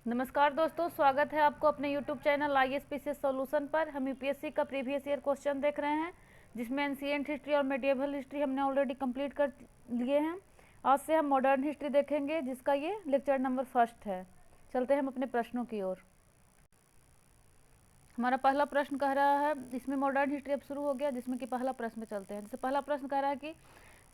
नमस्कार दोस्तों, स्वागत है आपको अपने YouTube चैनल ISPCS सॉल्यूशन पर। हम यूपीएससी का प्रीवियस ईयर क्वेश्चन देख रहे हैं, जिसमें एंशिएंट हिस्ट्री और मेडिएवल हिस्ट्री हमने ऑलरेडी कंप्लीट कर लिए हैं। आज से हम मॉडर्न हिस्ट्री देखेंगे, जिसका ये लेक्चर नंबर 1 है। चलते हैं हम अपने प्रश्नों की ओर। हमारा पहला प्रश्न कह रहा है, इसमें मॉडर्न हिस्ट्री अब शुरू हो गया, जिसमें कि पहला प्रश्न चलते हैं। जैसे पहला प्रश्न कह रहा है कि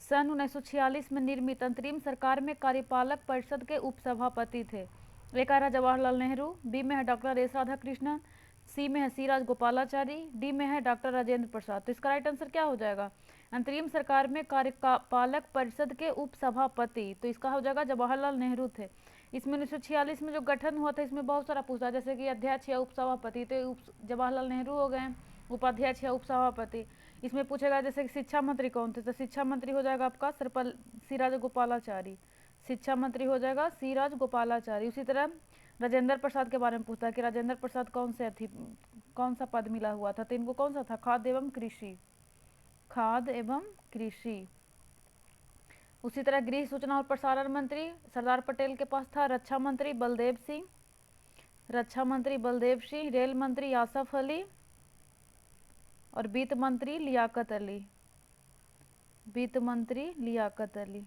सन 1946 में निर्मित अंतरिम सरकार में कार्यपालक परिषद के उपसभापति थे। ए कह रहा है जवाहरलाल नेहरू, बी में है डॉक्टर एस राधाकृष्णन, सी में है सी राज गोपालाचारी, डी में है डॉक्टर राजेंद्र प्रसाद। तो इसका राइट आंसर क्या हो जाएगा? अंतरिम सरकार में कार्यपालक परिषद के उपसभापति, तो इसका हो जाएगा जवाहरलाल नेहरू थे। इसमें 1946 में जो गठन हुआ था, इसमें बहुत सारा पूछा, जैसे कि अध्यक्ष या उपसभापति, तो जवाहरलाल नेहरू हो गए। उपाध्यक्ष या उपसभापति इसमें पूछेगा जैसे कि शिक्षा मंत्री कौन थे, तो शिक्षा मंत्री हो जाएगा आपका सी राज गोपालाचारी। शिक्षा मंत्री हो जाएगा सी राज गोपालाचारी। उसी तरह राजेंद्र प्रसाद के बारे में पूछता है कि राजेंद्र प्रसाद कौन सा पद मिला हुआ था, तो इनको कौन सा था? खाद्य एवं कृषि। खाद्य एवं कृषि। उसी तरह गृह सूचना और प्रसारण मंत्री सरदार पटेल के पास था। रक्षा मंत्री बलदेव सिंह। रेल मंत्री आसफ अली और वित्त मंत्री लियाकत अली।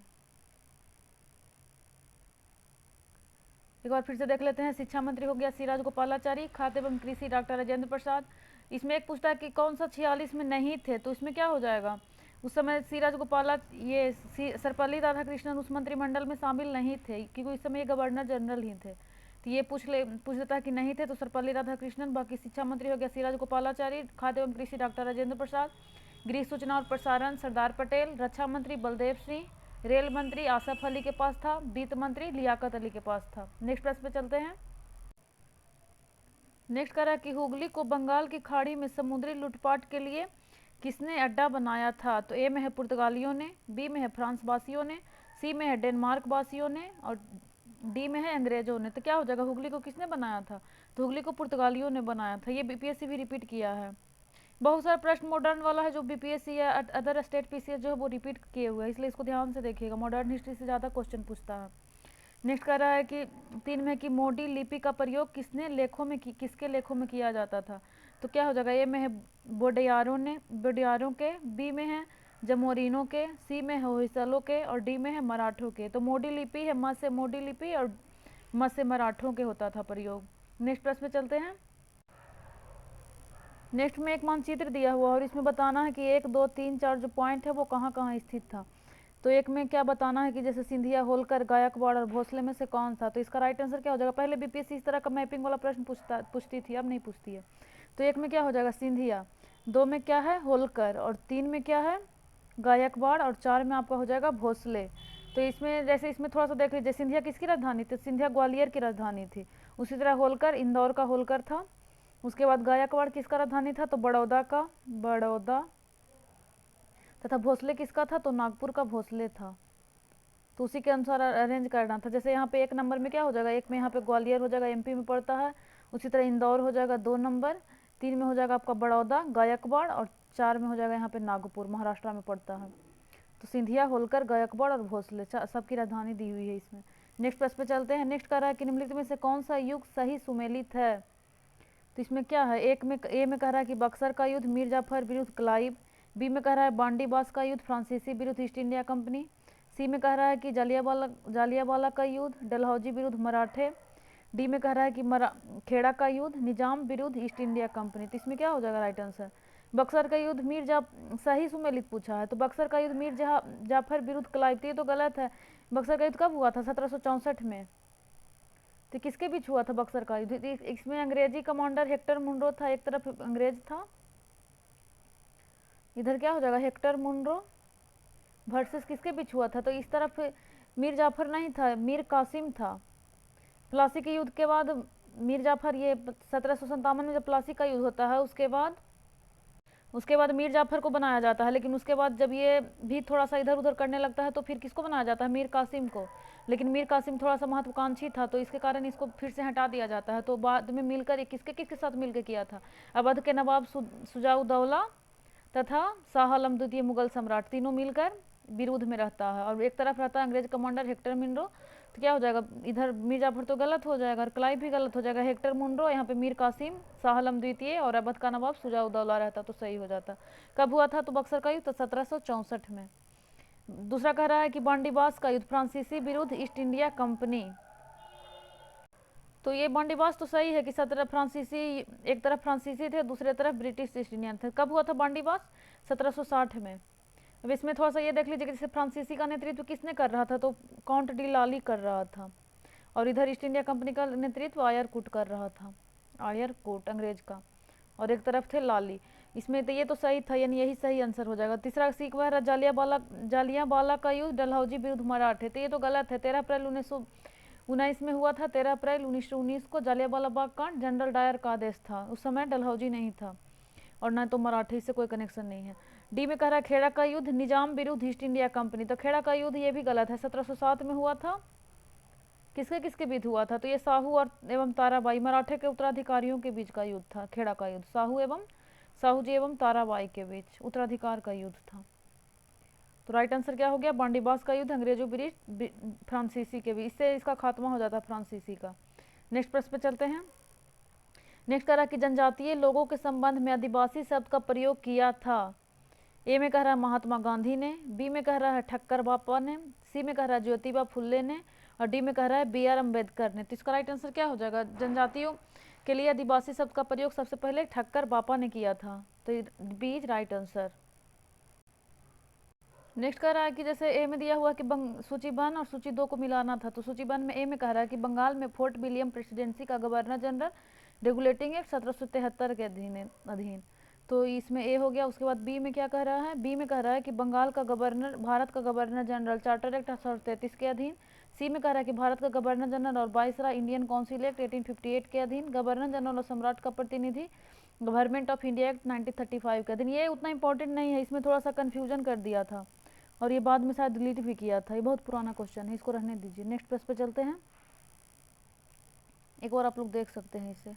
एक बार फिर से देख लेते हैं। शिक्षा मंत्री हो गया सी राज गोपालाचारी, खाद्य एवं कृषि डॉक्टर राजेंद्र प्रसाद। इसमें एक पूछता है कि कौन सा 46 में नहीं थे, तो इसमें क्या हो जाएगा? उस समय सी राज सर्वपल्ली राधाकृष्णन उस मंत्रिमंडल में शामिल नहीं थे, क्योंकि उस समय ये गवर्नर जनरल ही थे। तो ये पूछ देता है कि नहीं थे, तो सर्वपल्ली राधाकृष्णन। बाकी शिक्षा मंत्री हो गया सी राज गोपालाचारी, खाद्य एवं कृषि डॉक्टर राजेंद्र प्रसाद, गृह सूचना और प्रसारण सरदार पटेल, रक्षा मंत्री बलदेव सिंह, रेल मंत्री आसफ अली के पास था, वित्त मंत्री लियाकत अली के पास था। नेक्स्ट प्रश्न पे चलते हैं। नेक्स्ट कह रहा है कि हुगली को बंगाल की खाड़ी में समुद्री लूटपाट के लिए किसने अड्डा बनाया था? तो ए में है पुर्तगालियों ने, बी में है फ्रांस वासियों ने, सी में है डेनमार्क वासियों ने और डी में है अंग्रेजों ने। तो क्या हो जाएगा? हुगली को किसने बनाया था? तो हुगली को पुर्तगालियों ने बनाया था। ये बीपीएससी भी रिपीट किया है। बहुत सारा प्रश्न मॉडर्न वाला है जो बीपीएससी या अदर स्टेट पीसीएस जो है वो रिपीट किए हुए हैं, इसलिए इसको ध्यान से देखिएगा। मॉडर्न हिस्ट्री से ज़्यादा क्वेश्चन पूछता है। नेक्स्ट कह रहा है कि 3 में कि मोडी लिपि का प्रयोग किसके लेखों में किया जाता था? तो क्या हो जाएगा? ए में है बोडियारों के, बी में है जमोरिनों के, सी में है होयसलों के और डी में है मराठों के। तो मोडी लिपि है म से मोडी लिपि और म से मराठों के होता था प्रयोग। नेक्स्ट प्रश्न पे चलते हैं। नेक्स्ट में एक मानचित्र दिया हुआ और इसमें बताना है कि 1, 2, 3, 4 जो पॉइंट है वो कहाँ कहाँ स्थित था। तो एक में क्या बताना है कि जैसे सिंधिया, होलकर, गायकवाड़ और भोसले में से कौन था? तो इसका राइट आंसर क्या हो जाएगा? पहले बीपीएससी इस तरह का मैपिंग वाला प्रश्न पूछती थी, अब नहीं पूछती है। तो 1 में क्या हो जाएगा? सिंधिया, 2 में क्या है? होलकर और 3 में क्या है? गायकवाड़ और 4 में आपका हो जाएगा भोसले। तो इसमें जैसे इसमें थोड़ा सा देख लीजिए, सिंधिया किसकी राजधानी थी? सिंधिया ग्वालियर की राजधानी थी। उसी तरह होलकर इंदौर का होलकर था। उसके बाद गायकवाड़ किसका राजधानी था? तो बड़ौदा तथा भोसले किसका था? तो नागपुर का भोसले था। तो उसी के अनुसार अरेंज करना था। जैसे यहाँ पे 1 नंबर में क्या हो जाएगा? 1 में यहाँ पे ग्वालियर हो जाएगा, एमपी में पड़ता है। उसी तरह इंदौर हो जाएगा 2 नंबर, 3 में हो जाएगा आपका बड़ौदा गायकवाड़ और 4 में हो जाएगा यहाँ पे नागपुर, महाराष्ट्र में पड़ता है। तो सिंधिया, होलकर, गायकवाड़ और भोसले सबकी राजधानी दी हुई है इसमें। नेक्स्ट प्रश्न पे चलते हैं। नेक्स्ट कह रहा है कि निम्नलिखित में से कौन सा युग सही सुमेलित है? तो इसमें क्या है? ए में कह रहा है कि बक्सर का युद्ध मीर जाफर विरुद्ध क्लाइव, बी में कह रहा है बांडीबास का युद्ध फ्रांसीसी विरुद्ध ईस्ट इंडिया कंपनी, सी में कह रहा है कि जालियावाला का युद्ध डलहौजी विरुद्ध मराठे, डी में कह रहा है कि खेड़ा का युद्ध निजाम विरुद्ध ईस्ट इंडिया कंपनी। तो इसमें क्या हो जाएगा राइट आंसर? बक्सर का युद्ध सही सुमेलित पूछा है, तो बक्सर का युद्ध जाफर विरुद्ध क्लाइव, ये तो गलत है। बक्सर का युद्ध कब हुआ था? 1764 में। तो किसके बीच हुआ था बक्सर का युद्ध? इसमें अंग्रेजी कमांडर हेक्टर मुनरो था, एक तरफ अंग्रेज था। इधर क्या हो जाएगा? हेक्टर मुनरो वर्सेस किसके बीच हुआ था? तो इस तरफ मीर जाफर नहीं था, मीर कासिम था। प्लासी के युद्ध के बाद मीर जाफर, ये 1757 में जब प्लासी का युद्ध होता है उसके बाद मीर जाफर को बनाया जाता है। लेकिन उसके बाद जब ये भी थोड़ा सा इधर उधर करने लगता है तो फिर किसको बनाया जाता है? मीर कासिम को। लेकिन मीर कासिम थोड़ा सा महत्वाकांक्षी था, तो इसके कारण इसको फिर से हटा दिया जाता है। तो बाद में मिलकर किसके साथ मिलकर किया था? अवध के नवाब सुजाउद्दौला तथा शाह आलम द्वितीय मुगल सम्राट, तीनों मिलकर विरोध में रहता है। और एक तरफ रहता है अंग्रेज कमांडर हेक्टर मुनरो, तो क्या हो जाएगा, इधर मीर जाफर तो गलत हो जाएगा और क्लाइव भी गलत हो जाएगा। हेक्टर मुनरो, यहाँ पे मीर कासिम, शाह आलम द्वितीय और अवध का नवाब शुजा-उद-दौला रहता तो सही हो जाता। कब हुआ था तो बक्सर का युद्ध, तो 1764 में। दूसरा कह रहा है कि बांडीबास का युद्ध फ्रांसीसी विरुद्ध ईस्ट इंडिया कंपनी, तो ये बांडीबास तो सही है कि 17 फ्रांसीसी, एक तरफ फ्रांसीसी थे दूसरे तरफ ब्रिटिश ईस्ट इंडियन थे। कब हुआ था बांडीबास, 1760 में। अब इसमें थोड़ा सा ये देख लीजिए कि जैसे फ्रांसीसी का नेतृत्व किसने कर रहा था, तो काउंट डी लाली कर रहा था, और इधर ईस्ट इंडिया कंपनी का नेतृत्व आयर कूट कर रहा था, आयर कूट अंग्रेज का, और एक तरफ थे लाली। इसमें तो ये तो सही था, यानी यही सही आंसर हो जाएगा। तीसरा सीखवा है जालियांवाला का युद्ध डलहौजी विरुद्ध मराठे, तो ये तो गलत है। 13 अप्रैल 1919 में हुआ था। 13 अप्रैल 1919 को जालियांवाला बाग कांड जनरल डायर का आदेश था, उस समय डलहौजी नहीं था और न तो मराठी से कोई कनेक्शन नहीं है। डी में कह रहा है खेड़ा का युद्ध निजाम विरुद्ध ईस्ट इंडिया कंपनी, तो खेड़ा का युद्ध ये भी गलत है, 1707 में हुआ था। किसके किसके बीच हुआ था, तो ये साहू और एवं ताराबाई मराठे के उत्तराधिकारियों के बीच का युद्ध था। खेड़ा का युद्ध साहू जी एवं ताराबाई के बीच उत्तराधिकार का युद्ध था। तो राइट आंसर क्या हो गया, बांडीबास का युद्ध अंग्रेजों ब्रिटिश फ्रांसीसी के बीच, इससे इसका खात्मा हो जाता फ्रांसीसी का। नेक्स्ट प्रश्न पे चलते हैं। नेक्स्ट कह रहा कि जनजातीय लोगों के संबंध में आदिवासी शब्द का प्रयोग किया था। ए में कह रहा है महात्मा गांधी ने, बी में कह रहा है ठक्कर बापा ने, सी में कह रहा है ज्योतिबा फुल्ले ने, और डी में कह रहा है बी.आर. अम्बेडकर ने। तो इसका राइट आंसर क्या हो जाएगा, जनजातियों के लिए आदिवासी शब्द का प्रयोग सबसे पहले ठक्कर बापा ने किया था, तो B is right answer. Next कह रहा है कि जैसे ए में दिया हुआ कि सूची 1 और सूची 2 को मिलाना था, तो सूची 1 में ए में कह रहा है कि बंगाल में फोर्ट विलियम प्रेसिडेंसी का गवर्नर जनरल रेगुलेटिंग एक्ट 1773 के अधीन, तो इसमें ए हो गया। उसके बाद बी में क्या कह रहा है, बी में कह रहा है कि बंगाल का गवर्नर, भारत का गवर्नर जनरल चार्टर एक्ट 1833 के अधीन। सी में कह रहा है कि भारत का गवर्नर जनरल और वाइसराय इंडियन काउंसिल एक्ट 1858 के अधीन, गवर्नर जनरल और सम्राट का प्रतिनिधि गवर्नमेंट ऑफ इंडिया एक्ट 1935 के अधीन। ये उतना इंपॉर्टेंट नहीं है, इसमें थोड़ा सा कन्फ्यूजन कर दिया था और ये बाद में शायद डिलीट भी किया था, ये बहुत पुराना क्वेश्चन है, इसको रहने दीजिए। नेक्स्ट प्रश्न पे चलते हैं, एक और आप लोग देख सकते हैं इसे।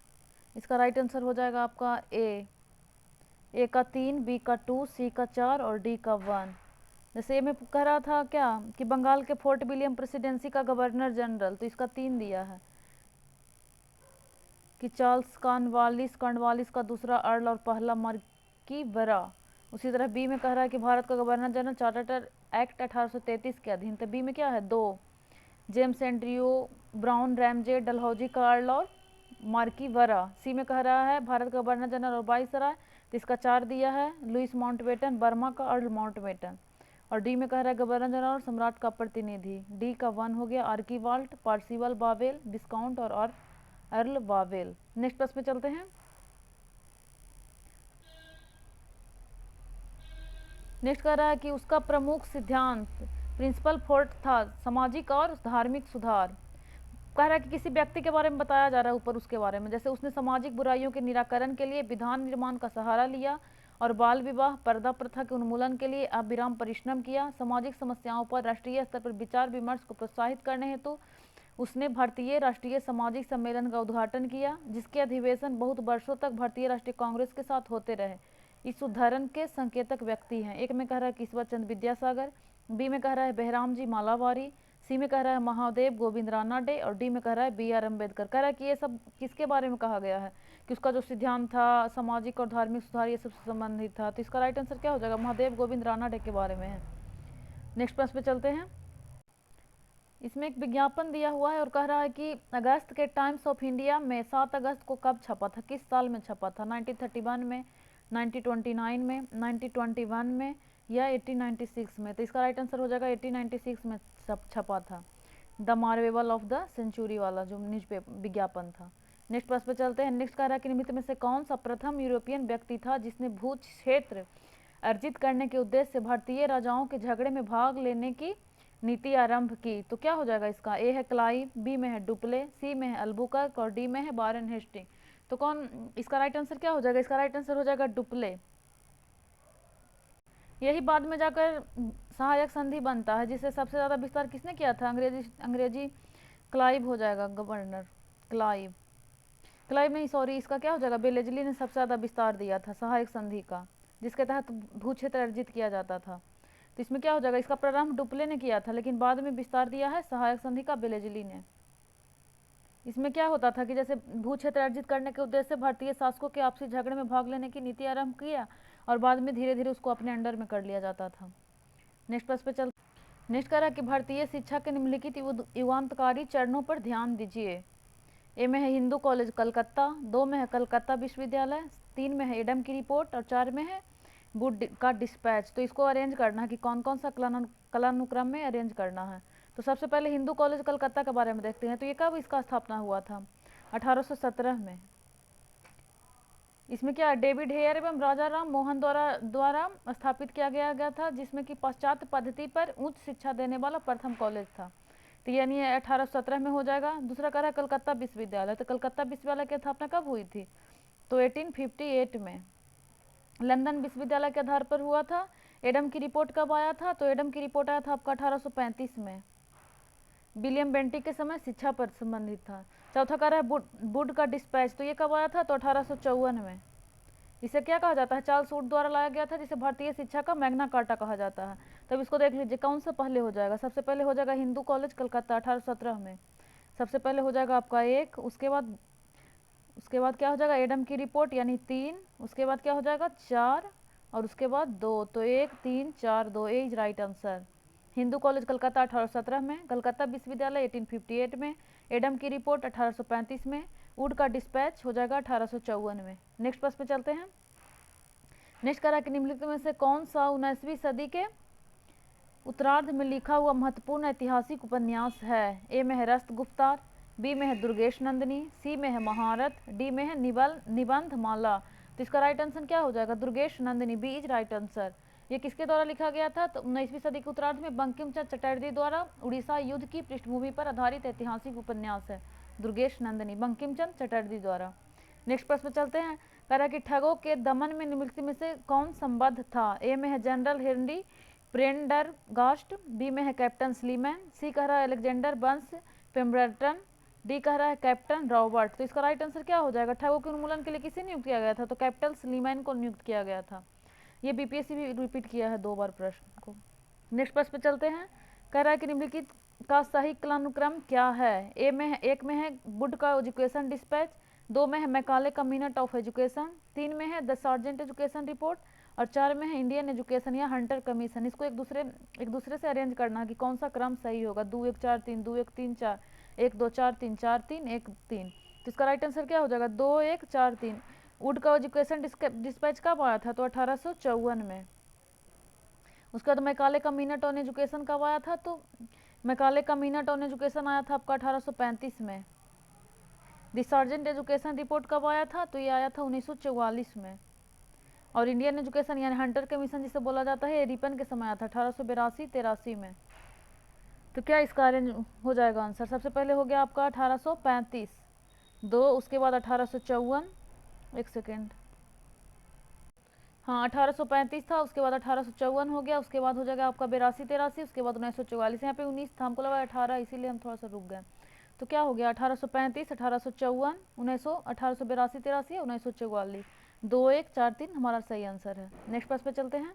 इसका राइट आंसर हो जाएगा आपका ए का 3, बी का 2, सी का 4 और डी का 1। जैसे ए में कह रहा था क्या कि बंगाल के फोर्ट विलियम प्रेसिडेंसी का गवर्नर जनरल, तो इसका 3 दिया है कि चार्ल्स कॉर्नवालिस का दूसरा अर्ल और पहला मार्की बरा। उसी तरह बी में कह रहा है कि भारत का गवर्नर जनरल चार्टर एक्ट 1833 के अधीन, तो बी में क्या है 2, James Andrew brown Ramsay Dalhousie का अर्ल और मार्की वरा। सी में कह रहा है भारत का गवर्नर जनरल और वाइसराय, तो इसका 4 दिया है लुइस माउंटबेटन बर्मा का अर्ल माउंटबेटन। और डी में कह रहा है गवर्नर जनरल और सम्राट का प्रतिनिधि, डी का 1 हो गया आर्कीवाल्ट पार्सिवल बावेल विस्काउंट और अर्ल बावेल। नेक्स्ट प्रश्न पे चलते हैं। नेक्स्ट कह रहा है कि उसका प्रमुख सिद्धांत प्रिंसिपल फोर्ट था सामाजिक और धार्मिक सुधार। कह रहा है कि किसी व्यक्ति के बारे में बताया जा रहा है ऊपर उसके बारे में, जैसे उसने सामाजिक बुराइयों के निराकरण के लिए विधान निर्माण का सहारा लिया और बाल विवाह पर्दा प्रथा के उन्मूलन के लिए अविराम परिश्रम किया। सामाजिक समस्याओं पर राष्ट्रीय स्तर पर विचार विमर्श को प्रोत्साहित करने हेतु उसने भारतीय राष्ट्रीय सामाजिक सम्मेलन का उद्घाटन किया, जिसके अधिवेशन बहुत वर्षों तक भारतीय राष्ट्रीय कांग्रेस के साथ होते रहे। इस उदाहरण के संकेतक व्यक्ति हैं। एक में कह रहा है ईश्वर चंद्र विद्यासागर, बी में कह रहा है बहराम जी मालावारी, सी में कह रहा है महादेव गोविंद रानाडे और डी में कह रहा है बी.आर. अम्बेडकर। कह रहा है कि ये सब किसके बारे में कहा गया है, कि उसका जो सिद्धांत था सामाजिक और धार्मिक सुधार ये सबसे संबंधित था, तो इसका राइट आंसर क्या हो जाएगा, महादेव गोविंद रानाडे के बारे में है। नेक्स्ट प्रश्न पे चलते हैं। इसमें एक विज्ञापन दिया हुआ है और कह रहा है कि अगस्त के टाइम्स ऑफ इंडिया में 7 अगस्त को कब छपा था, किस साल में छपा था, 1931 में, 1929 में, 1921 में या 1896 में। तो इसका राइट आंसर हो जाएगा 1896 में छपा था, the marvel of the century वाला जो न्यूज़पेपर विज्ञापन था। नेक्स्ट प्रश्न पे चलते हैं। नेक्स्ट कह रहा है कि निम्न में से कौन सा प्रथम यूरोपियन व्यक्ति था जिसने भू क्षेत्र अर्जित करने के उद्देश्य से भारतीय राजाओं के झगड़े में भाग लेने की नीति आरंभ की। तो क्या हो जाएगा इसका, ए है क्लाइव, बी में है डुप्ले, सी में है अल्बुकर्क और डी में है वारेन हेस्टिंग। तो कौन, इसका राइट आंसर क्या हो जाएगा, इसका राइट आंसर हो जाएगा डुप्ले। यही बाद में जाकर सहायक संधि बनता है, जिसे सबसे ज़्यादा विस्तार किसने किया था, अंग्रेजी क्लाइव हो जाएगा, गवर्नर क्लाइव नहीं, सॉरी, इसका क्या हो जाएगा, बेलेजली ने सबसे ज़्यादा विस्तार दिया था सहायक संधि का, जिसके तहत भू क्षेत्र अर्जित किया जाता था। तो इसमें क्या हो जाएगा, इसका प्रारंभ डुप्ले ने किया था, लेकिन बाद में विस्तार दिया है सहायक संधि का बेलेजली ने। इसमें क्या होता था कि जैसे भू क्षेत्र अर्जित करने के उद्देश्य से भारतीय शासकों के आपसी झगड़े में भाग लेने की नीति आरंभ किया और बाद में धीरे धीरे उसको अपने अंडर में कर लिया जाता था। नेक्स्ट प्रश्न पे चल। नेक्स्ट कह रहा है कि भारतीय शिक्षा के निम्नलिखित युगांतकारी चरणों पर ध्यान दीजिए। ए में है हिंदू कॉलेज कलकत्ता, 2 में है कलकत्ता विश्वविद्यालय, 3 में है एडम की रिपोर्ट और 4 में है वुड का डिस्पैच। तो इसको अरेंज करना है कि कौन कौन सा कलानुक्रम में अरेंज करना है। तो सबसे पहले हिंदू कॉलेज कलकत्ता के बारे में देखते हैं। तो ये कब इसका स्थापना हुआ था, 1817 में। इसमें क्या डेविड हेयर एवं राजा राम मोहन द्वारा स्थापित किया गया था, जिसमें कि पाश्चात्य पद्धति पर उच्च शिक्षा देने वाला प्रथम कॉलेज था। तो यानी 1817 में हो जाएगा। दूसरा कह रहा है कलकत्ता विश्वविद्यालय। तो कलकत्ता विश्वविद्यालय की स्थापना कब हुई थी, तो 1858 में। लंदन विश्वविद्यालय के आधार पर हुआ था। एडम की रिपोर्ट कब आया था, तो एडम की रिपोर्ट आया था आपका 1835 में, विलियम बेंटी के समय शिक्षा पर संबंधित था। चौथा कह रहा है वुड का डिस्पैच। तो ये कब आया था, तो 1854 में। इसे क्या कहा जाता है, चार्ल्स वुड द्वारा लाया गया था, जिसे भारतीय शिक्षा का मैग्ना कार्टा कहा जाता है। तब इसको देख लीजिए कौन सा पहले हो जाएगा। सबसे पहले हो जाएगा हिंदू कॉलेज कलकत्ता 1817 में, सबसे पहले हो जाएगा आपका 1। उसके बाद क्या हो जाएगा एडम की रिपोर्ट यानी 3। उसके बाद क्या हो जाएगा 4 और उसके बाद 2। तो 1 3 4 2 ए is right answer. Hindu college Calcutta 1817 में, कलकत्ता विश्वविद्यालय 1858 में, एडम की रिपोर्ट 1835 में, वुड का डिस्पैच हो जाएगा 1854 में। नेक्स्ट प्रश्न पे चलते हैं। नेक्स्ट करा कि निम्नलिखित में से कौन सा 19वीं सदी के उत्तरार्ध में लिखा हुआ महत्वपूर्ण ऐतिहासिक उपन्यास है। ए में है रस्त गुप्तार, बी में है दुर्गेश नंदिनी, सी में है महारत, डी में है निबंध माला। तो इसका राइट आंसर क्या हो जाएगा, Durgesh Nandini, B is right answer. ये किसके द्वारा लिखा गया था, तो 19वीं सदी के उत्तरार्ध में बंकिम चंद्र चटर्जी द्वारा उड़ीसा युद्ध की पृष्ठभूमि पर आधारित ऐतिहासिक उपन्यास है दुर्गेश नंदिनी, बंकिम चंद्र चटर्जी द्वारा। नेक्स्ट प्रश्न चलते हैं। कह रहा है कि ठगों के दमन में निम्नलिखित में से कौन संबद्ध था। ए में है जनरल हेनरी प्रेंडरगास्ट, बी में है कैप्टन स्लीमैन, सी कह रहा है अलेक्जेंडर बंस पेम्बरटन, डी कह रहा है कैप्टन रॉबर्ट। तो इसका राइट आंसर क्या हो जाएगा, ठगों के उन्मूलन के लिए किसे नियुक्त किया गया था, तो कैप्टन स्लीमैन को नियुक्त किया गया था। ये बीपीएससी भी रिपीट किया है 2 बार प्रश्न को। नेक्स्ट प्रश्न पे चलते हैं। कह रहा है कि निम्नलिखित का सही कालानुक्रम क्या है। एक में है वुड का एजुकेशन डिस्पैच, 2 में है मैकाले का मिनट ऑफ एजुकेशन, 3 में है द सार्जेंट एजुकेशन रिपोर्ट और 4 में है इंडियन एजुकेशन या हंटर कमीशन। इसको एक दूसरे से अरेंज करना कि कौन सा क्रम सही होगा, 2 1 4 3 2 1 3 4 1 2 4 3 4 3 1 3। तो इसका राइट आंसर क्या हो जाएगा, 2 1 4 3। वुड का एजुकेशन डिस्पैच कब आया था, तो 1854 में। उसके बाद मैकाले का मिनट ऑन एजुकेशन कब आया था, तो मैकाले का मिनट ऑन एजुकेशन आया था आपका 1835 में। द सार्जेंट एजुकेशन रिपोर्ट कब आया था, तो ये आया था 1944 में। और इंडियन एजुकेशन यानी हंटर कमीशन जिसे बोला जाता है, रिपन के समय आया था 1882-83 में। तो क्या इसका अरेंज हो जाएगा आंसर, सबसे पहले हो गया आपका 1835 2, उसके बाद 1854, एक सेकेंड, हाँ 1835 था, उसके बाद 1854 हो गया, उसके बाद हो जाएगा आपका 82-83, उसके बाद 1944। यहाँ पे 19 था, हमको लगा 18, इसीलिए हम थोड़ा सा रुक गए। तो क्या हो गया 1835 1854 1882-83 1944, 2 1 4 3 हमारा सही आंसर है। नेक्स्ट प्रश्न पे चलते हैं।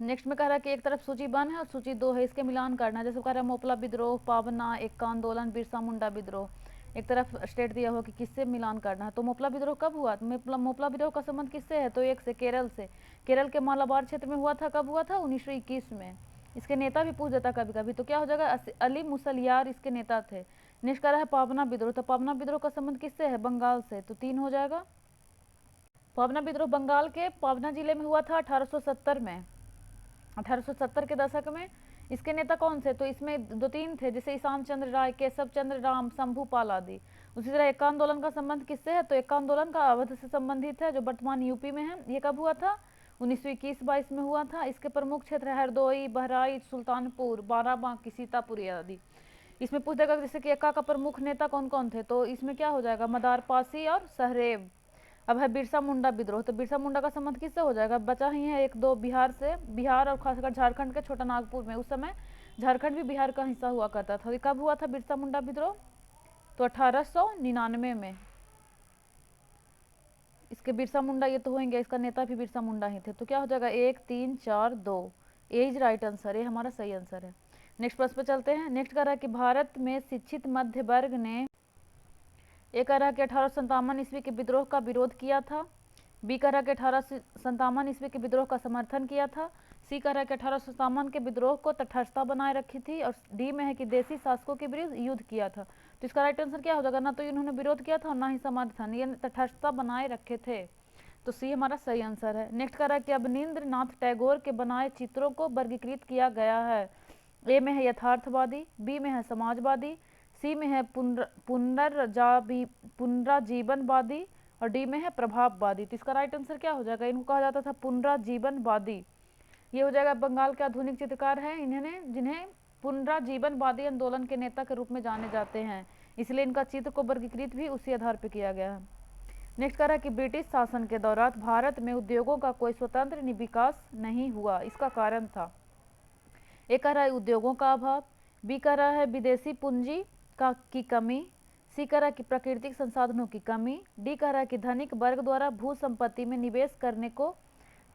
नेक्स्ट में कह रहा है कि एक तरफ सूची 1 है और सूची 2 है, इसके मिलान करना है। जैसे कह रहा है मोपला विद्रोह, पावना, एक्का आंदोलन, बिरसा मुंडा विद्रोह। एक तरफ स्टेट दिया हुआ कि किससे मिलान करना है। तो मोपला विद्रोह कब हुआ, मोपला विद्रोह का संबंध किससे है, तो एक से केरल से। केरल के मालाबार क्षेत्र में हुआ था, कब हुआ था, 1921 में। इसके नेता भी पूछ देता कभी कभी, तो क्या हो जाएगा, अली मुसलियार इसके नेता थे। नेक्स्ट कह रहा है पावना विद्रोह, तो पावना विद्रोह का संबंध किससे है, बंगाल से, तो 3 हो जाएगा। पावना विद्रोह बंगाल के पावना जिले में हुआ था 1870 में, 1870 के दशक में। इसके नेता कौन थे, तो इसमें 2-3 थे, जैसे ईशान चंद्र राय, केशव चंद्र राम, शंभूपाल आदि। उसी तरह एक्का आंदोलन का संबंध किससे है, तो एक्का आंदोलन का अवध से संबंधित है, जो वर्तमान यूपी में है। ये कब हुआ था, 1921-22 में हुआ था। इसके प्रमुख क्षेत्र है हरदोई, बहराइच, सुल्तानपुर, बाराबांकी, सीतापुर आदि। इसमें पूछ देगा जैसे कि एक्का का प्रमुख नेता कौन कौन थे, तो इसमें क्या हो जाएगा, मदार पासी और सहरेव। अब है बिरसा मुंडा विद्रोह, तो बिरसा मुंडा का संबंध किससे हो जाएगा, बचा ही है 1-2 बिहार से, बिहार और खासकर झारखंड के छोटा नागपुर में। उस समय झारखंड भी बिहार का हिस्सा हुआ करता था। ये कब हुआ था बिरसा मुंडा विद्रोह, तो 1899 में। इसके बिरसा मुंडा ये तो होंगे, इसका नेता भी बिरसा मुंडा ही थे। तो क्या हो जाएगा 1 3 4 2, ए इज राइट आंसर, ये हमारा सही आंसर है। नेक्स्ट प्रश्न पे चलते हैं। नेक्स्ट कह रहा है कि भारत में शिक्षित मध्य वर्ग ने ए कह रहा है कि 1857 ईस्वी के विद्रोह का विरोध किया था। बी कह रहा है कि 1857 ईस्वी के विद्रोह का समर्थन किया था। सी कह रहा है कि 1857 के विद्रोह को तटस्थता बनाए रखी थी। और डी में है कि देशी शासकों के विरुद्ध युद्ध किया था। तो इसका राइट आंसर क्या हो जाएगा? ना तो इन्होंने विरोध किया था और ना ही समर्थन, ये तटस्थता बनाए रखे थे। तो सी हमारा सही आंसर है। नेक्स्ट कह रहा है कि अवनींद्रनाथ टैगोर के बनाए चित्रों को वर्गीकृत किया गया है। ए में है यथार्थवादी, बी में है समाजवादी, सी में है पुनराजीवनवादी और डी में है प्रभाववादी। तो इसका राइट आंसर क्या हो जाएगा? इनको कहा जाता था पुनराजीवनवादी। ये हो जाएगा बंगाल के आधुनिक चित्रकार हैं इन्होंने, जिन्हें पुनराजीवनवादी आंदोलन के नेता के रूप में जाने जाते हैं, इसलिए इनका चित्र को वर्गीकृत भी उसी आधार पर किया गया है। नेक्स्ट कह रहा है कि ब्रिटिश शासन के दौरान भारत में उद्योगों का कोई स्वतंत्र विकास नहीं हुआ, इसका कारण था। ए कह रहा है उद्योगों का अभाव, बी कह रहा है विदेशी पूंजी की कमी, सी कह रहा है कि प्राकृतिक संसाधनों की कमी, डी कह रहा है कि धनिक वर्ग द्वारा भू संपत्ति में निवेश करने को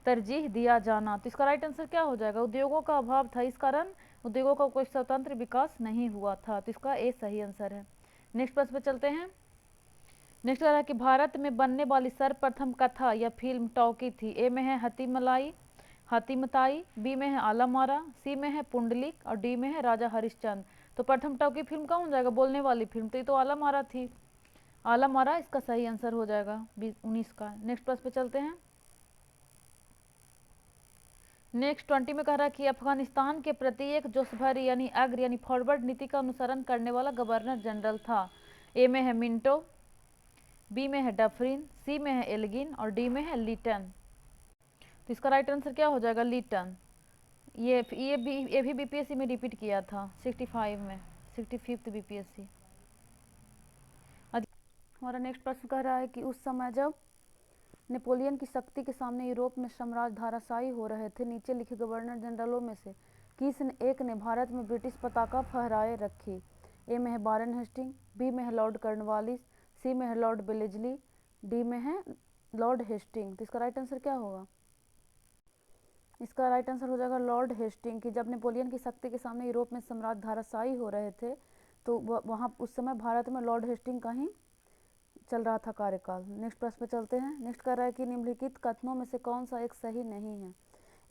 तरजीह दिया जाना। तो इसका राइट आंसर क्या हो जाएगा? उद्योगों का अभाव था, इस कारण उद्योगों का कोई स्वतंत्र विकास नहीं हुआ था। तो इसका ए सही आंसर है। नेक्स्ट प्रश्न पे चलते हैं। नेक्स्ट कह रहा है कि भारत में बनने वाली सर्वप्रथम कथा या फिल्म टॉकी थी। ए में है हातिमताई, बी में है आलमारा, सी में है पुंडलिक और डी में है राजा हरिश्चंद्र। तो प्रथम टॉकी फिल्म कौन हो जाएगा? बोलने वाली फिल्म, तो ये तो आलमारा थी। आलमारा इसका सही आंसर हो जाएगा 19 का। नेक्स्ट प्रश्न पे चलते हैं। नेक्स्ट 20 में कह रहा है कि अफगानिस्तान के प्रति एक जोशभरी यानी अग्र यानी फॉरवर्ड नीति का अनुसरण करने वाला गवर्नर जनरल था। ए में है मिंटो, बी में है डफरिन, सी में है एल्गिन और डी में है लीटन। तो इसका राइट आंसर क्या हो जाएगा? लीटन। ये भी बीपीएससी में रिपीट किया था 65 में, 65th बीपीएससी। हमारा नेक्स्ट प्रश्न कह रहा है कि उस समय जब नेपोलियन की शक्ति के सामने यूरोप में साम्राज्य धाराशायी हो रहे थे, नीचे लिखे गवर्नर जनरलों में से किस एक ने भारत में ब्रिटिश पताका फहराए रखी? ए में है वारेन हेस्टिंग, बी में है लॉर्ड कर्नवालिस, सी में है लॉर्ड बेलेजली, डी में है लॉर्ड हेस्टिंग। तो इसका राइट आंसर क्या होगा? इसका राइट आंसर हो जाएगा लॉर्ड हेस्टिंग। कि जब नेपोलियन की शक्ति के सामने यूरोप में साम्राज्य धाराशायी हो रहे थे, तो वहाँ उस समय भारत में लॉर्ड हेस्टिंग का ही चल रहा था कार्यकाल। नेक्स्ट प्रश्न पे चलते हैं। नेक्स्ट कर रहा है कि निम्नलिखित कथनों में से कौन सा एक सही नहीं है?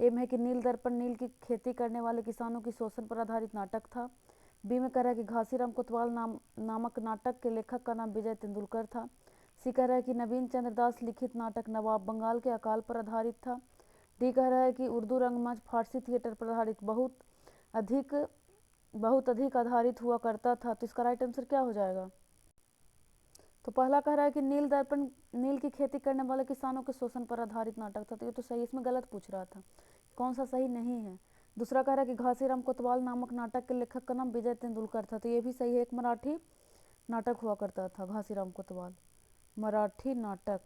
ए में है कि नील दर्पण नील की खेती करने वाले किसानों की शोषण पर आधारित नाटक था। बी में कह रहा है कि घासीराम कोतवाल नामक नाटक के लेखक का नाम विजय तेंदुलकर था। सी कह रहा है कि नवीन चंद्र दास लिखित नाटक नवाब बंगाल के अकाल पर आधारित था। डी कह रहा है कि उर्दू रंगमंच फारसी थिएटर पर आधारित बहुत अधिक आधारित हुआ करता था। तो इसका राइट आंसर क्या हो जाएगा? तो पहला कह रहा है कि नील दर्पण नील की खेती करने वाले किसानों के शोषण पर आधारित नाटक था, तो ये तो सही, इसमें गलत पूछ रहा था, कौन सा सही नहीं है। दूसरा कह रहा है कि घासीराम कोतवाल नामक नाटक के लेखक का नाम विजय तेंदुलकर था, तो ये भी सही है, एक मराठी नाटक हुआ करता था घासीराम कोतवाल। मराठी नाटक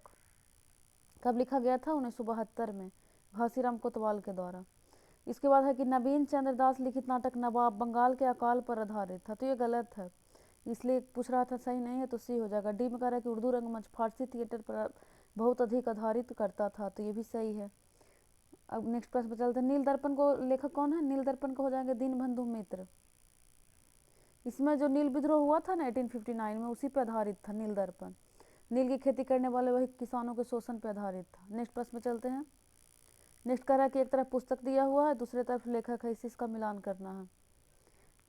कब लिखा गया था? 1972 में घासीराम कोतवाल के द्वारा। इसके बाद है कि नवीन चंद्र दास लिखित नाटक नवाब बंगाल के अकाल पर आधारित था, तो ये गलत है, इसलिए पूछ रहा था, सही नहीं है, तो सी हो जाएगा। डी में कह रहा है कि उर्दू रंगमंच फारसी थिएटर पर बहुत अधिक आधारित करता था, तो ये भी सही है। अब नेक्स्ट प्रश्न पर चलते हैं। नील दर्पण को लेखक कौन है? नील दर्पण को हो जाएंगे दीनबंधु मित्र। इसमें जो नील विद्रोह हुआ था ना 1859 में, उसी पर आधारित था नील दर्पण। नील की खेती करने वाले वही किसानों के शोषण पर आधारित था। नेक्स्ट प्रश्न पर चलते हैं। नेक्स्ट कह रहा है कि एक तरफ पुस्तक दिया हुआ है, दूसरे तरफ लेखक है, इसका मिलान करना है।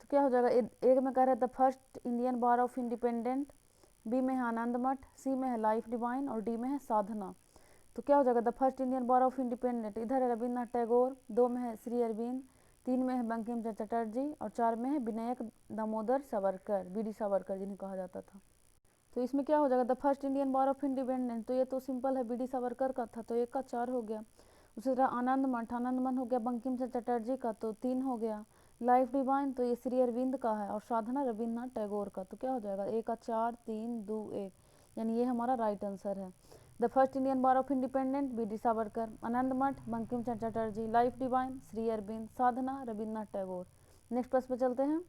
तो क्या हो जाएगा? एक में कह रहा है the first Indian bar of independent, B में है आनंद मठ, सी में है लाइफ डिवाइन और डी में है साधना। तो क्या हो जाएगा? The first Indian bar of independent, इधर है रविन्द्रनाथ टैगोर, 2 में है श्री अरविंद, 3 में है बंकिम चंद्र चटर्जी और 4 में है विनायक दामोदर सावरकर, वी डी सावरकर जिन्हें कहा जाता था। तो इसमें क्या हो जाएगा? The first Indian bar of independence, तो ये तो सिंपल है, वी डी सावरकर का था, तो 1 का 4 हो गया। उसी तरह आनंद मठ हो गया बंकिम चंद्र चटर्जी का, तो 3 हो गया। लाइफ डिवाइन तो ये श्री अरविंद का है और साधना रविन्द्रनाथ टैगोर का, तो क्या हो जाएगा? 1 का 4, 3, 2, 1, यानी ये हमारा राइट आंसर है। The first Indian bar of independent V D Savarkar, Anand Math Bankim Chandra Chatterjee, life divine Shri Aurobindo, Sadhana Rabindranath Tagore. Next प्रश्न पे चलते हैं।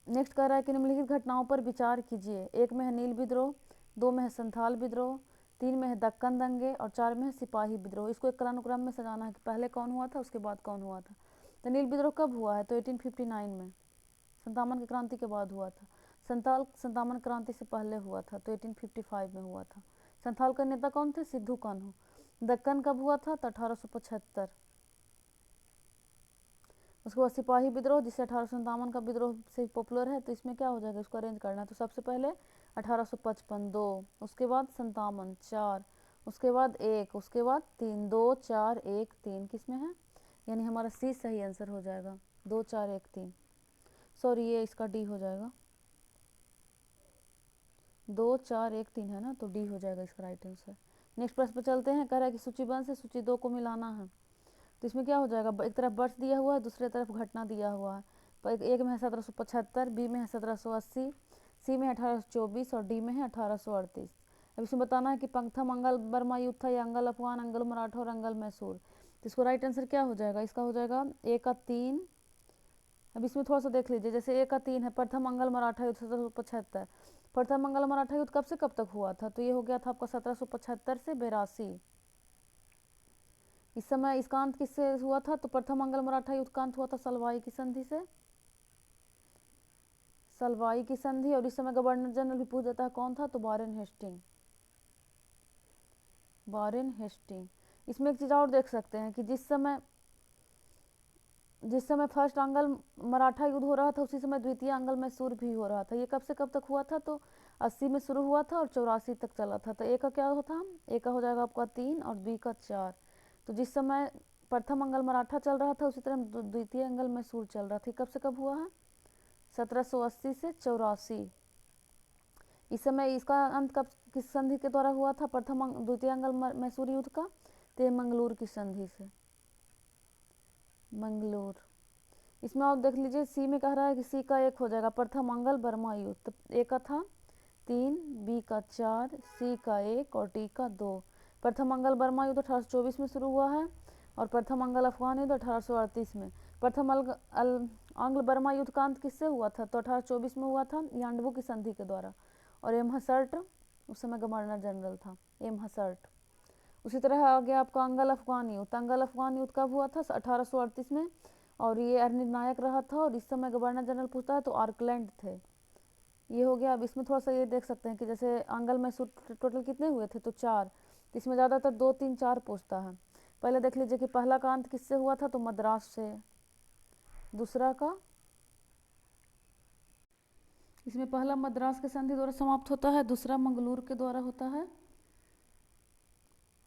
नेक्स्ट कह रहा है कि निम्नलिखित घटनाओं पर विचार कीजिए। 1 में है नील विद्रोह, 2 में है संथाल विद्रोह, 3 में है दक्कन दंगे और 4 में है सिपाही विद्रोह। इसको एक क्रमानुक्रम में सजाना है कि पहले कौन हुआ था उसके बाद कौन हुआ था। तो नील विद्रोह कब हुआ है? तो 1859 में, संतामन की क्रांति के बाद हुआ था। संताल संतामन क्रांति से पहले हुआ था तो 1855 में हुआ था। संथाल का नेता कौन थे? सिद्धू कान्हू। दक्कन कब हुआ था? तो 1875। उसके बाद सिपाही विद्रोह जिसे 1857 का विद्रोह से पॉपुलर है, तो इसमें क्या हो जाएगा, इसको अरेंज करना है। तो सबसे पहले 1855 2, उसके बाद 57 4, उसके बाद 1, उसके बाद 3, 2 4 1 3 किस में है, यानी हमारा सी सही आंसर हो जाएगा 2 4 1 3। सॉरी ये इसका डी हो जाएगा, 2 4 1 3 है ना, तो डी हो जाएगा इसका राइट आंसर। नेक्स्ट प्रश्न पर चलते हैं। कह रहा है कि सूची 1 से सूची 2 को मिलाना है। तो इसमें क्या हो जाएगा, एक तरफ वर्ष दिया हुआ है, दूसरे तरफ घटना दिया हुआ है। एक में है 1775, बी में है 1780, सी में है 1824 और डी में है 1838। अब इसमें बताना है कि पंथम अंगल बर्मा युद्ध था या अंगल अफगान, अंगल मराठा और अंगल मैसूर। तो इसको राइट आंसर क्या हो जाएगा, इसका हो जाएगा ए का 3। अब इसमें थोड़ा सा देख लीजिए, जैसे ए का 3 है प्रथम अंगल मराठा युद्ध 1775। प्रथम अंगल मराठा युद्ध कब से कब तक हुआ था, तो ये हो गया था आपका 1775 से 82। इस समय इसका अंत किससे हुआ था, तो प्रथम अंगल मराठा युद्ध का अंत हुआ था सलवाई की संधि से, सलवाई की संधि। और इस समय गवर्नर जनरल भी पूछ जाता है कौन था, तो वारेन हेस्टिंग, वारेन हेस्टिंग। इसमें एक चीज़ और देख सकते हैं कि जिस समय फर्स्ट अंगल मराठा युद्ध हो रहा था उसी समय द्वितीय अंगल मैसूर भी हो रहा था। ये कब से कब तक हुआ था, तो 80 में शुरू हुआ था और 84 तक चला था। तो ए का क्या होता, ए का हो जाएगा आपका 3 और बी का 4। तो जिस समय प्रथम अंगल मराठा चल रहा था उसी तरह द्वितीय अंगल मैसूर चल रहा था। कब से कब हुआ है, 1780 से 84। इस समय इसका अंत कब किस संधि के द्वारा हुआ था, द्वितीय अंगल मैसूर युद्ध का, तो मंगलूर की संधि से, मंगलूर। इसमें आप देख लीजिए सी में कह रहा है कि सी का 1 हो जाएगा प्रथम अंगल बर्मा युद्ध। तो ए का था 3, बी का 4, सी का 1 और डी का 2। प्रथम अंगल बर्मा युद्ध 1824 में शुरू हुआ है और प्रथम अंगल अफगान युद्ध 1838 में। प्रथम अंग्ल बर्मा युद्ध का अंत किससे हुआ था, तो 1824 में हुआ था यांडबू की संधि के द्वारा। और एम हसर्ट उस समय गवर्नर जनरल था, एम हसर्ट। उसी तरह आ गया आपका अंगल अफगान युद्ध। अंगल अफगान युद्ध कब हुआ था, 1838 में, और ये निर्णायक रहा था। और इस समय गवर्नर जनरल पूछता है तो आर्कलैंड थे। ये हो गया। अब इसमें थोड़ा सा ये देख सकते हैं कि जैसे अंगल मैसूर टोटल कितने हुए थे, तो 4। इसमें ज़्यादातर 2 3 4 पूछता है। पहले देख लीजिए कि पहला का अंत किससे हुआ था, तो मद्रास से। दूसरा का, इसमें पहला मद्रास के संधि द्वारा समाप्त होता है, दूसरा मंगलूर के द्वारा होता है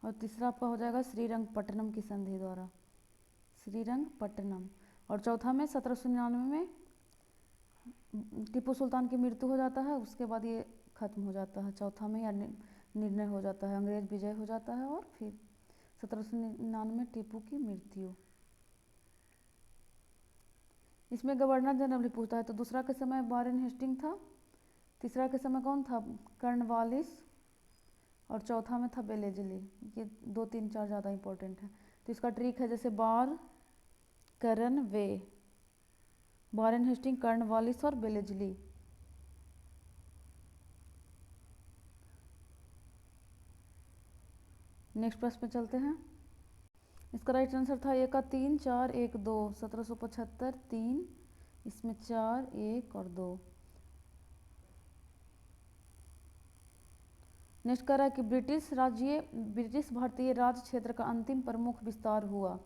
और तीसरा आपका हो जाएगा श्रीरंगपट्टनम की संधि द्वारा, श्रीरंगपट्टनम। और चौथा में 1799 में टीपू सुल्तान की मृत्यु हो जाता है, उसके बाद ये खत्म हो जाता है। चौथा में या निर्णय हो जाता है, अंग्रेज विजय हो जाता है और फिर 1799 में टीपू की मृत्यु। इसमें गवर्नर जनरल भी पूछता है। तो दूसरा के समय वारेन हेस्टिंग था, तीसरा के समय कौन था, कर्नवालिस, और चौथा में था बेलेजली। ये 2 3 4 ज़्यादा इंपॉर्टेंट है। तो इसका ट्रिक है जैसे बार, करन, वे, वारेन हेस्टिंग, कर्नवालिस और बेलेजली। नेक्स्ट प्रश्न पे चलते हैं। इसका राइट आंसर था ए का 3 4 1 2, 1775 3, इसमें 4 1 और 2। नेक्स्ट कह रहा है कि ब्रिटिश भारतीय राज क्षेत्र का अंतिम प्रमुख विस्तार हुआ।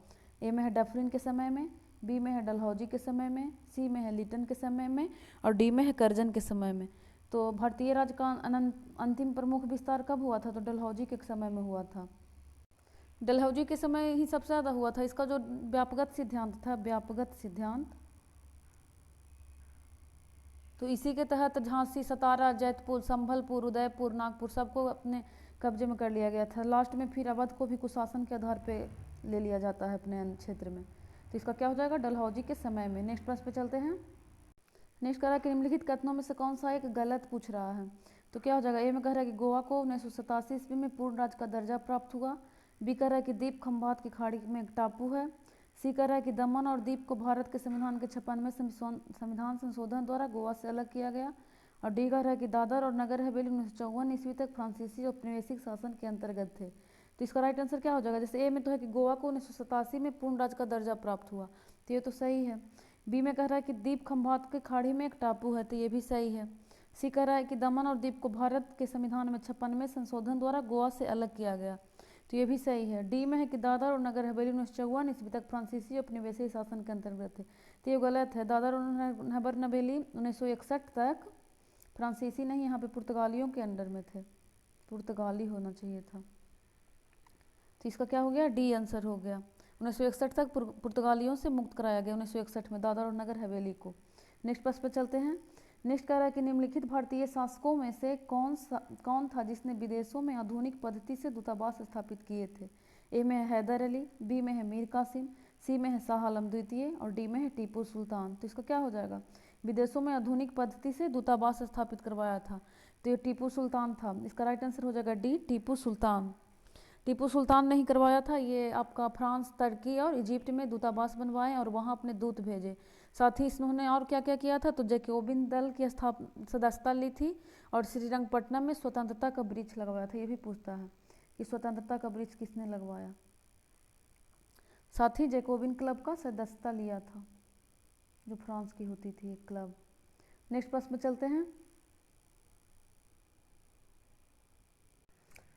ए में है डफरिन के समय में, बी में है डलहौजी के समय में, सी में है लिटन के समय में और डी में है कर्जन के समय में। तो भारतीय राज का अंतिम प्रमुख विस्तार कब हुआ था, तो डलहौजी के समय में हुआ था। डलहौजी के समय ही सबसे ज़्यादा हुआ था। इसका जो व्यापकगत सिद्धांत था, व्यापकगत सिद्धांत, तो इसी के तहत झांसी, सतारा, जैतपुर, संभलपुर, उदयपुर, नागपुर सबको अपने कब्जे में कर लिया गया था। लास्ट में फिर अवध को भी कुशासन के आधार पे ले लिया जाता है अपने क्षेत्र में। तो इसका क्या हो जाएगा, डलहौजी के समय में। नेक्स्ट प्रश्न पे चलते हैं। नेक्स्ट कह रहा है कि निम्नलिखित कथनों में से कौन सा एक गलत पूछ रहा है। तो क्या हो जाएगा, ए में कह रहा है कि गोवा को 1987 ईस्वी में पूर्ण राज्य का दर्जा प्राप्त हुआ। बी कह रहा है कि द्वीप खंबात की खाड़ी में एक टापू है। सी कह रहा है कि दमन और दीप को भारत के संविधान के 56वें संविधान संशोधन द्वारा गोवा से अलग किया गया। और डी कह रहा है कि दादर और नगर हवेली 1954 ईस्वी तक फ्रांसीसी औपनिवेशिक शासन के अंतर्गत थे। तो इसका राइट आंसर क्या हो जाएगा? जैसे ए में तो है कि गोवा को 1987 में पूर्ण राज्य का दर्जा प्राप्त हुआ, तो ये तो सही है। बी में कह रहा है कि द्वीप खंबात की खाड़ी में एक टापू है, तो ये भी सही है। सी कह रहा है कि दमन और दीप को भारत के संविधान में 56वें संशोधन द्वारा गोवा से अलग किया गया, तो ये भी सही है। डी में है कि दादर और नगर हवेली 1954 ईस्वी तक फ्रांसीसी उपनिवेशी शासन के अंतर्गत थे, तो ये गलत है। दादर और नगर हवेली 1961 तक फ्रांसीसी नहीं, यहाँ पे पुर्तगालियों के अंडर में थे, पुर्तगाली होना चाहिए था। तो इसका क्या हो गया? डी आंसर हो गया। 1961 तक पुर्तगालियों से मुक्त कराया गया 1961 में दादर और नगर हवेली को। नेक्स्ट प्रश्न पर चलते हैं। नेक्स्ट कह रहा है कि निम्नलिखित भारतीय शासकों में से कौन था जिसने विदेशों में आधुनिक पद्धति से दूतावास स्थापित किए थे? ए में है हैदर अली, बी में है मीर कासिम, सी में है शाह आलम द्वितीय और डी में है टीपू सुल्तान। तो इसका क्या हो जाएगा? विदेशों में आधुनिक पद्धति से दूतावास स्थापित करवाया था, तो ये टीपू सुल्तान था। इसका राइट आंसर हो जाएगा डी, टीपू सुल्तान। टीपू सुल्तान नहीं करवाया था, ये आपका फ्रांस, तुर्की और इजिप्ट में दूतावास बनवाए और वहाँ अपने दूत भेजे। साथ ही इन्होंने और क्या क्या किया था? तो जैकोबिन दल की सदस्यता ली थी और श्रीरंगपट्टनम में स्वतंत्रता का वृक्ष लगवाया था। ये भी पूछता है कि स्वतंत्रता का वृक्ष किसने लगवाया। साथ ही जैकोबिन क्लब का सदस्यता लिया था, जो फ्रांस की होती थी एक क्लब। नेक्स्ट प्रश्न में चलते हैं।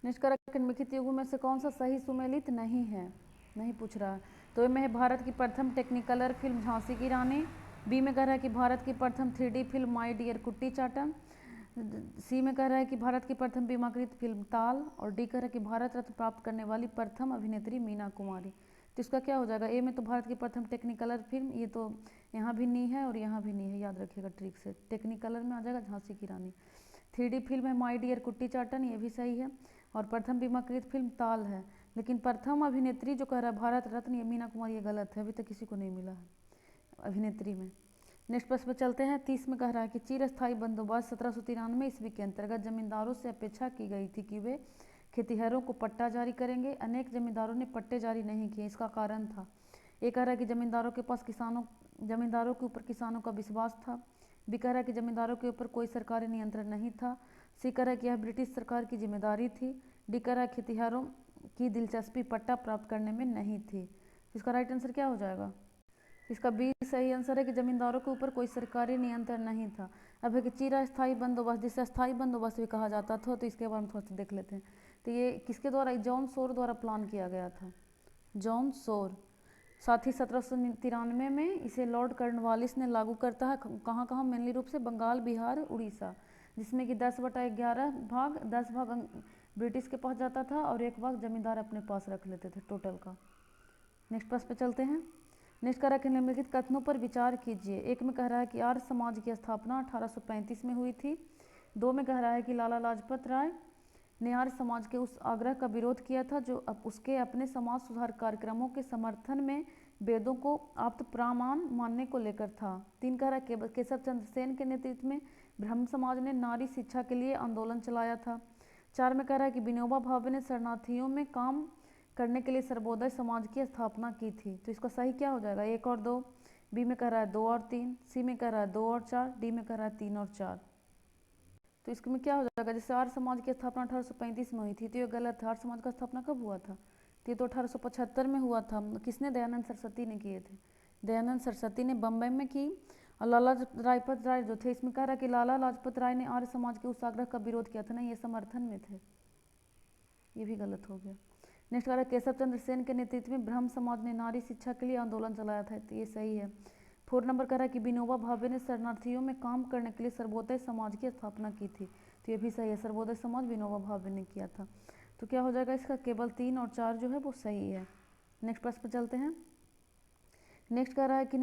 नेक्स्ट करा निम्नलिखित युगों में से कौन सा सही सुमेलित नहीं है? नहीं पूछ रहा है। तो में है भारत की प्रथम टेक्निकलर फिल्म झांसी की रानी, बी में कह रहा है कि भारत की प्रथम 3D फिल्म माई डियर कुट्टी चाटन, सी में कह रहा है कि भारत की प्रथम बीमाकृत फिल्म ताल और डी कह रहा है कि भारत रत्न प्राप्त करने वाली प्रथम अभिनेत्री मीना कुमारी। तो इसका क्या हो जाएगा? ए में तो भारत की प्रथम टेक्निकलर फिल्म, ये तो यहाँ भी नहीं है और यहाँ भी नहीं है, याद रखिएगा ट्रिक से। टेक्निकलर में आ जाएगा झांसी की रानी। 3D फिल्म है माई डियर कुट्टी चाटन, ये भी सही है। और प्रथम बीमाकृत फिल्म ताल है। लेकिन प्रथम अभिनेत्री जो कह रहा है भारत रत्न, ये मीना कुमारी, ये गलत है, अभी तक किसी को नहीं मिला है अभिनेत्री में। नेक्स्ट प्रश्न पर चलते हैं। 30 में कह रहा है कि चिरस्थायी बंदोबस्त 1793 ईस्वी के अंतर्गत जमींदारों से अपेक्षा की गई थी कि वे खेतिहरों को पट्टा जारी करेंगे। अनेक जमींदारों ने पट्टे जारी नहीं किए, इसका कारण था। ये कह रहा है कि जमींदारों के ऊपर किसानों का विश्वास था। बी कह रहा है कि जमींदारों के ऊपर कोई सरकारी नियंत्रण नहीं था। सी कह रहा है कि यह ब्रिटिश सरकार की जिम्मेदारी थी। डी कह रहा है खेतिहरों की दिलचस्पी पट्टा प्राप्त करने में नहीं थी। इसका राइट आंसर क्या हो जाएगा? इसका बी सही आंसर है कि जमींदारों के ऊपर कोई सरकारी नियंत्रण नहीं था। अब है कि चिरस्थायी बंदोबस्त, जिसे स्थायी बंदोबस्त भी कहा जाता था, तो इसके बारे में थोड़ा सा देख लेते हैं। तो ये किसके द्वारा? जॉन सोर द्वारा प्लान किया गया था, जॉन सोर। साथ ही 1793 में इसे लॉर्ड कर्नवालिस ने लागू करता है। कहाँ कहाँ? मेनली रूप से बंगाल, बिहार, उड़ीसा, जिसमें कि 10/11 भाग, 10 भाग ब्रिटिश के पास जाता था और 1 भाग जमींदार अपने पास रख लेते थे टोटल का। नेक्स्ट प्रश्न पे चलते हैं। नेक्स्ट कह रहा है कि निम्नलिखित कथनों पर विचार कीजिए। एक में कह रहा है कि आर्य समाज की स्थापना 1835 में हुई थी। 2 में कह रहा है कि लाला लाजपत राय ने आर्य समाज के उस आग्रह का विरोध किया था जो उसके अपने समाज सुधार कार्यक्रमों के समर्थन में वेदों को आप्त प्रमाण मानने को लेकर था। 3 कह रहा है केशव चंद्र सेन के नेतृत्व में ब्रह्म समाज ने नारी शिक्षा के लिए आंदोलन चलाया था। 4 में कह रहा है कि विनोबा भावे ने शरणार्थियों में काम करने के लिए सर्वोदय समाज की स्थापना की थी। तो इसका सही क्या हो जाएगा? 1 और 2। बी में कह रहा है 2 और 3, सी में कह रहा है 2 और 4, डी में कह रहा है 3 और 4। तो इसमें क्या हो जाएगा? जैसे आर्य समाज की स्थापना 1835 में हुई थी, तो ये गलत है। आर्य समाज का स्थापना कब हुआ था? तो ये तो 1875 में हुआ था। किसने? दयानंद सरस्वती ने किए थे। दयानंद सरस्वती ने बम्बई में की। और लाला लाजपत राय जो थे, इसमें कह रहा है कि लाला लाजपत राय ने आर्य समाज के उस आग्रह का विरोध किया था, नहीं, ये समर्थन में थे, ये भी गलत हो गया। नेक्स्ट कह रहा है केशव चंद्र सेन के नेतृत्व में ब्रह्म समाज ने नारी शिक्षा के लिए आंदोलन चलाया था, तो ये सही है। 4 नंबर कह रहा है कि विनोबा भावे ने शरणार्थियों में काम करने के लिए सर्वोदय समाज की स्थापना की थी, तो ये भी सही है। सर्वोदय समाज विनोबा भावे ने किया था। तो क्या हो जाएगा इसका? केवल 3 और 4 जो है वो सही है। नेक्स्ट प्रश्न पर चलते हैं। नेक्स्ट कह रहा है कि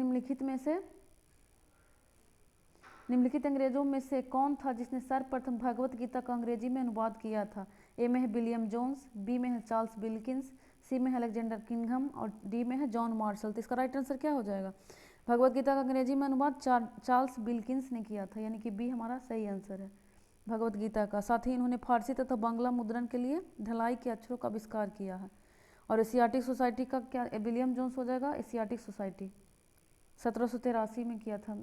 निम्नलिखित अंग्रेजों में से कौन था जिसने सर्वप्रथम भगवत गीता का अंग्रेजी में अनुवाद किया था? ए में है विलियम जोन्स, बी में है चार्ल्स विल्किंस, सी में है अलेक्जेंडर किंगहम और डी में है जॉन मार्शल। तो इसका राइट आंसर क्या हो जाएगा? भगवत गीता का अंग्रेजी में अनुवाद चार्ल्स विल्किंस ने किया था, यानी कि बी हमारा सही आंसर है भगवत गीता का। साथ ही इन्होंने फारसी तथा बांग्ला मुद्रण के लिए ढलाई के अक्षरों का आविष्कार किया है। और एशियाटिक सोसाइटी का क्या? विलियम जोन्स हो जाएगा एशियाटिक सोसाइटी, 1783 में किया था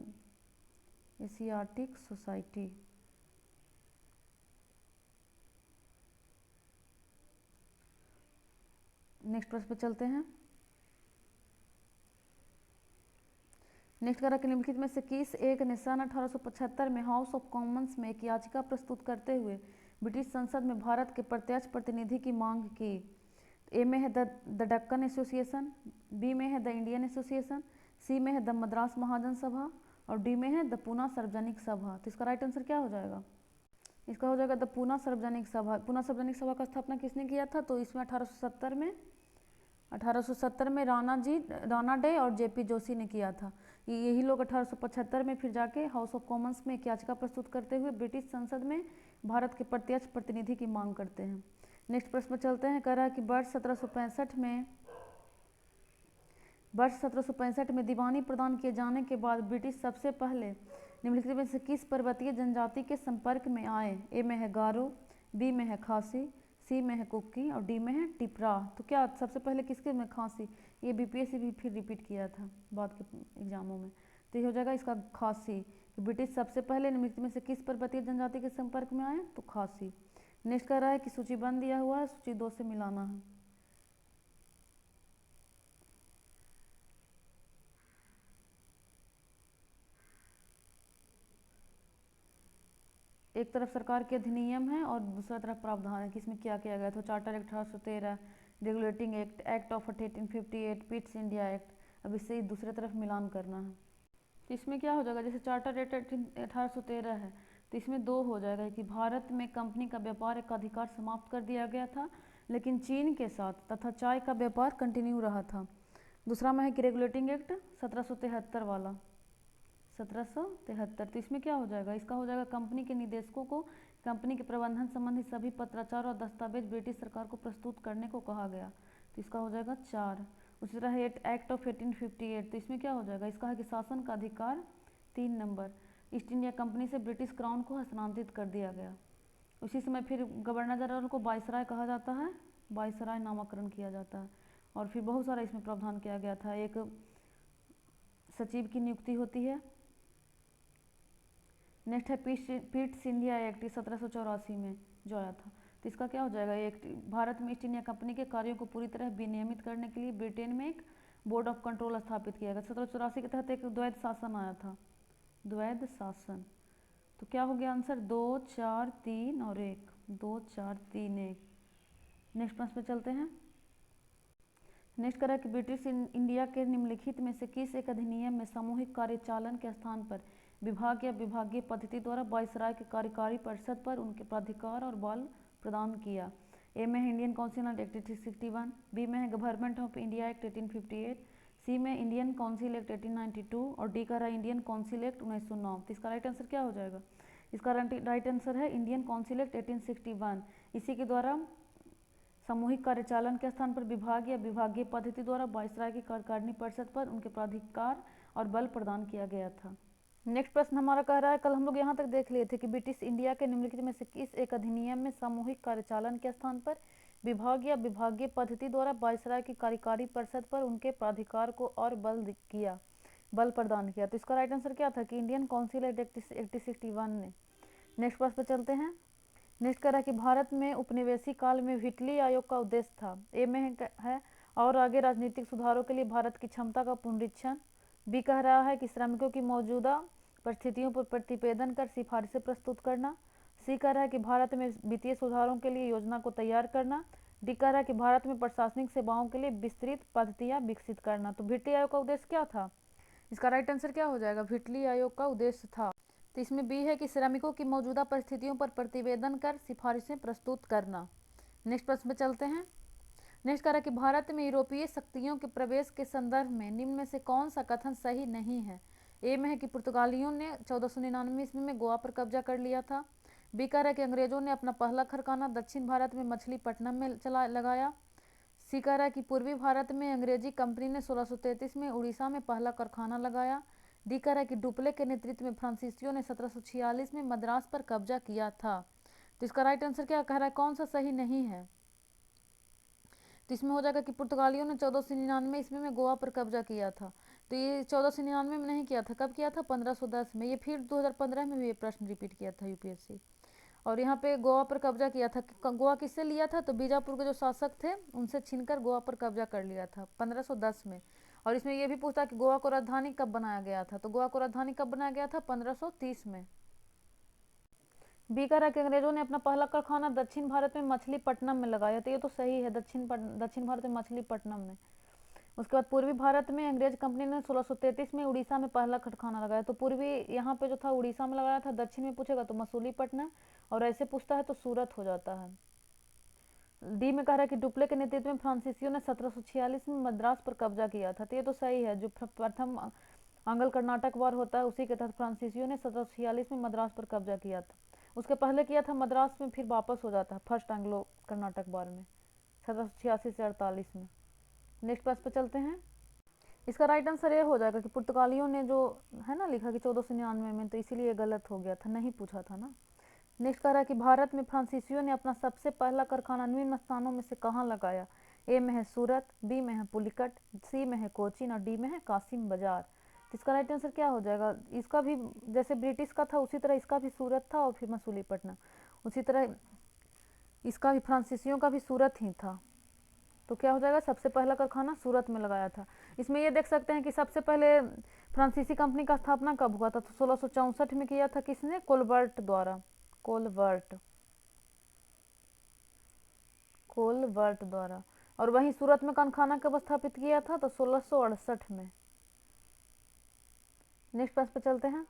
एशियाटिक सोसाइटी। नेक्स्ट प्रश्न पे चलते हैं। नेक्स्ट कह रहा कि निम्नलिखित में से किस एक ने सन 1875 में हाउस ऑफ कॉमन्स में एक याचिका प्रस्तुत करते हुए ब्रिटिश संसद में भारत के प्रत्यक्ष प्रतिनिधि की मांग की? ए में है द डक्कन एसोसिएशन, बी में है द इंडियन एसोसिएशन, सी में है द मद्रास महाजन सभा और डी में है द पूना सार्वजनिक सभा। तो इसका राइट आंसर क्या हो जाएगा? इसका हो जाएगा द पूना सार्वजनिक सभा। पूना सार्वजनिक सभा का स्थापना किसने किया था? तो इसमें 1870 में राणा डे और जेपी जोशी ने किया था। यही लोग 1875 में फिर जाके हाउस ऑफ कॉमन्स में एक याचिका प्रस्तुत करते हुए ब्रिटिश संसद में भारत के प्रत्यक्ष प्रतिनिधि की मांग करते हैं। नेक्स्ट प्रश्न में चलते हैं। कह रहा है कि वर्ष 1765 में दीवानी प्रदान किए जाने के बाद ब्रिटिश सबसे पहले निम्नलिखित में से किस पर्वतीय जनजाति के संपर्क में आए? ए में है गारो, बी में है खासी, सी में है कुक्की और डी में है टिपरा। तो क्या सबसे पहले किसके में? खासी। ये बीपीएससी भी फिर रिपीट किया था बाद के एग्जामों में। तो ये हो जाएगा इसका खासी। ब्रिटिश सबसे पहले निम्नलिखित में से किस पर्वतीय जनजाति के संपर्क में आए? तो खासी। नेक्स्ट कह रहा है कि सूचीबद्ध दिया हुआ है, सूची 2 से मिलाना है। एक तरफ सरकार के अधिनियम है और दूसरा तरफ प्रावधान है कि इसमें क्या किया गया। तो charter act 1813, regulating act of 1858, Pitt's India act. अब इससे दूसरे तरफ मिलान करना है। तो इसमें क्या हो जाएगा? जैसे चार्टर एक्ट 1813 है तो इसमें 2 हो जाएगा कि भारत में कंपनी का व्यापार का अधिकार समाप्त कर दिया गया था लेकिन चीन के साथ तथा चाय का व्यापार कंटिन्यू रहा था। दूसरा में है कि रेगुलेटिंग एक्ट 1773 वाला, 1773। तो इसमें क्या हो जाएगा? इसका हो जाएगा कंपनी के निदेशकों को कंपनी के प्रबंधन संबंधी सभी पत्राचार और दस्तावेज ब्रिटिश सरकार को प्रस्तुत करने को कहा गया। तो इसका हो जाएगा 4। उसी तरह एक्ट ऑफ 1858। तो इसमें क्या हो जाएगा? इसका है कि शासन का अधिकार 3 नंबर ईस्ट इंडिया कंपनी से ब्रिटिश क्राउन को हस्तांतरित कर दिया गया। उसी समय फिर गवर्नर जनरल को वायसराय कहा जाता है, वायसराय नामकरण किया जाता है। और फिर बहुत सारा इसमें प्रावधान किया गया था। एक सचिव की नियुक्ति होती है। नेक्स्ट है पिट्स इंडिया एक्ट 1784 में जो आया था। तो इसका क्या हो जाएगा? एक भारत में ईस्ट इंडिया कंपनी के कार्यों को पूरी तरह विनियमित करने के लिए ब्रिटेन में एक बोर्ड ऑफ कंट्रोल स्थापित किया गया। 1784 के तहत एक द्वैध शासन आया था, द्वैध शासन। तो क्या हो गया आंसर? 2, 4, 3 और 1, 2, 4, 3, 1। नेक्स्ट प्रश्न पे चलते हैं। नेक्स्ट करा कि ब्रिटिश इंडिया के निम्नलिखित में से किस एक अधिनियम में सामूहिक कार्यचालन के स्थान पर विभाग या विभागीय पद्धति द्वारा वायसराय के कार्यकारी परिषद पर उनके प्राधिकार और बल प्रदान किया? ए में है इंडियन काउंसिल एक्ट 1861, बी में है गवर्नमेंट ऑफ इंडिया एक्ट 1858, सी में इंडियन काउंसिल एक्ट 1892 और डी का रहा इंडियन काउंसिल एक्ट 1909। तो इसका राइट आंसर क्या हो जाएगा? इसका राइट आंसर है इंडियन काउंसिल एक्ट 1861। इसी के द्वारा सामूहिक कार्यचालन के स्थान पर विभाग या विभागीय पद्धति द्वारा वायसराय की कार्यकारिणी परिषद पर उनके प्राधिकार और बल प्रदान किया गया था। नेक्स्ट प्रश्न हमारा कह रहा है, कल हम लोग यहाँ तक देख लिए थे कि ब्रिटिश इंडिया के निम्नलिखित में से किस एक अधिनियम में सामूहिक कार्यचालन के स्थान पर विभाग या विभागीय पद्धति द्वारा वायसराय की कार्यकारी परिषद पर उनके प्राधिकार को और बल प्रदान किया। तो इसका राइट आंसर क्या था? कि इंडियन काउंसिल एक्ट 1861 ने। नेक्स्ट प्रश्न पर चलते हैं। नेक्स्ट कह रहा है कि भारत में उपनिवेशी काल में व्हिटली आयोग का उद्देश्य था। ए में है और आगे राजनीतिक सुधारों के लिए भारत की क्षमता का पुनरीक्षण, बी कह रहा है कि श्रमिकों की मौजूदा परिस्थितियों पर प्रतिवेदन कर सिफारिशें प्रस्तुत करना, सी कह रहा है कि भारत में वित्तीय सुधारों के लिए योजना को तैयार करना, डी कह रहा है कि भारत में प्रशासनिक सेवाओं के लिए विस्तृत पद्धतियाँ विकसित करना। तो व्हिटली आयोग का उद्देश्य क्या था? इसका राइट आंसर क्या हो जाएगा? व्हिटली आयोग का उद्देश्य था। तो इसमें बी है कि श्रमिकों की मौजूदा परिस्थितियों पर प्रतिवेदन कर सिफारिशें प्रस्तुत करना। नेक्स्ट प्रश्न पे चलते हैं। नेक्स्ट कह रहा है कि भारत में यूरोपीय शक्तियों के प्रवेश के संदर्भ में निम्न में से कौन सा कथन सही नहीं है? ए में है कि पुर्तगालियों ने 1499 ईस्वी में गोवा पर कब्जा कर लिया था, बी कह रहा है कि अंग्रेजों ने अपना पहला खरखाना दक्षिण भारत में मछलीपट्टनम में लगाया, सी कह रहा है कि पूर्वी भारत में अंग्रेजी कंपनी ने 1633 में उड़ीसा में पहला कारखाना लगाया, डी कह रहा है कि डुप्ले के नेतृत्व में फ्रांसीसियों ने 1746 में मद्रास पर कब्जा किया था। तो इसका राइट आंसर क्या कह रहा है? कौन सा सही नहीं है? तो इसमें हो जाएगा कि पुर्तगालियों ने 1499 ईस्वी में गोवा पर कब्जा किया था। तो ये 1499 में नहीं किया था, कब किया था? 1510 में। ये फिर 2015 में भी ये प्रश्न रिपीट किया था यूपीएससी। और यहाँ पे गोवा पर कब्जा किया था। गोवा किससे लिया था? तो बीजापुर के जो शासक थे उनसे छीनकर गोवा पर कब्जा कर लिया था 1510 में। और इसमें यह भी पूछता कि गोवा को राजधानी कब बनाया गया था? तो गोवा को राजधानी कब बनाया गया था? 1530 में। बीकारा के अंग्रेजों ने अपना पहला कारखाना दक्षिण भारत में मछलीपट्टनम में लगाया। तो ये तो सही है, दक्षिण भारत में मछलीपट्टनम में। उसके बाद पूर्वी भारत में अंग्रेज कंपनी ने 1633 में उड़ीसा में पहला कारखाना लगाया। तो पूर्वी यहाँ पे जो था उड़ीसा में लगाया था, दक्षिण में पूछेगा तो मसूलीपट्टनम, और ऐसे पूछता है तो सूरत हो जाता है। डी में कह रहा है कि डुप्ले के नेतृत्व में फ्रांसीसियों ने 1746 में मद्रास पर कब्जा किया था। तो ये तो सही है, जो प्रथम आंग्ल कर्नाटक वार होता है उसी के तहत फ्रांसीसियों ने 1746 में मद्रास पर कब्जा किया था। उसके पहले किया था मद्रास में, फिर वापस हो जाता है फर्स्ट एंग्लो कर्नाटक वार में 1786 से 48 में। नेक्स्ट क्लास पे चलते हैं। इसका राइट आंसर ये हो जाएगा कि पुर्तगालियों ने जो है ना लिखा कि 1499 में, तो इसीलिए गलत हो गया था, नहीं पूछा था ना। नेक्स्ट कह रहा है कि भारत में फ्रांसीसियों ने अपना सबसे पहला कारखाना निम्न स्थानों में से कहाँ लगाया? ए में है सूरत, बी में है पुलिकट, सी में है कोचीन और डी में है कासिम बाजार। तो इसका राइट आंसर क्या हो जाएगा? इसका भी जैसे ब्रिटिश का था उसी तरह इसका भी सूरत था और फिर मसूलीपट्टनम, उसी तरह इसका भी फ्रांसीसियों का भी सूरत ही था। तो क्या हो जाएगा? सबसे पहला कारखाना सूरत में लगाया था। इसमें ये देख सकते हैं कि सबसे पहले फ्रांसीसी कंपनी का स्थापना कब हुआ था? तो 1664 में किया था। किसने? कोलबर्ट द्वारा। कोलबर्ट द्वारा। और वहीं सूरत में कारखाना कब स्थापित किया था? तो 1668 में। नेक्स्ट पेज पे चलते हैं।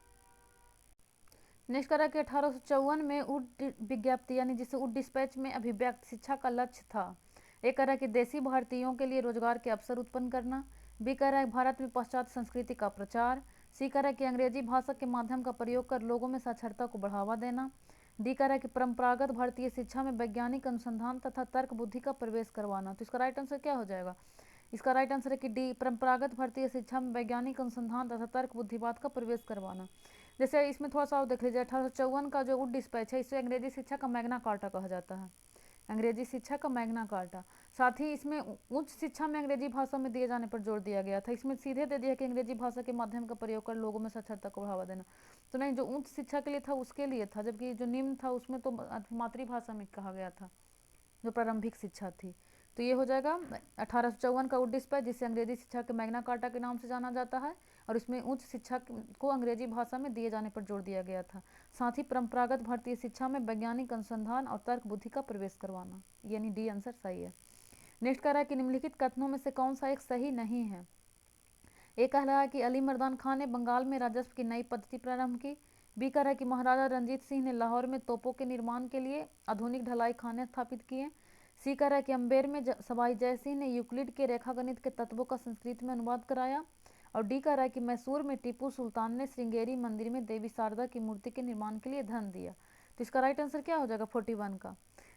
नेक्स्ट करा कि 1854 में उड विज्ञप्ति यानी जिसे उड डिस्पैच में अभिव्यक्त शिक्षा का लक्ष्य था। एक कह रहा है कि देसी भारतीयों के लिए रोजगार के अवसर उत्पन्न करना। बी कह रहा है भारत में पाश्चात्य संस्कृति का प्रचार। सी कह रहा है कि अंग्रेजी भाषा के माध्यम का प्रयोग कर लोगों में साक्षरता को बढ़ावा देना। डी कह रहा है कि परंपरागत भारतीय शिक्षा में वैज्ञानिक अनुसंधान तथा तर्क बुद्धि का प्रवेश करवाना। तो इसका राइट आंसर क्या हो जाएगा? इसका राइट आंसर है कि डी, परंपरागत भारतीय शिक्षा में वैज्ञानिक अनुसंधान तथा तर्क बुद्धिवाद का प्रवेश करवाना। जैसे इसमें थोड़ा सा और देख लीजिए, 1854 का जो उड डिस्पैच है इसे अंग्रेजी शिक्षा का मैग्ना कार्टा कहा जाता है। अंग्रेजी शिक्षा का मैग्ना कार्टा। साथ ही इसमें उच्च शिक्षा में अंग्रेजी भाषा में दिए जाने पर जोर दिया गया था। इसमें सीधे दे दिया कि अंग्रेजी भाषा के माध्यम का प्रयोग कर लोगों में साक्षरता को बढ़ावा देना। तो नहीं, जो उच्च शिक्षा के लिए था उसके लिए था, जबकि जो निम्न था उसमें तो मातृभाषा में कहा गया था, जो प्रारंभिक शिक्षा थी। तो ये हो जाएगा 1854 का उड डिस्पैच, जिसे अंग्रेजी शिक्षा के मैग्ना कार्टा के नाम से जाना जाता है। और इसमें उच्च शिक्षा को अंग्रेजी भाषा में दिए जाने पर जोर दिया गया था। साथ ही परंपरागत भारतीय शिक्षा में वैज्ञानिक अनुसंधान और तर्क बुद्धि का प्रवेश करवाना, यानी डी आंसर सही है। नेक्स्ट कह रहा है कि निम्नलिखित कथनों में से कौन सा एक सही नहीं है? एक कह रहा है कि अली मर्दान खान ने बंगाल में राजस्व की नई पद्धति प्रारंभ की। बी कह रहा है कि महाराजा रंजीत सिंह ने लाहौर में तोपों के निर्माण के लिए आधुनिक ढलाई खाने स्थापित किए। सी कह रहा है कि अम्बेर में सवाई जय सिंह ने यूक्लिड के रेखागणित के तत्वों का संस्कृत में अनुवाद कराया। और डी कह रहा है कि मैसूर में टीपू सुल्तान ने श्रृंगेरी मंदिर में देवी शारदा की मूर्ति के निर्माण के लिए धन दिया। तो इसका राइट आंसर क्या हो जाएगा? 41 का।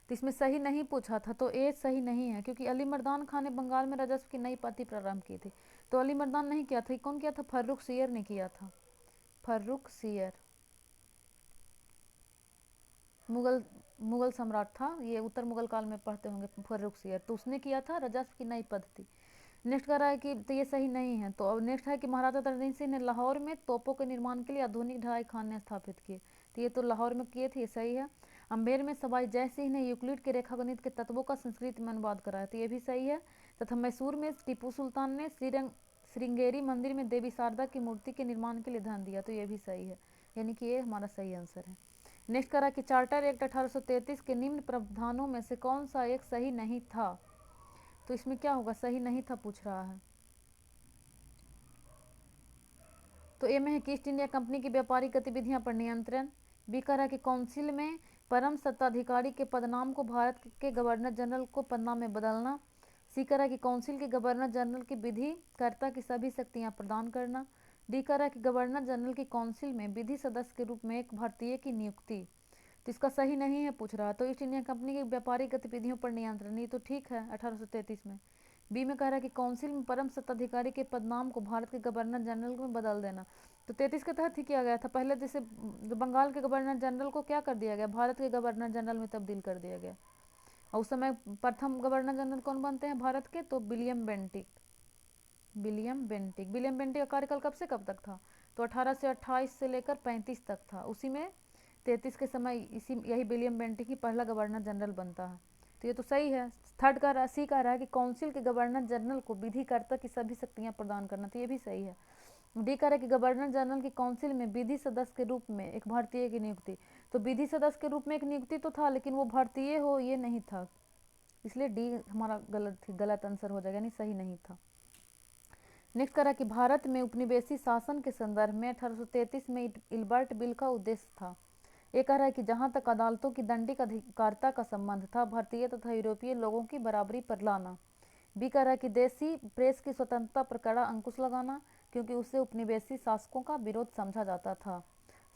तो इसमें सही नहीं पूछा था, तो ए सही नहीं है, क्योंकि अली मर्दान खान ने बंगाल में राजस्व की नई पद्धति प्रारंभ की थी। तो अली मर्दान नहीं किया था, कौन किया था? फर्रुख सियर ने किया था। फर्रुख सियर मुगल सम्राट था, ये उत्तर मुगल काल में पढ़ते होंगे फर्रुख सियर, तो उसने किया था राजस्व की नई पद्धति। नेक्स्ट कह रहा है कि तो ये सही नहीं है। तो अब नेक्स्ट है कि महाराजा रणजीत सिंह ने लाहौर में तोपों के निर्माण के लिए आधुनिक ढलाई खाने स्थापित किए। तो ये तो लाहौर में किए थे, ये सही है। अम्बेर में सवाई जय सिंह ने यूक्लिड के रेखागणित के तत्वों का संस्कृत में अनुवाद कराया, तो ये भी सही है। तथा मैसूर में टीपू सुल्तान ने श्रृंगेरी मंदिर में देवी शारदा की मूर्ति के निर्माण के लिए धन दिया, तो ये भी सही है, यानी कि ये हमारा सही आंसर है। नेक्स्ट करा कि चार्टर एक्ट 1833 के निम्न प्रावधानों में से कौन सा एक सही नहीं था? तो इसमें क्या होगा? सही नहीं था पूछ रहा है। तो ए में है कि ईस्ट इंडिया कंपनी की व्यापारिक गतिविधियां पर नियंत्रण। बी कह रहा है कि काउंसिल में परम सत्ताधिकारी के पदनाम को भारत के गवर्नर जनरल को पदनाम में बदलना। सी कह रहा है कि काउंसिल के गवर्नर जनरल की विधिकर्ता की सभी शक्तियां प्रदान करना। डी कह रहा है कि गवर्नर जनरल की काउंसिल में विधि सदस्य के रूप में एक भारतीय की नियुक्ति। तो इसका सही नहीं है पूछ रहा है। तो ईस्ट इंडिया कंपनी की व्यापारिक गतिविधियों पर नियंत्रण, ये तो ठीक है 1833 में। बी में कह रहा है कि काउंसिल में परम सत्ताधिकारी के पदनाम को भारत के गवर्नर जनरल में बदल देना। तो 33 के तहत ही किया गया था। पहले जैसे बंगाल के गवर्नर जनरल को क्या कर दिया गया? भारत के गवर्नर जनरल में तब्दील कर दिया गया। और उस समय प्रथम गवर्नर जनरल कौन बनते हैं भारत के? तो विलियम बेंटिक। विलियम बेंटिक का कार्यकाल कब से कब तक था? तो 1828 से लेकर 35 तक था। उसी में 1933 के समय यही विलियम बेंटिक ही पहला गवर्नर जनरल बनता है। तो ये तो सही है। थर्ड का सी कह रहा है कि काउंसिल के गवर्नर जनरल को विधिकर्ता की सभी शक्तियां प्रदान करना, तो ये भी सही है। डी कह रहा है कि गवर्नर जनरल की काउंसिल में विधि सदस्य के रूप में एक भारतीय की नियुक्ति। तो विधि सदस्य के रूप में एक नियुक्ति तो था, लेकिन वो भारतीय हो ये नहीं था, इसलिए डी हमारा गलत आंसर हो जाएगा, यानी सही नहीं था। नेक्स्ट कह रहा है कि भारत में उपनिवेशी शासन के संदर्भ में 1833 में इल्बर्ट बिल का उद्देश्य था। ये कह रहा है कि जहां तक अदालतों की दंडिक अधिकारिता का संबंध था, भारतीय तथा यूरोपीय लोगों की बराबरी पर लाना। बी कह रहा है कि देसी प्रेस की स्वतंत्रता पर कड़ा अंकुश लगाना, क्योंकि उससे उपनिवेशी शासकों का विरोध समझा जाता था।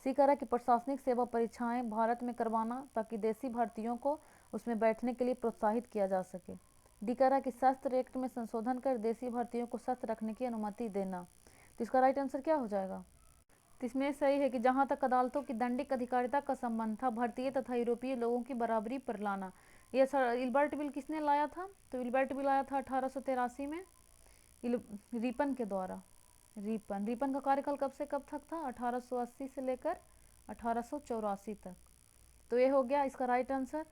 सी कह रहा है कि प्रशासनिक सेवा परीक्षाएं भारत में करवाना, ताकि देसी भारतीयों को उसमें बैठने के लिए प्रोत्साहित किया जा सके। डी कह रहा है कि शस्त्र एक्ट में संशोधन कर देसी भारतीयों को शस्त्र रखने की अनुमति देना। तो इसका राइट आंसर क्या हो जाएगा? तो इसमें सही है कि जहां तक अदालतों की दंडिक अधिकारिता का संबंध था, भारतीय तथा यूरोपीय लोगों की बराबरी पर लाना। ये सर इल्बर्ट बिल किसने लाया था? तो इल्बर्ट बिल आया था 1883 में रिपन के द्वारा। रिपन का कार्यकाल कब से कब तक था? 1880 से लेकर 1884 तक। तो ये हो गया इसका राइट आंसर।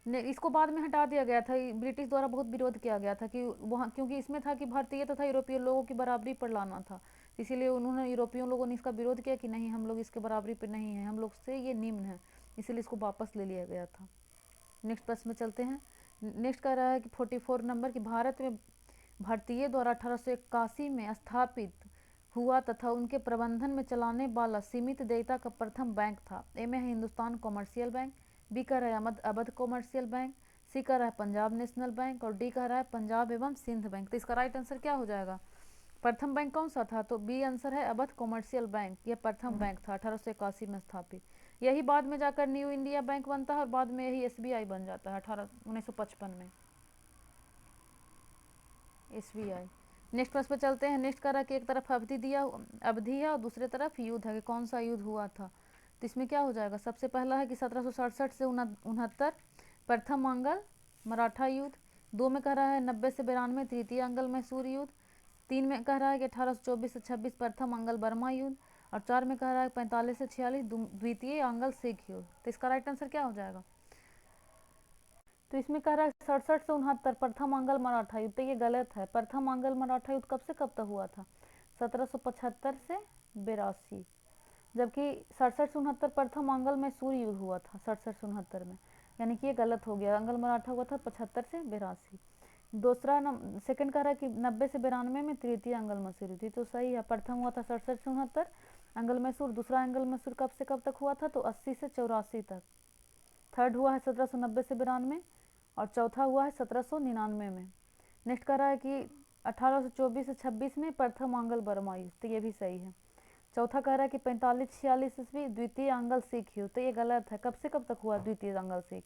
इसको बाद में हटा दिया गया था, ब्रिटिश द्वारा बहुत विरोध किया गया था कि वहाँ, क्योंकि इसमें था कि भारतीय तथा यूरोपीय लोगों की बराबरी पर लाना था, इसीलिए उन्होंने यूरोपियों लोगों ने इसका विरोध किया कि नहीं, हम लोग इसके बराबरी पर नहीं है, हम लोग से ये निम्न है, इसीलिए इसको वापस ले लिया गया था। नेक्स्ट प्रश्न में चलते हैं। नेक्स्ट कह रहा है कि 44 नंबर की भारत में भारतीय द्वारा 1881 में स्थापित हुआ तथा उनके प्रबंधन में चलाने वाला सीमित देयता का प्रथम बैंक था। ए में है हिंदुस्तान कॉमर्शियल बैंक, बी कह रहा है अवध कॉमर्शियल बैंक, सी कह रहा है पंजाब नेशनल बैंक और डी कह रहा है पंजाब एवं सिंध बैंक। तो इसका राइट आंसर क्या हो जाएगा? प्रथम बैंक कौन सा था? तो बी आंसर है अवध कॉमर्शियल बैंक, यह प्रथम बैंक था 1881 में स्थापित। यही बाद में जाकर न्यू इंडिया बैंक बनता है और बाद में यही SBI बन जाता है 1955 में SBI। नेक्स्ट प्रश्न पे चलते हैं। नेक्स्ट कह रहा है कि एक तरफ अवधि है और दूसरे तरफ युद्ध है, कि कौन सा युद्ध हुआ था? तो इसमें क्या हो जाएगा? सबसे पहला है कि 1767 से 69 प्रथम मंगल मराठा युद्ध। 2 में कह रहा है 90 से 92 तृतीय अंगल मैसूर युद्ध। 3 में कह रहा है कि 1824 से 26 प्रथम अंगल बर्मा युद्ध। और 4 में कह रहा है 45 से 46 द्वितीय अंगल सिख युद्ध। तो इसका राइट आंसर क्या हो जाएगा? तो इसमें कह रहा है 67 से 69 प्रथम मंगल मराठा युद्ध, तो ये गलत है। प्रथम मंगल मराठा युद्ध कब से कब तक हुआ था? 1775 से 82, जबकि 67 से 69 प्रथम मंगल में सूर्य युद्ध हुआ था 67 से 69 में, यानी कि ये गलत हो गया। अंगल मराठा हुआ था 75 से 82। दूसरा सेकंड कह रहा है कि 90 से 92 में तृतीय अंगल मैसूर युद्ध, तो सही है। प्रथम हुआ था 67 से 69 अंगल मैसूर, दूसरा अंगल मैसूर कब से कब तक हुआ था? तो 80 से 84 तक। थर्ड हुआ है 1790 से 92 और चौथा हुआ है 1799 में। नेक्स्ट कह रहा है कि 1824 से 26 में प्रथम आंगल बर्मा युद्ध, तो ये भी सही है। चौथा कह रहा है कि 45-46 ईस्वी द्वितीय आंगल सिख युद्ध, तो ये गलत है। कब से कब तक हुआ द्वितीय आंगल सिख?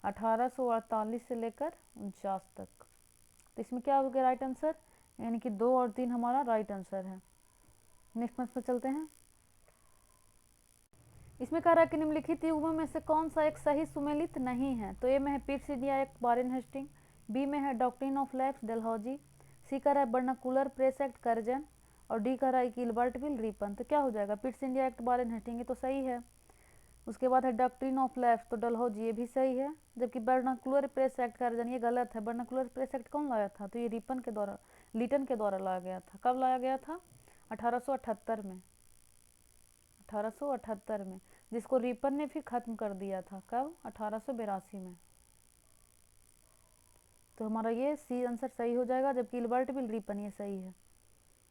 1848 से लेकर 49 तक। तो इसमें क्या हो गया राइट आंसर? यानी कि 2 और 3 हमारा राइट आंसर है। नेक्स्ट प्रश्न पर चलते हैं। इसमें कह रहा है कि निम्नलिखित युगों में से कौन सा एक सही सुमेलित नहीं है? तो ए में है Pitt's India Act Warren Hasting, B में है doctrine of lapse Dalhousie, C कह रहा है वर्नाकुलर प्रेस एक्ट कर्जन और डी कह रहा है कि इल्बर्ट बिल रिपन। तो क्या हो जाएगा? Pitt's India Act Warren Hasting, ये तो सही है। उसके बाद है डॉक्ट्रिन ऑफ लैप्स, तो डलहौजी, ये भी सही है। जबकि वर्नाकुलर प्रेस एक्ट कर्जन ये गलत है। वर्नाकुलर प्रेस एक्ट कौन लाया था? तो ये लीटन के द्वारा लाया गया था। कब लाया गया था? 1878 में, 1878 में, जिसको रिपन ने फिर खत्म कर दिया था। कब? 1882 में। तो हमारा ये सी आंसर सही हो जाएगा, जबकि इल्बर्ट बिल रिपन ये सही है।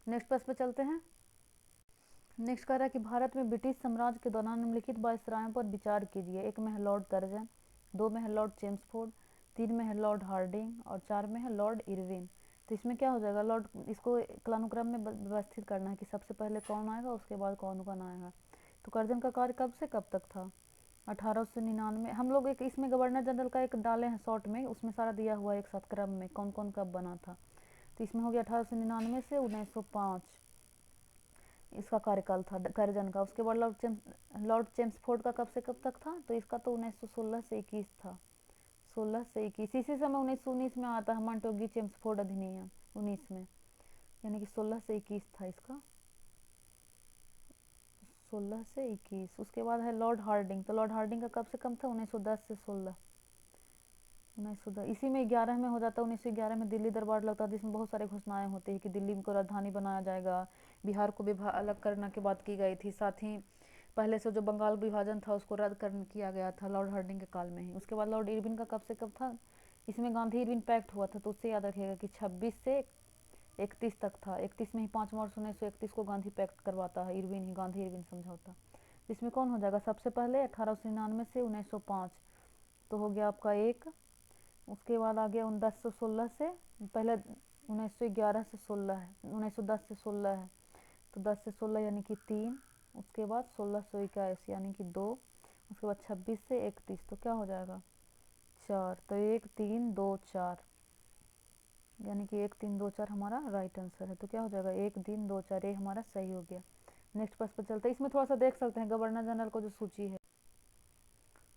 नेक्स्ट प्रश्न पे चलते हैं। नेक्स्ट कह रहा है कि भारत में ब्रिटिश साम्राज्य के दौरान निम्नलिखित वायसरायों पर विचार कीजिए। 1 में है लॉर्ड कर्जन, 2 में है लॉर्ड चेम्सफोर्ड, 3 में है लॉर्ड हार्डिंग और 4 में है लॉर्ड इरविन। तो इसमें क्या हो जाएगा? इसको कालानुक्रम में व्यवस्थित करना है कि सबसे पहले कौन आएगा, उसके बाद कौन आएगा। तो कर्जन का कार्य कब से कब तक था? 1899। हम लोग एक इसमें गवर्नर जनरल का एक डाले हैं शॉर्ट में, उसमें सारा दिया हुआ है एक साथ क्रम में कौन कौन कब बना था। तो इसमें हो गया 1899 से 1905 इसका कार्यकाल था कर्जन का। उसके बाद लॉर्ड चेम्सफोर्ड का कब से कब तक था? तो इसका तो 1916 से 21 था, 16 से 21। इसी समय 1919 में आता है मॉन्टेग्यू चेम्सफोर्ड अधिनियम 19 में, यानी कि 16 से 21 था इसका। 16 से 21। उसके बाद है लॉर्ड हार्डिंग, तो लॉर्ड हार्डिंग का कब से कम था, 1910 से 16। 1910 इसी में 11 में हो जाता है। 1911 में दिल्ली दरबार लगता है, जिसमें बहुत सारे घोषणाएं होती है कि दिल्ली को राजधानी बनाया जाएगा, बिहार को अलग करने की बात की गई थी, साथ ही पहले से जो बंगाल विभाजन था उसको रद्द कर किया गया था लॉर्ड हार्डिंग के काल में ही। उसके बाद लॉर्ड इरविन का कब से कब था, इसमें गांधी इरविन पैक्ट हुआ था, तो उससे याद रखिएगा कि 26 से 31 तक था। 31 में ही 5 मार्च 1931 को गांधी पैक्ट करवाता है इरविन ही, गांधी इरविन समझौता। इसमें कौन हो जाएगा सबसे पहले, 1899 से 1905, तो हो गया आपका एक। उसके बाद आ गया 1916 से, पहले 1911 से 16 है, 1910 से 16 है, तो 10 से 16 यानी कि 3। उसके बाद 1621 यानी कि 2। उसके बाद 26 से 31, तो क्या हो जाएगा 4, तो 1 3 2 4, यानी कि 1 3 2 4 हमारा राइट आंसर है। तो क्या हो जाएगा 1 3 2 4, ये हमारा सही हो गया। नेक्स्ट प्रश्न पर चलते हैं। इसमें थोड़ा सा देख सकते हैं गवर्नर जनरल को जो सूची है,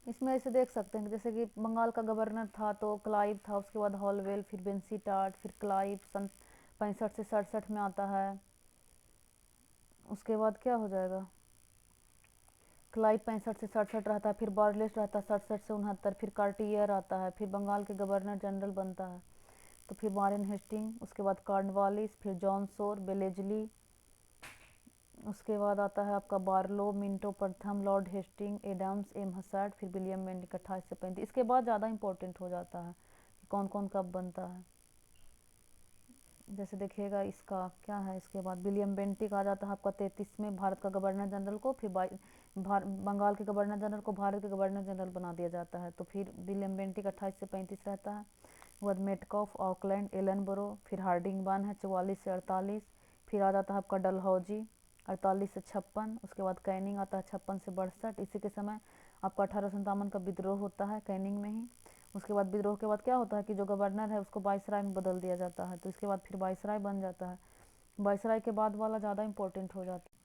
इसमें ऐसे देख सकते हैं जैसे कि बंगाल का गवर्नर था तो क्लाइव था, उसके बाद हॉलवेल, फिर बेंसीटाट, फिर क्लाइव सन 65 से 67 में आता है। उसके बाद क्या हो जाएगा, क्लाइव 65 से 67 रहता है, फिर बारलेस रहता है 67 से 69, फिर कार्टियर आता है, फिर बंगाल के गवर्नर जनरल बनता है, तो फिर वारेन हेस्टिंग, उसके बाद कार्नवालिस, फिर जॉन सोर, बेलेजली, उसके बाद आता है आपका बार्लो, मिंटो प्रथम, लॉर्ड हेस्टिंग, एडम्स, एम हसैट, फिर विलियम बेंटिक 28 से 35। इसके बाद ज़्यादा इंपॉर्टेंट हो जाता है कि कौन कौन कब बनता है। जैसे देखिएगा इसका क्या है, इसके बाद विलियम बेंटिक आ जाता है आपका 33 में भारत का गवर्नर जनरल को, फिर बंगाल के गवर्नर जनरल को भारत के गवर्नर जनरल बना दिया जाता है, तो फिर विलियम बेंटिक 28 से 35 रहता है। उसके बाद मेटकॉफ, ऑकलैंड, एलनबरो, फिर हार्डिंग वन है 44 से 48, फिर आ जाता है आपका डलहौजी 48 से 56। उसके बाद कैनिंग आता है 56 से 62। इसी के समय आपका 1857 का विद्रोह होता है कैनिंग में ही। उसके बाद विद्रोह के बाद क्या होता है कि जो गवर्नर है उसको वाइसराय में बदल दिया जाता है, तो इसके बाद फिर वाइसराय बन जाता है। वाइसराय के बाद वाला ज़्यादा इंपॉर्टेंट हो जाता है।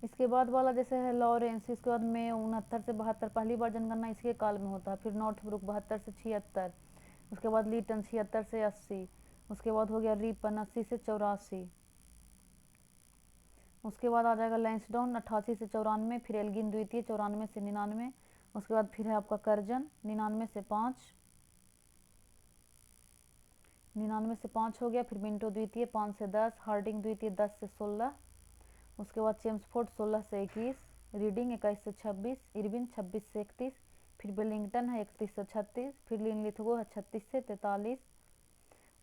इसके बाद वाला जैसे है लॉरेंस, इसके बाद में 69 से 72 पहली बार जनगणना इसके काल में होता है। फिर नॉर्थब्रुक 72 से 76। उसके बाद लीटन 76 से 80। उसके बाद हो गया रिपन 80 से 84। उसके बाद आ जाएगा लैंसडाउन 88 से 94, फिर एल्गिन द्वितीय 94 से 99। उसके बाद फिर है आपका करजन 99 से 5, 99 से 5 हो गया। फिर मिंटो द्वितीय 5 से 10, हार्डिंग द्वितीय 10 से 16। उसके बाद चेम्सफोर्ड 16 से 21, रीडिंग 21 से 26, इरविन 26 से 31, फिर बेलिंगटन है 31 से 36, फिर लिनलिथगो है 36 से 43।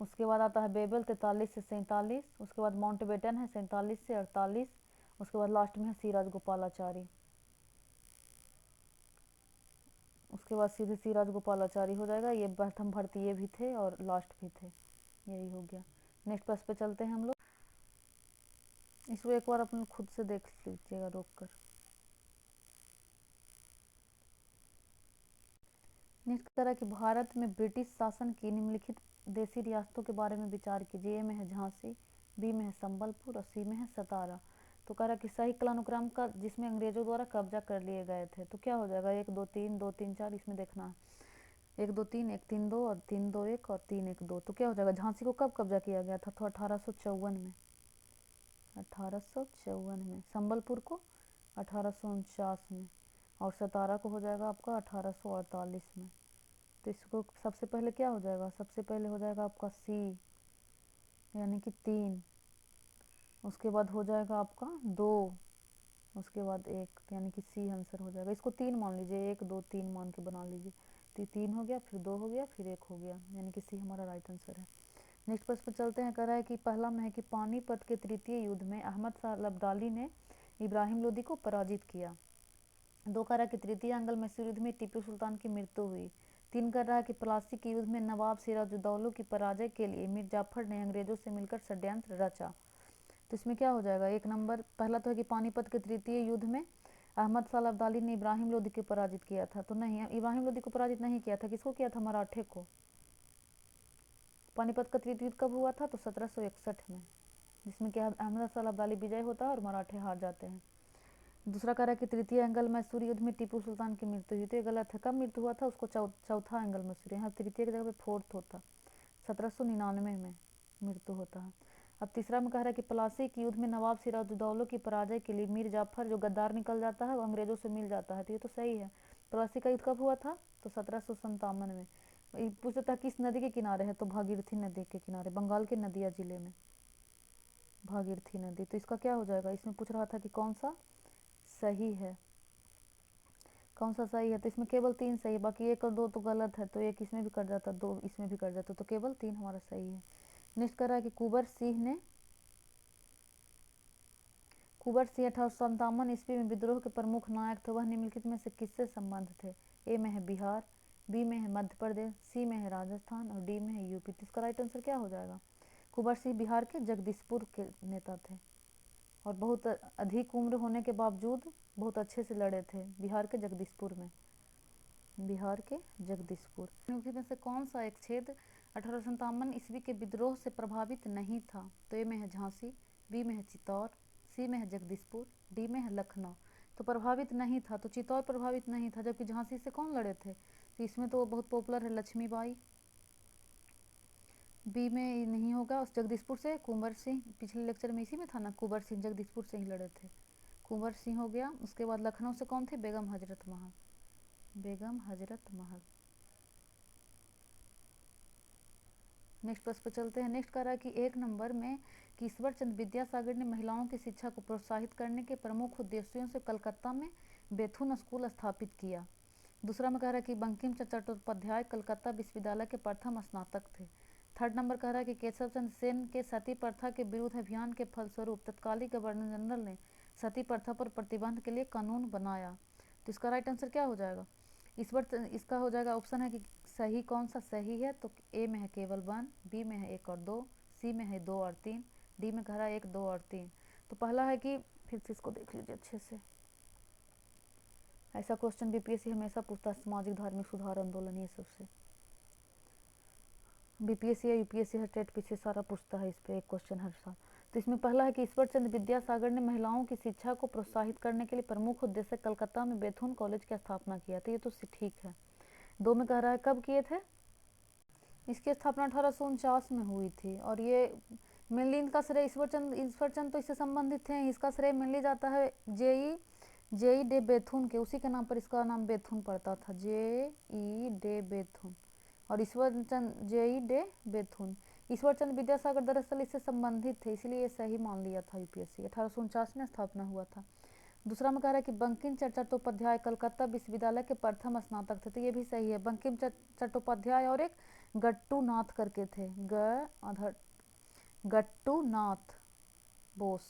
उसके बाद आता है बेबल 43 से 47। उसके बाद माउंटबेटन है 47 से 48। उसके बाद लास्ट में है सिराज गोपालाचारी। उसके बाद सीधे सिराज गोपालाचारी हो जाएगा। ये प्रथम भर्ती ये भी थे और लास्ट भी थे, यही हो गया। नेक्स्ट प्रश्न पे चलते हैं हम लोग। इसको एक बार अपन खुद से देख लीजिएगा रोक कर। नेक्स्ट कह रहा है कि भारत में ब्रिटिश शासन की निम्नलिखित देसी रियासतों के बारे में विचार कीजिए। ए में है झांसी, बी में है संबलपुर और सी में है सतारा। तो कह रहा है कि सही कालानुक्रम का जिसमें अंग्रेजों द्वारा कब्जा कर लिए गए थे, तो क्या हो जाएगा 1 2 3 2 3 4, इसमें देखना है 1 2 3 1 3 2 और 3 2 1 और 3 1 2। तो क्या हो जाएगा झांसी को कब कब्जा किया गया था, तो 1854 में, 1854 में। संबलपुर को 1849 में, और सतारा को हो जाएगा आपका 1848 में। तो इसको सबसे पहले क्या हो जाएगा, सबसे पहले हो जाएगा आपका सी यानी कि 3। उसके बाद हो जाएगा आपका 2, उसके बाद 1 यानी कि सी आंसर हो जाएगा। इसको 3 मान लीजिए, 1 2 3 मान के बना लीजिए। तो 3 हो गया, फिर 2 हो गया, फिर 1 हो गया, यानी कि सी हमारा राइट आंसर है। नेक्स्ट प्रश्न पर चलते हैं। कह रहा है कि पहला में है कि पानीपत के तृतीय युद्ध में अहमद शाह अब्दाली ने इब्राहिम लोदी को पराजित किया। 2 कह रहा है कि तृतीय अंगल मैसूर युद्ध में टीपू सुल्तान की मृत्यु हुई। 3 कर रहा है कि प्लासी के युद्ध में नवाब सिराजुद्दौला की पराजय के लिए मीर जाफर ने अंग्रेजों से मिलकर षड्यंत्र रचा। तो इसमें क्या हो जाएगा, एक नंबर पहला तो है कि पानीपत के तृतीय युद्ध में अहमद शाह अब्दाली ने इब्राहिम लोदी को पराजित किया था। तो नहीं, इब्राहिम लोदी को पराजित नहीं किया था, किसको किया था, मराठे को। पानीपत का तृतीय युद्ध कब हुआ था, तो 1761 में, जिसमें क्या अहमद शाह अब्दाली विजय होता है और मराठे हार जाते हैं। दूसरा कह रहा है कि तृतीय एंगल मैसूर युद्ध में टीपू सुल्तान की मृत्यु हुई। तो ये गलत है, कब मृत्यु हुआ था, उसको चौथा एंगल मैसूर, यहाँ तृतीय की जगह पे फोर्थ होता, 1799 में मृत्यु होता है। अब तीसरा में कह रहा है कि प्लासी के युद्ध में नवाब सिराजुद्दौला की पराजय के लिए मीर जाफर जो गद्दार निकल जाता है वो अंग्रेजों से मिल जाता है। तो ये तो सही है। प्लासी का युद्ध कब हुआ था? तो 1757 में। पूछता था किस नदी के किनारे है? तो भागीरथी नदी के किनारे, बंगाल के नदिया जिले में भागीरथी नदी। तो इसका क्या हो जाएगा? इसमें पूछ रहा था कि कौन सा सही है, कौन सा सही है। तो इसमें केवल 3 सही है, बाकी 1 और 2 तो गलत है। तो 1 इसमें भी कट जाता, 2 इसमें भी कट जाता, तो केवल 3 हमारा सही है। नेक्स्ट कर रहा है कि कुंवर सिंह 1857 ईस्वी में विद्रोह के प्रमुख नायक थे, वह निम्नलिखित में से किससे संबंध थे? ए में है बिहार, बी में है मध्य प्रदेश, सी में है राजस्थान और डी में है यूपी। तो इसका राइट आंसर क्या हो जाएगा? कुंवर सिंह बिहार के जगदीशपुर के नेता थे और बहुत अधिक उम्र होने के बावजूद बहुत अच्छे से लड़े थे बिहार के जगदीशपुर में, बिहार के जगदीशपुर। निम्नलिखित में से कौन सा एक क्षेत्र 1857 ईस्वी के विद्रोह से प्रभावित नहीं था? तो ए में है झांसी, बी में है चित्तौड़, सी में है जगदीशपुर, डी में है लखनऊ। तो प्रभावित नहीं था, तो चित्तौड़ प्रभावित नहीं था, जबकि झांसी से कौन लड़े थे? तो इसमें तो बहुत पॉपुलर है लक्ष्मीबाई। बी में नहीं होगा। उस जगदीशपुर से कुंवर सिंह, पिछले लेक्चर में इसी में था ना, कुंवर सिंह जगदीशपुर से ही लड़े थे। कुंवर सिंह हो गया। उसके बाद लखनऊ से कौन थे? बेगम हजरत महल, बेगम हजरत महल। नेक्स्ट प्रश्न पर चलते हैं। नेक्स्ट कह रहा है कि 1 नंबर में कि ईश्वर चंद्र विद्यासागर ने महिलाओं की शिक्षा को प्रोत्साहित करने के प्रमुख उद्देश्यों से कलकत्ता में बेथुन स्कूल स्थापित किया। दूसरा में कह रहा है कि बंकिम चंद्र चट्टोपाध्याय कलकत्ता विश्वविद्यालय के प्रथम स्नातक थे। 3rd नंबर कह रहा है कि केशव चंद्र सेन के सती प्रथा के विरुद्ध अभियान के फलस्वरूप तत्कालीन गवर्नर जनरल ने सती प्रथा पर प्रतिबंध के लिए कानून बनाया। तो इसका राइट आंसर क्या हो जाएगा? इसका हो जाएगा ऑप्शन है कि सही कौन सा सही है? तो ए में है केवल 1, बी में है 1 और 2, सी में है 2 और 3, डी में कह रहा है 1, 2 और 3। तो पहला है कि फिर से इसको देख लीजिए अच्छे से, ऐसा क्वेश्चन बीपीएससी हमेशा पूछता है, सामाजिक धार्मिक सुधार आंदोलन, ये सबसे बीपीएससी या यूपीएससी हर टेट पीछे सारा पूछता है इस पर एक क्वेश्चन हर साल। तो इसमें पहला है कि ईश्वर चंद्र विद्यासागर ने महिलाओं की शिक्षा को प्रोत्साहित करने के लिए प्रमुख उद्देश्य कलकत्ता में बेथुन कॉलेज की स्थापना किया। तो ये तो ठीक है। 2 में कह रहा है कब किए थे? इसकी स्थापना 1849 में हुई थी और ये मेनली इनका श्रेय ईश्वर चंद तो इससे संबंधित हैं। इसका श्रेय मेनली जाता है जेई डे बेथुन के, उसी के नाम पर इसका नाम बेथुन पड़ता था, जेई डे बेथुन और ईश्वर चंद जेई डे बेथुन। ईश्वर चंद विद्यासागर दरअसल इससे संबंधित थे, इसलिए ये सही मान लिया था यूपीएससी। 1849 में स्थापना हुआ था। दूसरा में कह रहा है कि बंकिम चंद्र चट्टोपाध्याय कलकत्ता विश्वविद्यालय के प्रथम स्नातक थे। तो ये भी सही है। बंकिम चट्टोपाध्याय और एक गट्टूनाथ करके थे, गट्टूनाथ बोस,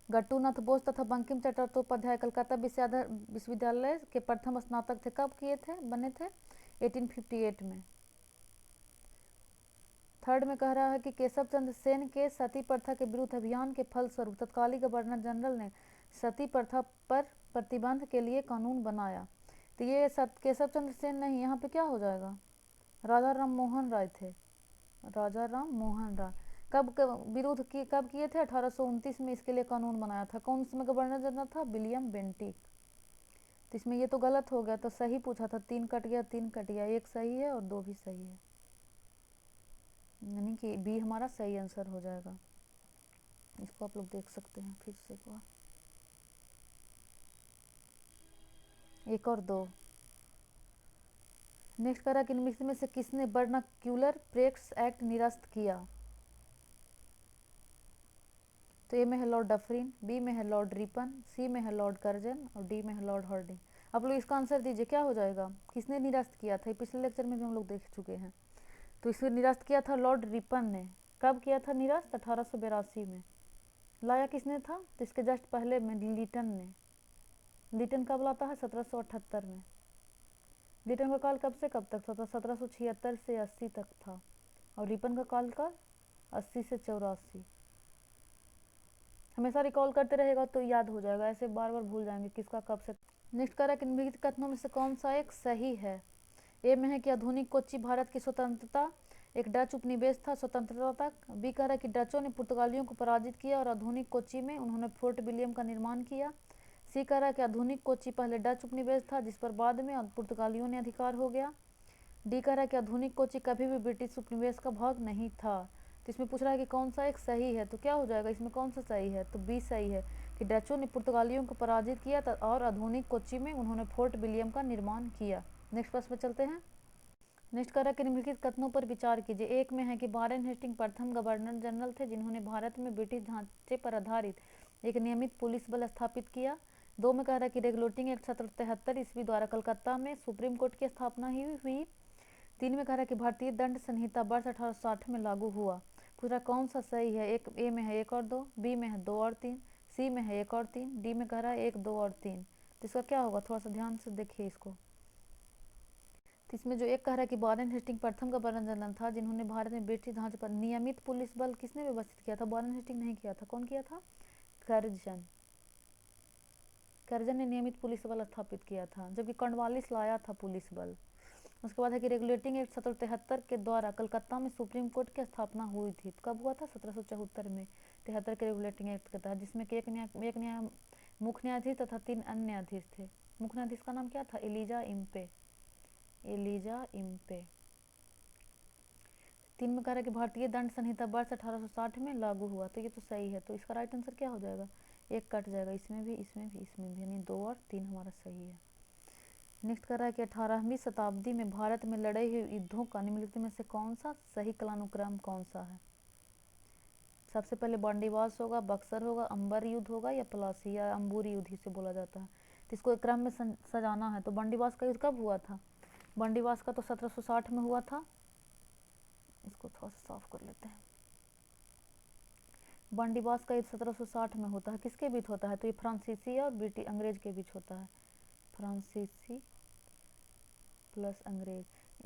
गट्टूनाथ बोस तथा बंकिम चंद्र चट्टोपाध्याय कलकत्ता विश्वविद्यालय के प्रथम स्नातक थे। कब किए थे, बने थे? 1858 में। 3rd में कह रहा है कि केशव चंद्र सेन के सती प्रथा के विरुद्ध अभियान के फलस्वरूप तत्कालीन गवर्नर जनरल ने सती प्रथा पर प्रतिबंध के लिए कानून बनाया। तो ये केशव चंद्र सेन नहीं, यहाँ पे क्या हो जाएगा? राजा राम मोहन राय थे, राजा राम मोहन राय। कब विरोध की कब किए थे? 1829 में इसके लिए कानून बनाया था। कौन इसमें गवर्नर जनरल था? William Bentinck. तो इसमें ये तो गलत हो गया, तो सही पूछा था, 3 कट गया, 3 कट गया, 1 सही है और 2 भी सही है, यानी कि बी हमारा सही आंसर हो जाएगा। इसको आप लोग देख सकते हैं फिर से एक बार, 1 और 2। नेक्स्ट करा कि निम्नलिखित में से किसने वर्नाक्यूलर प्रेस एक्ट निरस्त किया? तो ए में है लॉर्ड डफरिन, बी में है लॉर्ड रिपन, सी में है लॉर्ड कर्जन और डी में है लॉर्ड हॉर्डिंग। आप लोग इसका आंसर दीजिए, क्या हो जाएगा? किसने निरस्त किया था? पिछले लेक्चर में भी हम लोग देख चुके हैं। तो इसे निरस्त किया था लॉर्ड रिपन ने। कब किया था निरस्त? 1882 में। लाया किसने था? तो इसके जस्ट पहले में लिटन ने। लिटन कब लाता है? 1778 में। लिटन का काल कब से कब तक था? 1776 से 80 तक था और रिपन का काल का 80 से 84। हमेशा रिकॉल करते रहेगा तो याद हो जाएगा, ऐसे बार बार भूल जाएंगे किसका कब से। नेक्स्ट कह रहा है कि निम्नलिखित कथनों में से कौन सा एक सही है? ए में है कि आधुनिक कोच्चि भारत की स्वतंत्रता एक डच उपनिवेश था स्वतंत्रता तक। बी कह रहा है कि डचों ने पुर्तगालियों को पराजित किया और आधुनिक कोच्चि में उन्होंने फोर्ट विलियम का निर्माण किया। सी कह रहा है कि आधुनिक कोच्चि पहले डच उपनिवेश था जिस पर बाद में पुर्तगालियों ने अधिकार हो गया। डी कह रहा है कि आधुनिक कोच्चि कभी भी ब्रिटिश उपनिवेश का भाग नहीं था। तो इसमें पूछ रहा है कि कौन सा एक सही है, तो क्या हो जाएगा इसमें, कौन सा सही है, तो बी सही है कि डचों ने पुर्तगालियों को पराजित किया और आधुनिक कोच्चि में उन्होंने फोर्ट विलियम का निर्माण किया। नेक्स्ट प्रश्न पर चलते हैं। नेक्स्ट कह रहा है कि निम्नलिखित कथनों पर विचार कीजिए। एक में है कि वारेन हेस्टिंग प्रथम गवर्नर जनरल थे जिन्होंने भारत में ब्रिटिश ढांचे पर आधारित एक नियमित पुलिस बल स्थापित किया। दो में कह रहा है कि रेगुलेटिंग एक्ट 1773 ईस्वी द्वारा कलकत्ता में सुप्रीम कोर्ट की स्थापना ही हुई। तीन में कह रहा है कि भारतीय दंड संहिता वर्ष 1860 में लागू हुआ। पूछा कौन सा सही है, एक ए में है 1 और 2, बी में है 2 और 3, सी में है 1 और 3, डी में कह रहा है 1, 2 और 3। तो इसका क्या होगा, थोड़ा सा ध्यान से देखिए इसको। तो इसमें जो एक कह रहा है कि वारेन हेस्टिंग प्रथम गवर्नर जनरल था जिन्होंने भारत में ब्रिटिश ढांचे पर नियमित पुलिस बल किसने व्यवस्थित किया था, वारेन हेस्टिंग नहीं किया था, कौन किया था, कर्जन। कर्जन ने नियमित पुलिस बल स्थापित किया था, जबकि कॉर्नवालिस लाया था पुलिस बल। उसके बाद है कि रेगुलेटिंग एक्ट 1773 के द्वारा कलकत्ता में सुप्रीम कोर्ट की स्थापना हुई थी। तो कब हुआ था, 1774 में, 73 के रेगुलेटिंग एक्ट के तहत, जिसमें कि एक मुख्य न्यायाधीश तथा 3 अन्य न्यायाधीश थे। मुख्य न्यायाधीश का नाम क्या था, एलिजा इम्पे। Elijah Impey. 3 में कह रहा है कि भारतीय दंड संहिता वर्ष 1860 में लागू हुआ। तो ये तो सही है, तो इसका राइट आंसर क्या हो जाएगा, एक कट जाएगा, इसमें भी, इसमें भी, इसमें भी, यानी 2 और 3 हमारा सही है। नेक्स्ट कर रहा है कि 18वीं शताब्दी में भारत में लड़े हुए युद्धों का निम्नलिखित में से कौन सा सही कालानुक्रम कौन सा है। सबसे पहले बांडीवास होगा, बक्सर होगा, अंबर युद्ध होगा, या प्लासी या अंबूरी युद्ध इसे बोला जाता है। तो इसको एक क्रम में सजाना है। तो बांडीवास का युद्ध कब हुआ था, बांडीवास का तो 1760 में हुआ था। इसको थोड़ा सा साफ कर लेते हैं। बांडीवास का युद्ध 1760 में होता है, किसके बीच होता है, तो ये फ्रांसीसी और ब्रिटिश अंग्रेज के बीच होता है, फ्रांसीसी प्लस अंग्रेज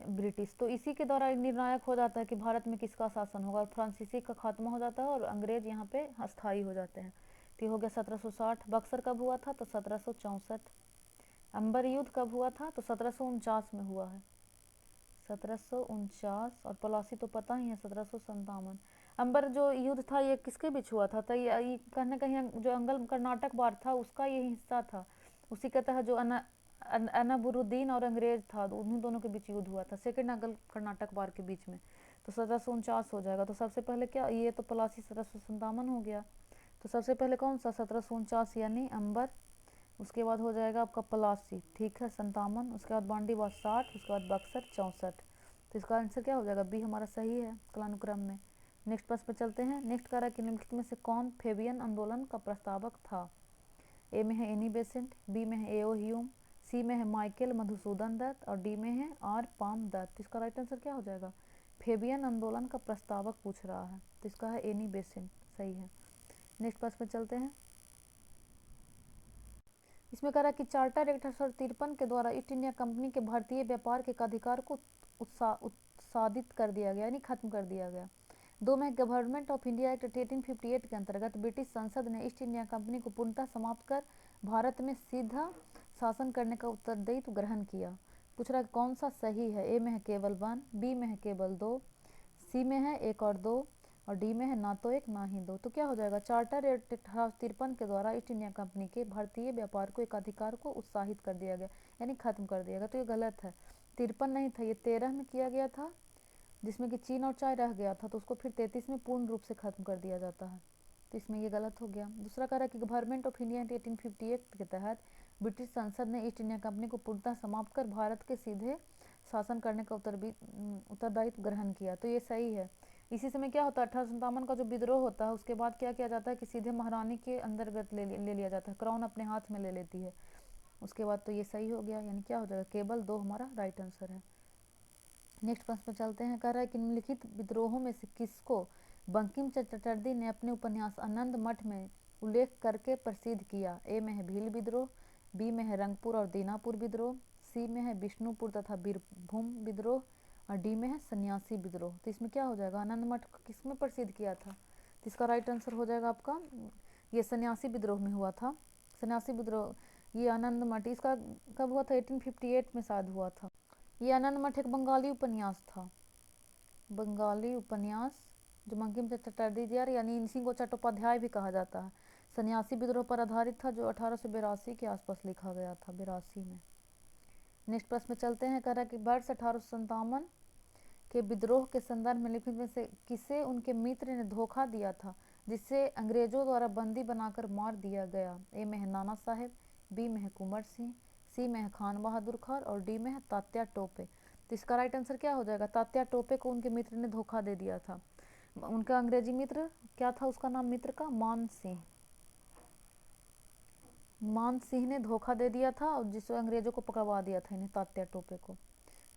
ब्रिटिश। तो इसी के द्वारा निर्णायक हो जाता है कि भारत में किसका शासन होगा, फ्रांसीसी का खात्मा हो जाता है और अंग्रेज यहाँ पे अस्थायी हो जाते हैं। तो ये हो गया 1760। बक्सर कब हुआ था, तो 1764। अंबर युद्ध कब हुआ था, तो 1749 में हुआ है, 1749। और प्लासी तो पता ही है, 1757। अंबर जो युद्ध था ये किसके बीच हुआ था, तो ये कहीं ना कहीं जो अंगल कर्नाटक वार था उसका ये हिस्सा था। उसी के तहत जो अनाबुरुद्दीन और अंग्रेज था, उन्हीं दोनों के बीच युद्ध हुआ था, सेकंड अंगल कर्नाटक वार के बीच में। तो 1749 हो जाएगा। तो सबसे पहले क्या, ये तो प्लासी 1757 हो गया। तो सबसे पहले कौन सा, 1749 यानी अंबर। उसके बाद हो जाएगा आपका प्लासी, ठीक है, 57। उसके बाद बांडीवास 60, उसके बाद बक्सर 64। तो इसका आंसर क्या हो जाएगा, बी हमारा सही है कालानुक्रम में। नेक्स्ट प्रश्न पर चलते हैं। नेक्स्ट कह रहा है कि निम्नलिखित में से कौन फेबियन आंदोलन का प्रस्तावक था। ए में है एनी बेसेंट, बी में है एओ ह्यूम, सी में है माइकल मधुसूदन दत्त और डी में है आर पाम दत्त। इसका राइट आंसर क्या हो जाएगा, फेबियन आंदोलन का प्रस्तावक पूछ रहा है, तो इसका है एनी बेसेंट, सही है। नेक्स्ट प्रश्न पर चलते हैं। इसमें कह रहा है कि चार्टर एक्ट 1853 के द्वारा ईस्ट इंडिया कंपनी के भारतीय व्यापार के अधिकार को उत्सादित कर दिया गया, यानी खत्म कर दिया गया। दो में गवर्नमेंट ऑफ इंडिया एक्ट 1858 के अंतर्गत ब्रिटिश संसद ने ईस्ट इंडिया कंपनी को पूर्णतः समाप्त कर भारत में सीधा शासन करने का उत्तरदायित्व ग्रहण किया। पूछ रहा है कौन सा सही है, ए में है केवल 1, बी में है केवल 2, सी में है 1 और 2 और डी में है ना तो 1 ना ही 2। तो क्या हो जाएगा, चार्टर एक्ट 1853 के द्वारा ईस्ट इंडिया कंपनी के भारतीय व्यापार को एक अधिकार को उत्साहित कर दिया गया, यानी खत्म कर दिया गया। तो ये गलत है, 53 नहीं था, ये 13 में किया गया था, जिसमें कि चीन और चाय रह गया था, तो उसको फिर 33 में पूर्ण रूप से खत्म कर दिया जाता है। तो इसमें ये गलत हो गया। दूसरा कह रहा है कि गवर्नमेंट ऑफ इंडिया 1858 के तहत ब्रिटिश संसद ने ईस्ट इंडिया कंपनी को पूर्णतः समाप्त कर भारत के सीधे शासन करने का उत्तरदायित्व ग्रहण किया। तो ये सही है। इसी समय क्या होता है, 1857 का जो विद्रोह होता है उसके बाद क्या किया जाता है कि सीधे महारानी के अंतर्गत ले लिया जाता है, क्राउन अपने हाथ में ले लेती है उसके बाद। तो ये सही हो गया, यानी क्या हो जाएगा, केवल 2 हमारा राइट आंसर है। नेक्स्ट प्रश्न पर चलते हैं। कह रहा है कि निम्नलिखित विद्रोहों में से किसको बंकिम चंद्र चटर्जी ने अपने उपन्यास आनंद मठ में उल्लेख करके प्रसिद्ध किया। ए में है भील विद्रोह, बी में है रंगपुर और दीनापुर विद्रोह, सी में है विष्णुपुर तथा बीरभूम विद्रोह और डी में है सन्यासी विद्रोह। तो इसमें क्या हो जाएगा, आनंद मठ किस में प्रसिद्ध किया था, तो इसका राइट आंसर हो जाएगा आपका ये सन्यासी विद्रोह में हुआ था। सन्यासी विद्रोह ये आनंद मठ, इसका कब हुआ था, 1858 में शायद हुआ था। ये आनंद मठ एक बंगाली उपन्यास था, बंगाली उपन्यास जो बंकिम चंद्र चटर्जी जी यानी इसी को चट्टोपाध्याय भी कहा जाता है, सन्यासी विद्रोह पर आधारित था, जो 1882 के आसपास लिखा गया था, 82 में। नेक्स्ट प्रश्न में चलते हैं। कह रहा है कि वर्ष 1857 के विद्रोह के संदर्भ में लिखित में से किसे उनके मित्र ने धोखा दिया था जिससे अंग्रेजों द्वारा बंदी बनाकर मार दिया गया? ए में है नाना साहेब, बी में है कुंवर सिंह, सी में है खान बहादुर खान और डी में है तात्या टोपे। तो इसका राइट आंसर क्या हो जाएगा? तात्या टोपे को उनके मित्र ने धोखा दे दिया था। उनका अंग्रेजी मित्र क्या था, उसका नाम मित्र का मान सिंह। मान सिंह ने धोखा दे दिया था और जिससे अंग्रेजों को पकड़वा दिया था इन्हें, तात्या टोपे को।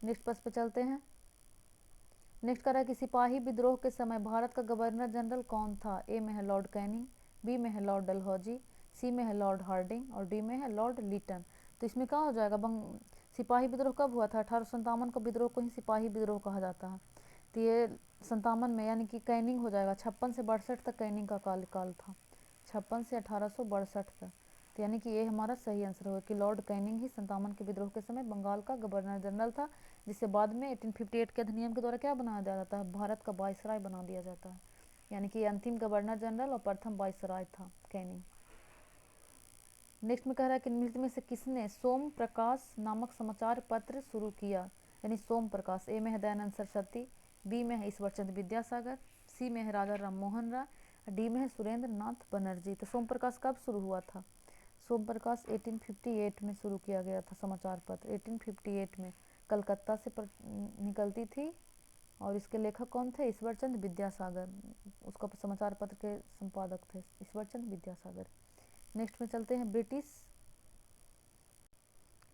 नेक्स्ट प्रश्न पे चलते हैं। नेक्स्ट करा कि सिपाही विद्रोह के समय भारत का गवर्नर जनरल कौन था? ए में है लॉर्ड कैनिंग, बी में है लॉर्ड डलहौजी, सी में है लॉर्ड हार्डिंग और डी में है लॉर्ड लीटन। तो इसमें क्या हो जाएगा? सिपाही विद्रोह कब हुआ था? 1857 का विद्रोह को ही सिपाही विद्रोह कहा जाता है। तो ये 57 में, यानी कि कैनिंग हो जाएगा। 56 से 62 तक कैनिंग का काल था, 56 से 1862 तक। तो यानी कि ये हमारा सही आंसर होगा कि लॉर्ड कैनिंग ही 57 के विद्रोह के समय बंगाल का गवर्नर जनरल था, जिसे बाद में 1858 के अधिनियम के द्वारा क्या बनाया जाता है? भारत का वायसराय बना दिया जाता है। यानी कि अंतिम गवर्नर जनरल और प्रथम वायसराय था कैनिंग। नेक्स्ट में कह रहा है कि निम्नलिखित में से किसने सोम प्रकाश नामक समाचार पत्र शुरू किया? यानी सोम प्रकाश। ए में है दयानंद सरस्वती, बी में है ईश्वर चंद्र विद्यासागर, सी में है राजा राम मोहन राय, डी में है सुरेंद्र नाथ बनर्जी। तो सोम प्रकाश कब शुरू हुआ था? सोम प्रकाश 1858 में शुरू किया गया था समाचार पत्र। 1858 में कलकत्ता से निकलती थी और इसके लेखक कौन थे? ईश्वर चंद्र विद्यासागर। उसका समाचार पत्र के संपादक थे ईश्वर चंद्र विद्यासागर। नेक्स्ट में चलते हैं ब्रिटिश।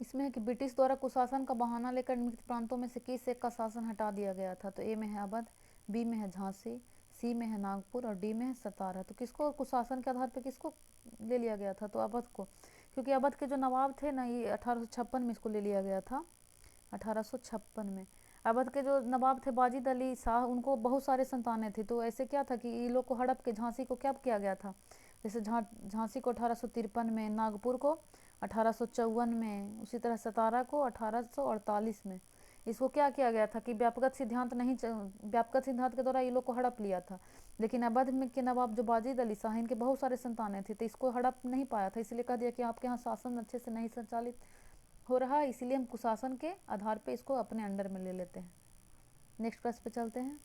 इसमें है कि ब्रिटिश द्वारा कुशासन का बहाना लेकर निम्नलिखित प्रांतों में से किस एक का शासन हटा दिया गया था? तो ए में है अवध, बी में है झांसी, सी में है नागपुर और डी में है सतारा। तो किसको कुशासन के आधार पर किसको ले लिया गया था? तो अवध को, क्योंकि अवध के जो नवाब थे ना, ये 1856 में इसको ले लिया गया था। 1856 में अवध के जो नवाब थे वाजिद अली शाह, उनको बहुत सारे संतानें थी। तो ऐसे क्या था कि ये लोग को हड़प के झांसी को क्या किया गया था? जैसे झांसी को 1853 में, नागपुर को 1854 में, उसी तरह सतारा को 1848 में। इसको क्या किया गया था कि व्यापक सिद्धांत के द्वारा ये लोग को हड़प लिया था। लेकिन अवध में के नवाब जो वाजिद अली शाह, इनके बहुत सारे संतानें थे, तो इसको हड़प नहीं पाया था, इसलिए कह दिया कि आपके यहाँ शासन अच्छे से नहीं संचालित हो रहा है, इसीलिए हम कुशासन के आधार पे इसको अपने अंडर में ले लेते हैं। नेक्स्ट प्रश्न पे चलते हैं।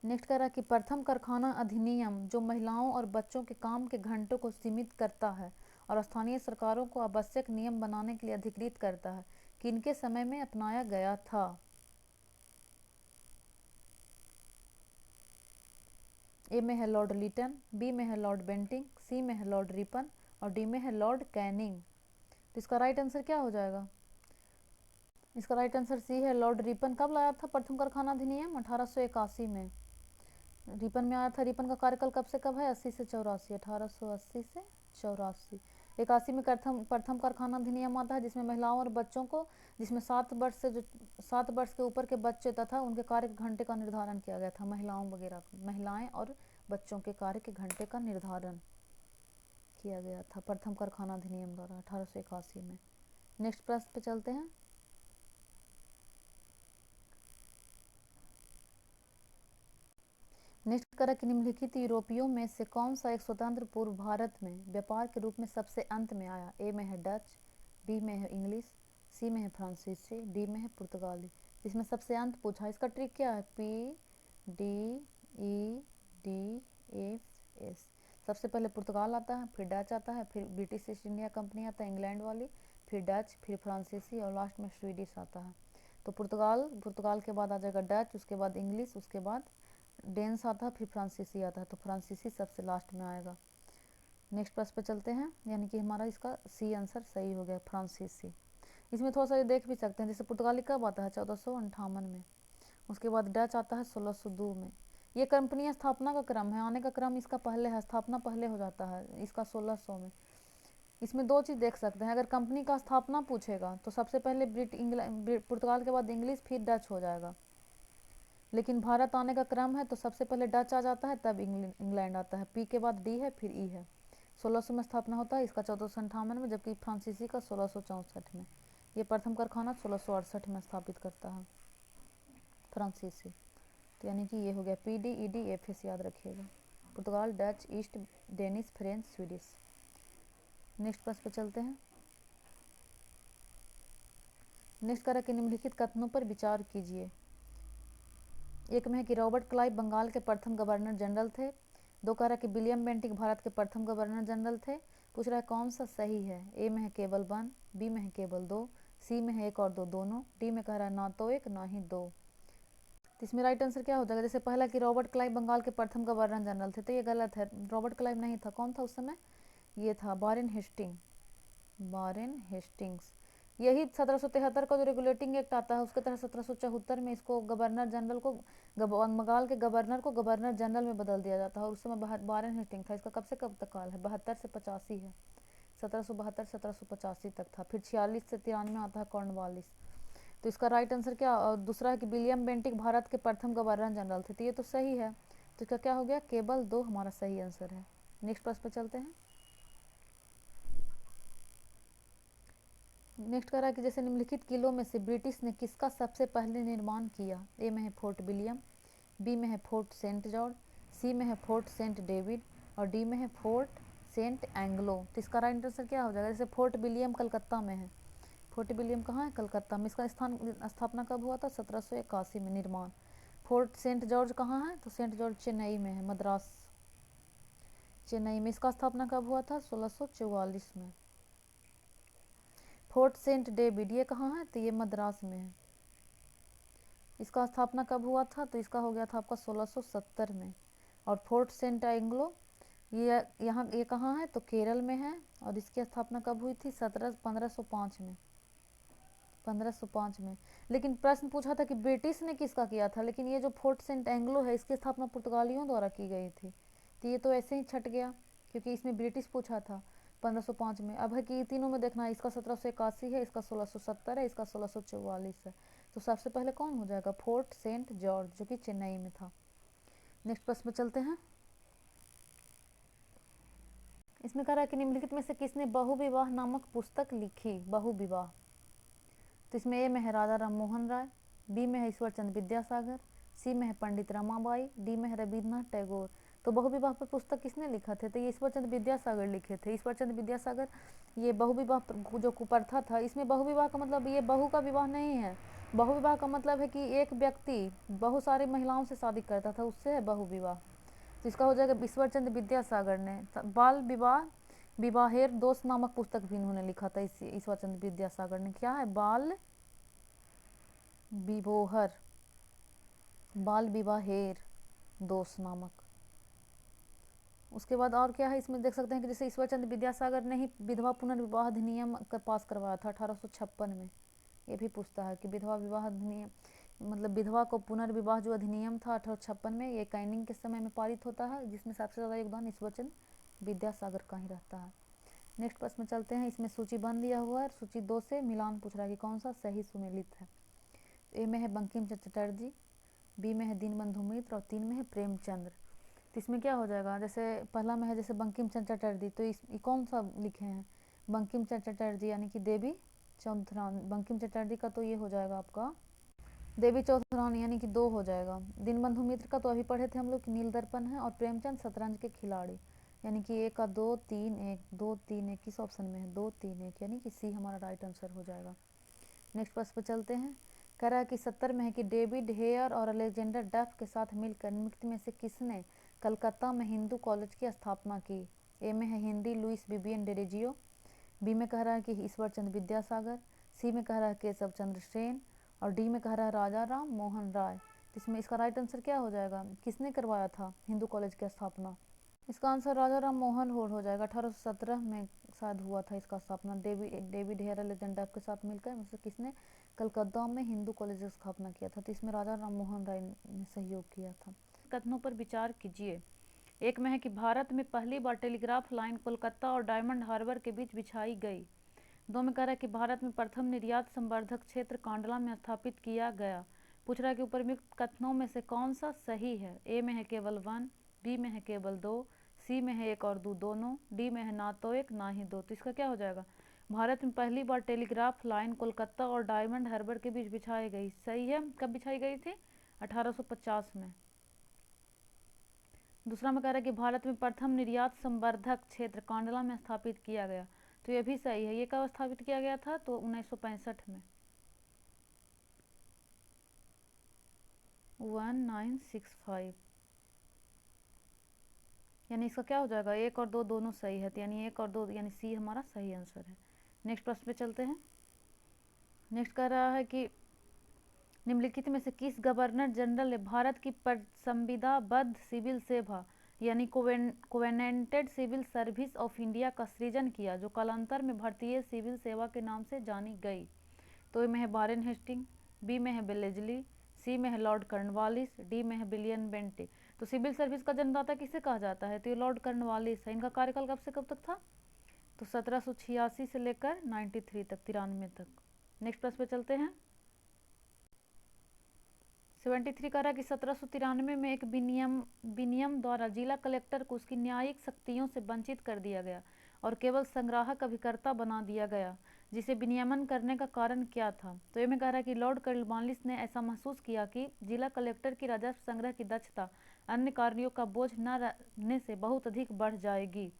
नेक्स्ट कह रहा है कि प्रथम कारखाना अधिनियम जो महिलाओं और बच्चों के काम के घंटों को सीमित करता है और स्थानीय सरकारों को आवश्यक नियम बनाने के लिए अधिकृत करता है, किनके समय में अपनाया गया था? ए में है लॉर्ड लीटन, बी में है लॉर्ड बेंटिंग, सी में है लॉर्ड रिपन और डी में है लॉर्ड कैनिंग। तो इसका राइट आंसर क्या हो जाएगा? इसका राइट आंसर सी है, लॉर्ड रिपन। कब लाया था प्रथम कारखाना अधिनियम? 1881 में रिपन में आया था। रिपन का कार्यकाल कब से कब है? 80 से 84, 1880 से 84। 81 में प्रथम कारखाना अधिनियम आता है, जिसमें महिलाओं और बच्चों को, जिसमें 7 वर्ष के ऊपर के बच्चे तथा उनके कार्य के घंटे का निर्धारण किया गया था। महिलाएं और बच्चों के कार्य के घंटे का निर्धारण किया गया था प्रथम कारखाना अधिनियम द्वारा 1881 में। नेक्स्ट प्रश्न पे चलते हैं। नेक्स्ट करा कि निम्नलिखित यूरोपियों में से कौन सा एक स्वतंत्र पूर्व भारत में व्यापार के रूप में सबसे अंत में आया? ए में है डच, बी में है इंग्लिश, सी में है फ्रांसीसी, डी में है पुर्तगाली। इसमें सबसे अंत पूछा, इसका ट्रिक क्या है? P D E D F S. सबसे पहले पुर्तगाल आता है, फिर डच आता है, फिर ब्रिटिश ईस्ट इंडिया कंपनी आता है इंग्लैंड वाली, फिर डच, फिर फ्रांसीसी और लास्ट में स्वीडिश आता है। तो पुर्तगाल के बाद आ जाएगा डच, उसके बाद इंग्लिश, उसके बाद डेंस आता है, फिर फ्रांसीसी आता है। तो फ्रांसीसी सबसे लास्ट में आएगा। नेक्स्ट प्रश्न पे चलते हैं, यानी कि हमारा इसका सी आंसर सही हो गया, फ्रांसीसी। इसमें थोड़ा सा ये देख भी सकते हैं, जैसे पुर्तगाली कब आता है? 1458 में। उसके बाद डच आता है 1602 में। ये कंपनी स्थापना का क्रम है, आने का क्रम इसका पहले है, स्थापना पहले हो जाता है इसका 1600 में। इसमें दो चीज़ देख सकते हैं, अगर कंपनी का स्थापना पूछेगा तो सबसे पहले पुर्तगाल के बाद इंग्लिश, फिर डच हो जाएगा। लेकिन भारत आने का क्रम है तो सबसे पहले डच आ जाता है, तब इंग्लैंड आता है। पी के बाद डी है, फिर ई है। 1600 में स्थापना होता है इसका 1458 में, जबकि फ्रांसीसी का 1664 में। ये प्रथम कारखाना 1668 में स्थापित करता है फ्रांसीसी। तो यानी कि ये हो गया P D E D F S, याद रखिएगा। पुर्तगाल, Dutch, east, Danish, French, Swedish. Next प्रश्न पे चलते हैं। नेक्स्ट करा कि निम्नलिखित कथनों पर विचार कीजिए। एक में है कि रॉबर्ट क्लाइव बंगाल के प्रथम गवर्नर जनरल थे। दो कह रहा है कि विलियम बेंटिक भारत के प्रथम गवर्नर जनरल थे। पूछ रहा है कौन सा सही है। ए में है केवल 1, बी में है केवल 2, सी में है 1 और 2 दोनों, डी में कह रहा है ना तो 1 ना ही 2। तो इसमें राइट आंसर क्या हो जाएगा। जैसे पहला कि रॉबर्ट क्लाइव बंगाल के प्रथम गवर्नर जनरल थे, तो ये गलत है। रॉबर्ट क्लाइव नहीं था। कौन था उस समय, ये था वारेन हेस्टिंग्स। यही 1773 का जो रेगुलेटिंग एक्ट आता है उसके तहत 1774 में इसको गवर्नर जनरल को, बंगाल के गवर्नर को गवर्नर जनरल में बदल दिया जाता है। और उस समय वारेन हेस्टिंग था। इसका कब से कब तक काल है, 72 से 85 है। 1772 1785 तक था। फिर 46 से 93 आता है कॉर्नवालिस। तो इसका राइट आंसर क्या, और दूसरा है कि विलियम बेंटिक भारत के प्रथम गवर्नर जनरल थे, तो ये तो सही है। तो इसका क्या हो गया, केवल 2 हमारा सही आंसर है। नेक्स्ट प्रश्न पर चलते हैं। नेक्स्ट कह रहा है कि जैसे निम्नलिखित किलों में से ब्रिटिश ने किसका सबसे पहले निर्माण किया। ए में है फोर्ट विलियम, बी में है फोर्ट सेंट जॉर्ज, सी में है फोर्ट सेंट डेविड और डी में है फोर्ट सेंट एंग्लो। तो इसका राइट आंसर क्या हो जाएगा। जैसे फोर्ट विलियम कलकत्ता में है। फोर्ट विलियम कहाँ है, कलकत्ता में। इसका स्थापना कब हुआ था, 1781 में निर्माण। फोर्ट सेंट जॉर्ज कहाँ है, तो सेंट जॉर्ज चेन्नई में है, मद्रास चेन्नई में। इसका स्थापना कब हुआ था, 1644 में। फोर्ट सेंट डेविड ये कहाँ है, तो ये मद्रास में है। इसका स्थापना कब हुआ था, तो इसका हो गया था आपका 1670 में। और फोर्ट सेंट एंग्लो ये यहाँ ये कहाँ है, तो केरल में है। और इसकी स्थापना कब हुई थी, 1505 में। 1505 में। लेकिन प्रश्न पूछा था कि ब्रिटिश ने किसका किया था, लेकिन ये जो फोर्ट सेंट एंग्लो है इसकी स्थापना पुर्तगालियों द्वारा की गई थी। तो ये तो ऐसे ही छट गया क्योंकि इसमें ब्रिटिश पूछा था 1505 में। अब है कि तीनों में देखना है, इसका 1781 है, इसका 1670 है, इसका 1644 है। तो सबसे पहले कौन हो जाएगा, फोर्ट सेंट जॉर्ज जो कि चेन्नई में था। नेक्स्ट प्रश्न में चलते हैं। इसमें कह रहा है कि निम्नलिखित में से किसने बहुविवाह नामक पुस्तक लिखी। बहुविवाह, तो इसमें ए में है राजा राम मोहन राय, बी में है ईश्वर चंद्र विद्यासागर, सी में है पंडित रमाबाई, डी में है रविन्द्रनाथ टैगोर। तो बहुविवाह पर पुस्तक किसने लिखा थे, तो ये ईश्वर चंद्र विद्यासागर लिखे थे। ईश्वर चंद्र विद्यासागर ये बहुविवाह जो कुप्रथा था, इसमें बहुविवाह का मतलब ये बहु का विवाह नहीं है। बहुविवाह का मतलब है कि एक व्यक्ति बहुत सारी महिलाओं से शादी करता था, उससे है बहुविवाह। तो इसका हो जाएगा ईश्वर चंद्र विद्यासागर ने बाल विवाह विवाहेर दोष नामक पुस्तक भी इन्होंने लिखा था। ईश्वर चंद्र विद्यासागर ने, क्या है, बाल विवाहर बाल विवाहेर दोष नामक। उसके बाद और क्या है, इसमें देख सकते हैं कि जैसे ईश्वर चंद्र विद्यासागर ने ही विधवा पुनर्विवाह अधिनियम का पास करवाया था 1856 में। ये भी पूछता है कि विधवा विवाह अधिनियम मतलब विधवा को पुनर्विवाह जो अधिनियम था 1856 में, ये कैनिंग के समय में पारित होता है, जिसमें सबसे ज़्यादा योगदान ईश्वर चंद्र विद्यासागर का ही रहता है। नेक्स्ट प्रश्न में चलते हैं। इसमें सूची बन दिया हुआ है, सूची 2 से मिलान पूछ रहा है कि कौन सा सही सुमेलित है। ए में है बंकिम चंद्र चटर्जी, बी में है दीनबंधु मित्र और 3 में है प्रेमचंद्र। तो इसमें क्या हो जाएगा, जैसे पहला में है जैसे बंकिम चंद्र चटर्जी, तो ये कौन सा लिखे हैं, बंकिम चंद्र चटर्जी यानी कि देवी चौधरानी। बंकिम चटर्जी का तो ये हो जाएगा आपका देवी चौधरानी यानी कि 2 हो जाएगा। दीनबंधु मित्र का तो अभी पढ़े थे हम लोग कि नील दर्पण है। और प्रेमचंद शतरंज के खिलाड़ी यानी कि 1 का 2 3 1 2 3 1 किस ऑप्शन में है, 2 3 1 यानी कि सी हमारा राइट आंसर हो जाएगा। नेक्स्ट प्रश्न पर चलते हैं। कह रहा है कि 70 में है कि डेविड हेयर और अलेक्जेंडर डफ के साथ मिलकर निम्नलिखित में से किसने कलकत्ता में हिंदू कॉलेज की स्थापना की। ए में है Henry Louis Vivian Derozio, B में कह रहा है कि ईश्वर चंद्र विद्यासागर, सी में कह रहा है केशव चंद्र सेन और डी में कह रहा है राजा राम मोहन राय। तो इसमें इसका राइट आंसर क्या हो जाएगा, किसने करवाया था हिंदू कॉलेज की स्थापना। इसका आंसर राजा राम मोहन हो जाएगा। 1817 में शायद हुआ था इसका स्थापना डेविड हेयर अलेक्जेंडर के साथ मिलकर। मतलब किसने कलकत्ता में हिंदू कॉलेज की स्थापना किया था, तो इसमें राजा राम मोहन राय ने सहयोग किया था। कथनों पर विचार कीजिए। एक में है कि भारत में पहली बार टेलीग्राफ लाइन कोलकाता और डायमंड हार्बर के बीच बिछाई गई। 2 में कह रहा है कि भारत में प्रथम निर्यात संवर्धक क्षेत्र कांडला में स्थापित किया गया। पूछ रहा है कि उपरयुक्त कथनों में से कौन सा सही है। ए में है केवल 1, बी में है केवल 2, सी में है 1 और 2 दोनों, डी में है ना तो 1 ना ही 2। तो इसका क्या हो जाएगा, भारत में पहली बार टेलीग्राफ लाइन कोलकाता और डायमंड हार्बर के बीच बिछाई गई। सही है। कब बिछाई गई थी, 1850 में। दूसरा में कह रहा है कि भारत में प्रथम निर्यात संवर्धक क्षेत्र कांडला में स्थापित किया गया। तो ये भी सही है। ये कब स्थापित किया गया था, तो 1965 में। 1965, यानी इसका क्या हो जाएगा, 1 और 2 दोनों सही है, तो यानी 1 और 2 यानी सी हमारा सही आंसर है। नेक्स्ट प्रश्न पे चलते हैं। नेक्स्ट कह रहा है कि निम्नलिखित में से किस गवर्नर जनरल ने भारत की संविदाबद्ध सिविल सेवा यानी covenanted civil service of India का सृजन किया, जो कालांतर में भारतीय सिविल सेवा के नाम से जानी गई? तो ए में है वारेन हेस्टिंग, बी में है बेलेजली, सी में है लॉर्ड कर्नवालिस, डी में है विलियम बेंटे। तो सिविल सर्विस का जन्मदाता किसे कहा जाता है? तो ये लॉर्ड कर्नवालिस है। इनका कार्यकाल कब से कब तक था? तो 1786 से लेकर 93 तक, 93 तक। नेक्स्ट प्रश्न पे चलते हैं। 73 कह रहा कि 1793 में एक विनियम द्वारा जिला कलेक्टर को उसकी न्यायिक शक्तियों से वंचित कर दिया गया और केवल संग्राहक अभिकर्ता बना दिया गया, जिसे विनियमन करने का कारण क्या था? तो ये में कह रहा है कि लॉर्ड कर्नवालिस ने ऐसा महसूस किया कि जिला कलेक्टर की राजस्व संग्रह की दक्षता अन्य कार्यों का बोझ न रहने से बहुत अधिक बढ़ जाएगी।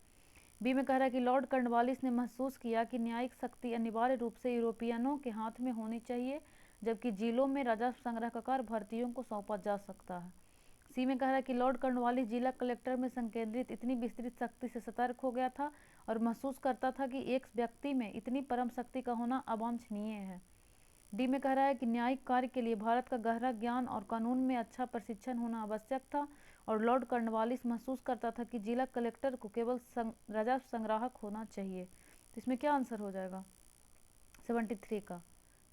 बी में कह रहा है कि लॉर्ड कर्नवालिस ने महसूस किया कि न्यायिक शक्ति अनिवार्य रूप से यूरोपियनों के हाथ में होनी चाहिए, जबकि जिलों में राजस्व संग्रह का कार्य भारतीयों को सौंपा जा सकता है। सी में कह रहा है कि लॉर्ड कर्नवालिस जिला कलेक्टर में संकेंद्रित इतनी विस्तृत शक्ति से सतर्क हो गया था और महसूस करता था कि एक व्यक्ति में इतनी परम शक्ति का होना अवांछनीय है। डी में कह रहा है कि न्यायिक कार्य के लिए भारत का गहरा ज्ञान और कानून में अच्छा प्रशिक्षण होना आवश्यक था और लॉर्ड कर्नवालिस महसूस करता था कि जिला कलेक्टर को केवल राजस्व संग्राहक होना चाहिए। तो इसमें क्या आंसर हो जाएगा 73 का?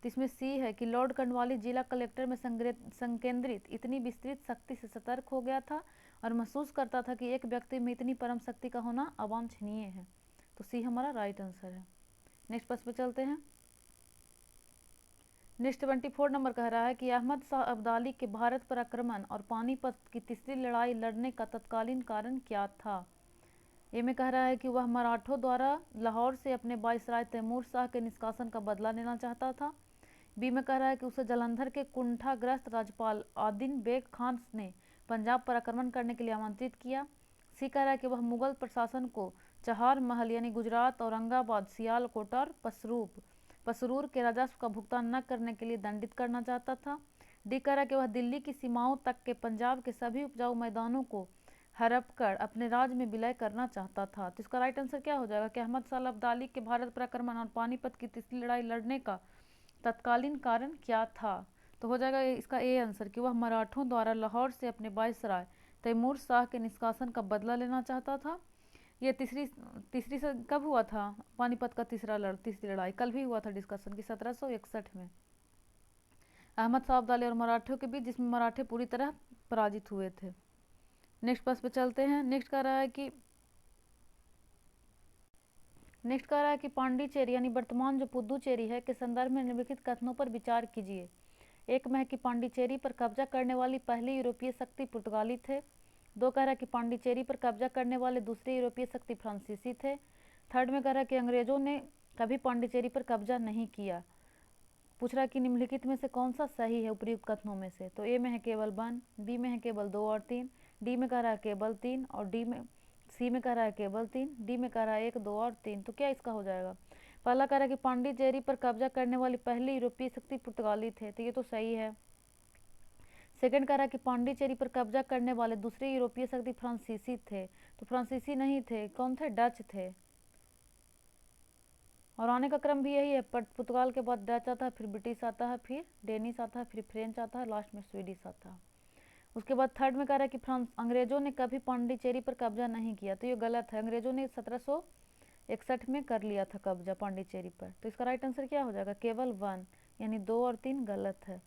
तो इसमें सी है कि लॉर्ड कर्नवालिस जिला कलेक्टर में संकेंद्रित इतनी विस्तृत शक्ति से सतर्क हो गया था और महसूस करता था कि एक व्यक्ति में इतनी परम शक्ति का होना अवांछनीय है। तो सी हमारा राइट आंसर है। नेक्स्ट प्रश्न पे चलते हैं। नेक्स्ट 24 नंबर कह रहा है कि अहमद शाह अब्दाली के भारत पर आक्रमण और पानीपत की तीसरी लड़ाई लड़ने का तत्कालीन कारण क्या था? ए में कह रहा है कि वह मराठों द्वारा लाहौर से अपने वायसराय तैमूर शाह के निष्कासन का बदला लेना चाहता था। बी में कह रहा है कि उसे जलंधर के कुंठाग्रस्त राज्यपाल आदिल बेग खान ने पंजाब पर आक्रमण करने के लिए आमंत्रित किया। सी कह रहा है कि वह मुगल प्रशासन को चहार महल यानी गुजरात, औरंगाबाद, सियालकोट और पसरूर के राजस्व का भुगतान न करने के लिए दंडित करना चाहता था। डी कह रहा है कि वह दिल्ली की सीमाओं तक के पंजाब के सभी उपजाऊ मैदानों को हड़प कर अपने राज्य में विलय करना चाहता था। तो इसका राइट आंसर क्या हो जाएगा कि अहमद शाह अब्दाली के भारत पर आक्रमण और पानीपत की तीसरी लड़ाई लड़ने का तत्कालीन कारण क्या था? तो हो जाएगा इसका ए आंसर कि वह मराठों द्वारा लाहौर से अपने वायसराय तैमूर शाह के निष्कासन का बदला लेना चाहता था। ये तीसरी से कब हुआ था पानीपत का तीसरी लड़ाई? कल भी हुआ था डिस्कशन की 1761 में अहमद शाह अब्दाली और मराठों के बीच, जिसमें मराठे पूरी तरह पराजित हुए थे। नेक्स्ट प्रश्न पे चलते हैं। नेक्स्ट कह रहा है कि पांडिचेरी यानी वर्तमान जो पुदुचेरी है के संदर्भ में निम्नलिखित कथनों पर विचार कीजिए। एक में है कि पांडिचेरी पर कब्जा करने वाली पहली यूरोपीय शक्ति पुर्तगाली थे। दो कह रहा है कि पांडिचेरी पर कब्जा करने वाले दूसरे यूरोपीय शक्ति फ्रांसीसी थे। थर्ड में कह रहा है कि अंग्रेजों ने कभी पांडिचेरी पर कब्जा नहीं किया। पूछ रहा है कि निम्नलिखित में से कौन सा सही है उपयुक्त कथनों में से? तो ए में है केवल 1, बी में है केवल 2 और 3, डी में कह रहा है केवल 3 और सी में कह रहा है केवल 3, डी में कह रहा है 1, 2 और 3। तो क्या इसका हो जाएगा? पहला कह रहा है कि पांडिचेरी पर कब्जा करने वाली पहली यूरोपीय शक्ति पुर्तगाली थे, तो ये तो सही है। सेकंड कह रहा है कि पांडिचेरी पर कब्जा करने वाले दूसरे यूरोपीय शक्ति फ्रांसीसी थे, तो फ्रांसीसी नहीं थे, कौन थे? डच थे। और आने का क्रम भी यही है, पुर्तगाल के बाद डच आता है, फिर ब्रिटिश आता है, फिर डेनिश आता है, फिर फ्रेंच आता है, लास्ट में स्वीडिश आता है। उसके बाद थर्ड में कह रहा है कि अंग्रेजों ने कभी पांडिचेरी पर कब्जा नहीं किया, तो ये गलत है। अंग्रेजों ने 1761 में कर लिया था कब्जा पांडिचेरी पर। तो इसका राइट आंसर क्या हो जाएगा? केवल 1, यानी 2 और 3 गलत है,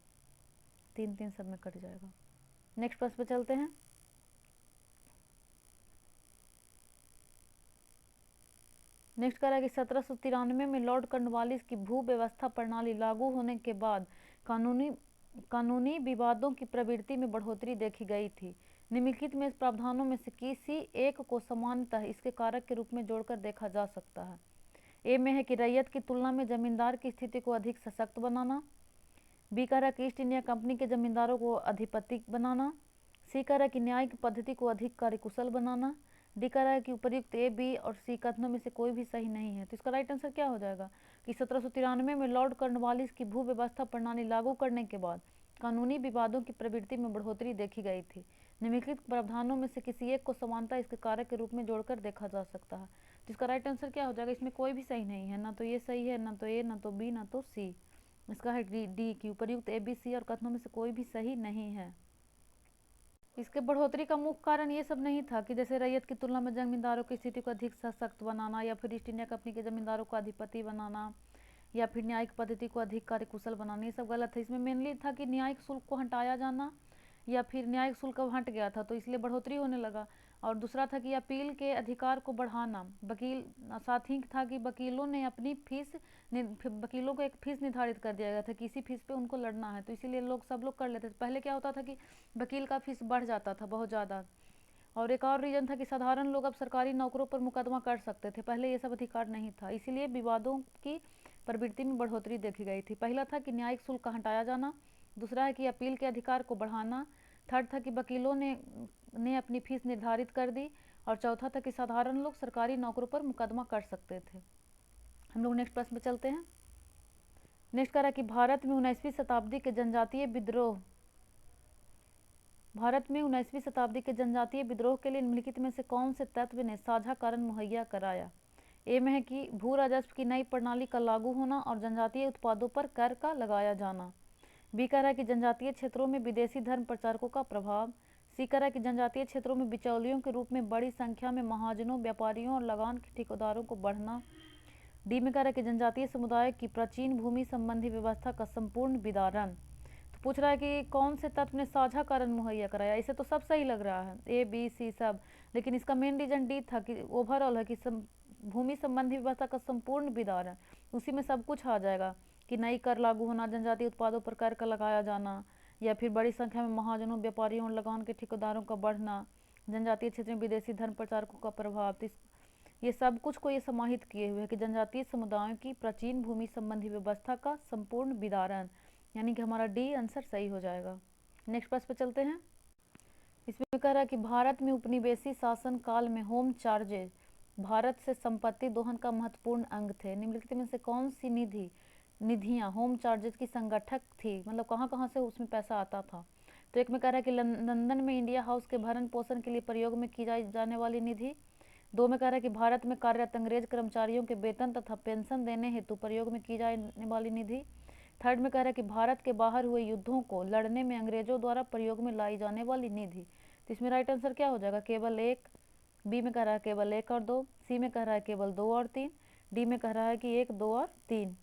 3 सब में कट जाएगा। नेक्स्ट प्रश्न पे चलते हैं। नेक्स्ट कह रहा है कि 1793 में लॉर्ड कर्नवालिस की भू व्यवस्था प्रणाली लागू होने के बाद कानूनी विवादों की प्रवृत्ति में बढ़ोतरी देखी गई थी। निम्नलिखित में इस प्रावधानों में से किसी एक को सामान्यतः इसके कारक के रूप में जोड़कर देखा जा सकता है। ए में है कि रैयत की तुलना में जमींदार की स्थिति को अधिक सशक्त बनाना। बी कह रहा है कि ईस्ट इंडिया कंपनी के जमींदारों को अधिपति बनाना। सी कह रहा है कि न्यायिक पद्धति को अधिक कार्यकुशल बनाना। डी कह रहा है कि उपर्युक्त ए, बी और सी कथनों में से कोई भी सही नहीं है। तो इसका राइट आंसर क्या हो जाएगा कि 1793 में लॉर्ड कर्नवालिस की भू व्यवस्था प्रणाली लागू करने के बाद कानूनी विवादों की प्रवृत्ति में बढ़ोतरी देखी गई थी। निम्नलिखित प्रावधानों में से किसी एक को समानता इसके कारक के रूप में जोड़कर देखा जा सकता है। तो इसका राइट आंसर क्या हो जाएगा? इसमें कोई भी सही नहीं है, ना तो ये सही है, ना तो ए, ना तो बी, ना तो सी। इसका है डी की उपर्युक्त ए, बी, सी और कथनों में से कोई भी सही नहीं है। इसके बढ़ोतरी का मुख्य कारण ये सब नहीं था कि जैसे रैयत की तुलना में जमींदारों की स्थिति को अधिक सशक्त बनाना, या फिर ईस्ट इंडिया कंपनी के जमींदारों को अधिपति बनाना, या फिर न्यायिक पद्धति को अधिक कार्यकुशल बनाना। ये सब गलत है। इसमें मेनली था कि न्यायिक शुल्क को हटाया जाना, या फिर न्यायिक शुल्क अब हट गया था तो इसलिए बढ़ोतरी होने लगा। और दूसरा था कि अपील के अधिकार को बढ़ाना। वकील साथ ही था कि वकीलों ने अपनी फीस, वकीलों को एक फीस निर्धारित कर दिया गया था कि इसी फीस पे उनको लड़ना है, तो इसीलिए सब लोग कर लेते थे। पहले क्या होता था कि वकील का फीस बढ़ जाता था बहुत ज़्यादा। और एक और रीजन था कि साधारण लोग अब सरकारी नौकरों पर मुकदमा कर सकते थे, पहले ये सब अधिकार नहीं था, इसीलिए विवादों की प्रवृत्ति में बढ़ोतरी देखी गई थी। पहला था कि न्यायिक शुल्क का हटाया जाना, दूसरा है कि अपील के अधिकार को बढ़ाना, थर्ड था कि वकीलों ने अपनी फीस निर्धारित कर दी, और चौथा था कि साधारण लोग सरकारी नौकरों पर मुकदमा कर सकते थे। हम लोग नेक्स्ट प्रश्न पे चलते हैं। नेक्स्ट कह रहा है कि भारत में 19वीं शताब्दी के जनजातीय विद्रोह के लिए निम्नलिखित में से कौन से तत्व ने साझा कारण मुहैया कराया? ए में है कि भू राजस्व की नई प्रणाली का लागू होना और जनजातीय उत्पादों पर कर का लगाया जाना। बी कह रहा है कि जनजातीय क्षेत्रों में विदेशी धर्म प्रचारकों का प्रभाव। सी कह रहा है कि जनजातीय क्षेत्रों में बिचौलियों के रूप में बड़ी संख्या में महाजनों, व्यापारियों और लगान के ठेकेदारों को बढ़ना। डी में कह रहा है कि जनजातीय समुदाय की प्राचीन भूमि संबंधी व्यवस्था का संपूर्ण विदारण। तो पूछ रहा है कि कौन से तत्व ने साझा कारण मुहैया कराया। इसे तो सब सही लग रहा है, ए, बी, सी सब, लेकिन इसका मेन रीजन डी था कि ओवरऑल है कि भूमि संबंधी व्यवस्था का संपूर्ण विदारण, उसी में सब कुछ आ जाएगा कि नई कर लागू होना, जनजातीय उत्पादों पर कर का लगाया जाना, या फिर बड़ी संख्या में महाजनों, व्यापारियों और लगान के ठेकेदारों का बढ़ना, जनजातीय क्षेत्र में विदेशी धर्म प्रचारकों का प्रभाव। ये सब कुछ को ये समाहित किए हुए है कि जनजातीय समुदायों की प्राचीन भूमि संबंधी व्यवस्था का संपूर्ण विदारण, यानी कि हमारा डी आंसर सही हो जाएगा। नेक्स्ट प्रश्न पे चलते हैं। इसमें कह रहा है कि भारत में उपनिवेशी शासन काल में होम चार्जेज भारत से संपत्ति दोहन का महत्वपूर्ण अंग थे। निम्नलिखित में से कौन सी निधियां होम चार्जेज की संगठक थी, मतलब कहाँ कहाँ से उसमें पैसा आता था? तो एक में कह रहा है कि लंदन में इंडिया हाउस के भरण पोषण के लिए प्रयोग में की जाने वाली निधि। दो में कह रहा है कि भारत में कार्यरत अंग्रेज कर्मचारियों के वेतन तथा पेंशन देने हेतु प्रयोग में की जाने वाली निधि। थर्ड में कह रहा है कि भारत के बाहर हुए युद्धों को लड़ने में अंग्रेजों द्वारा प्रयोग में लाई जाने वाली निधि। तो इसमें राइट आंसर क्या हो जाएगा? केवल एक। बी में कह रहा है केवल एक और दो। सी में कह रहा है केवल दो और तीन। डी में कह रहा है कि एक, दो और तीन।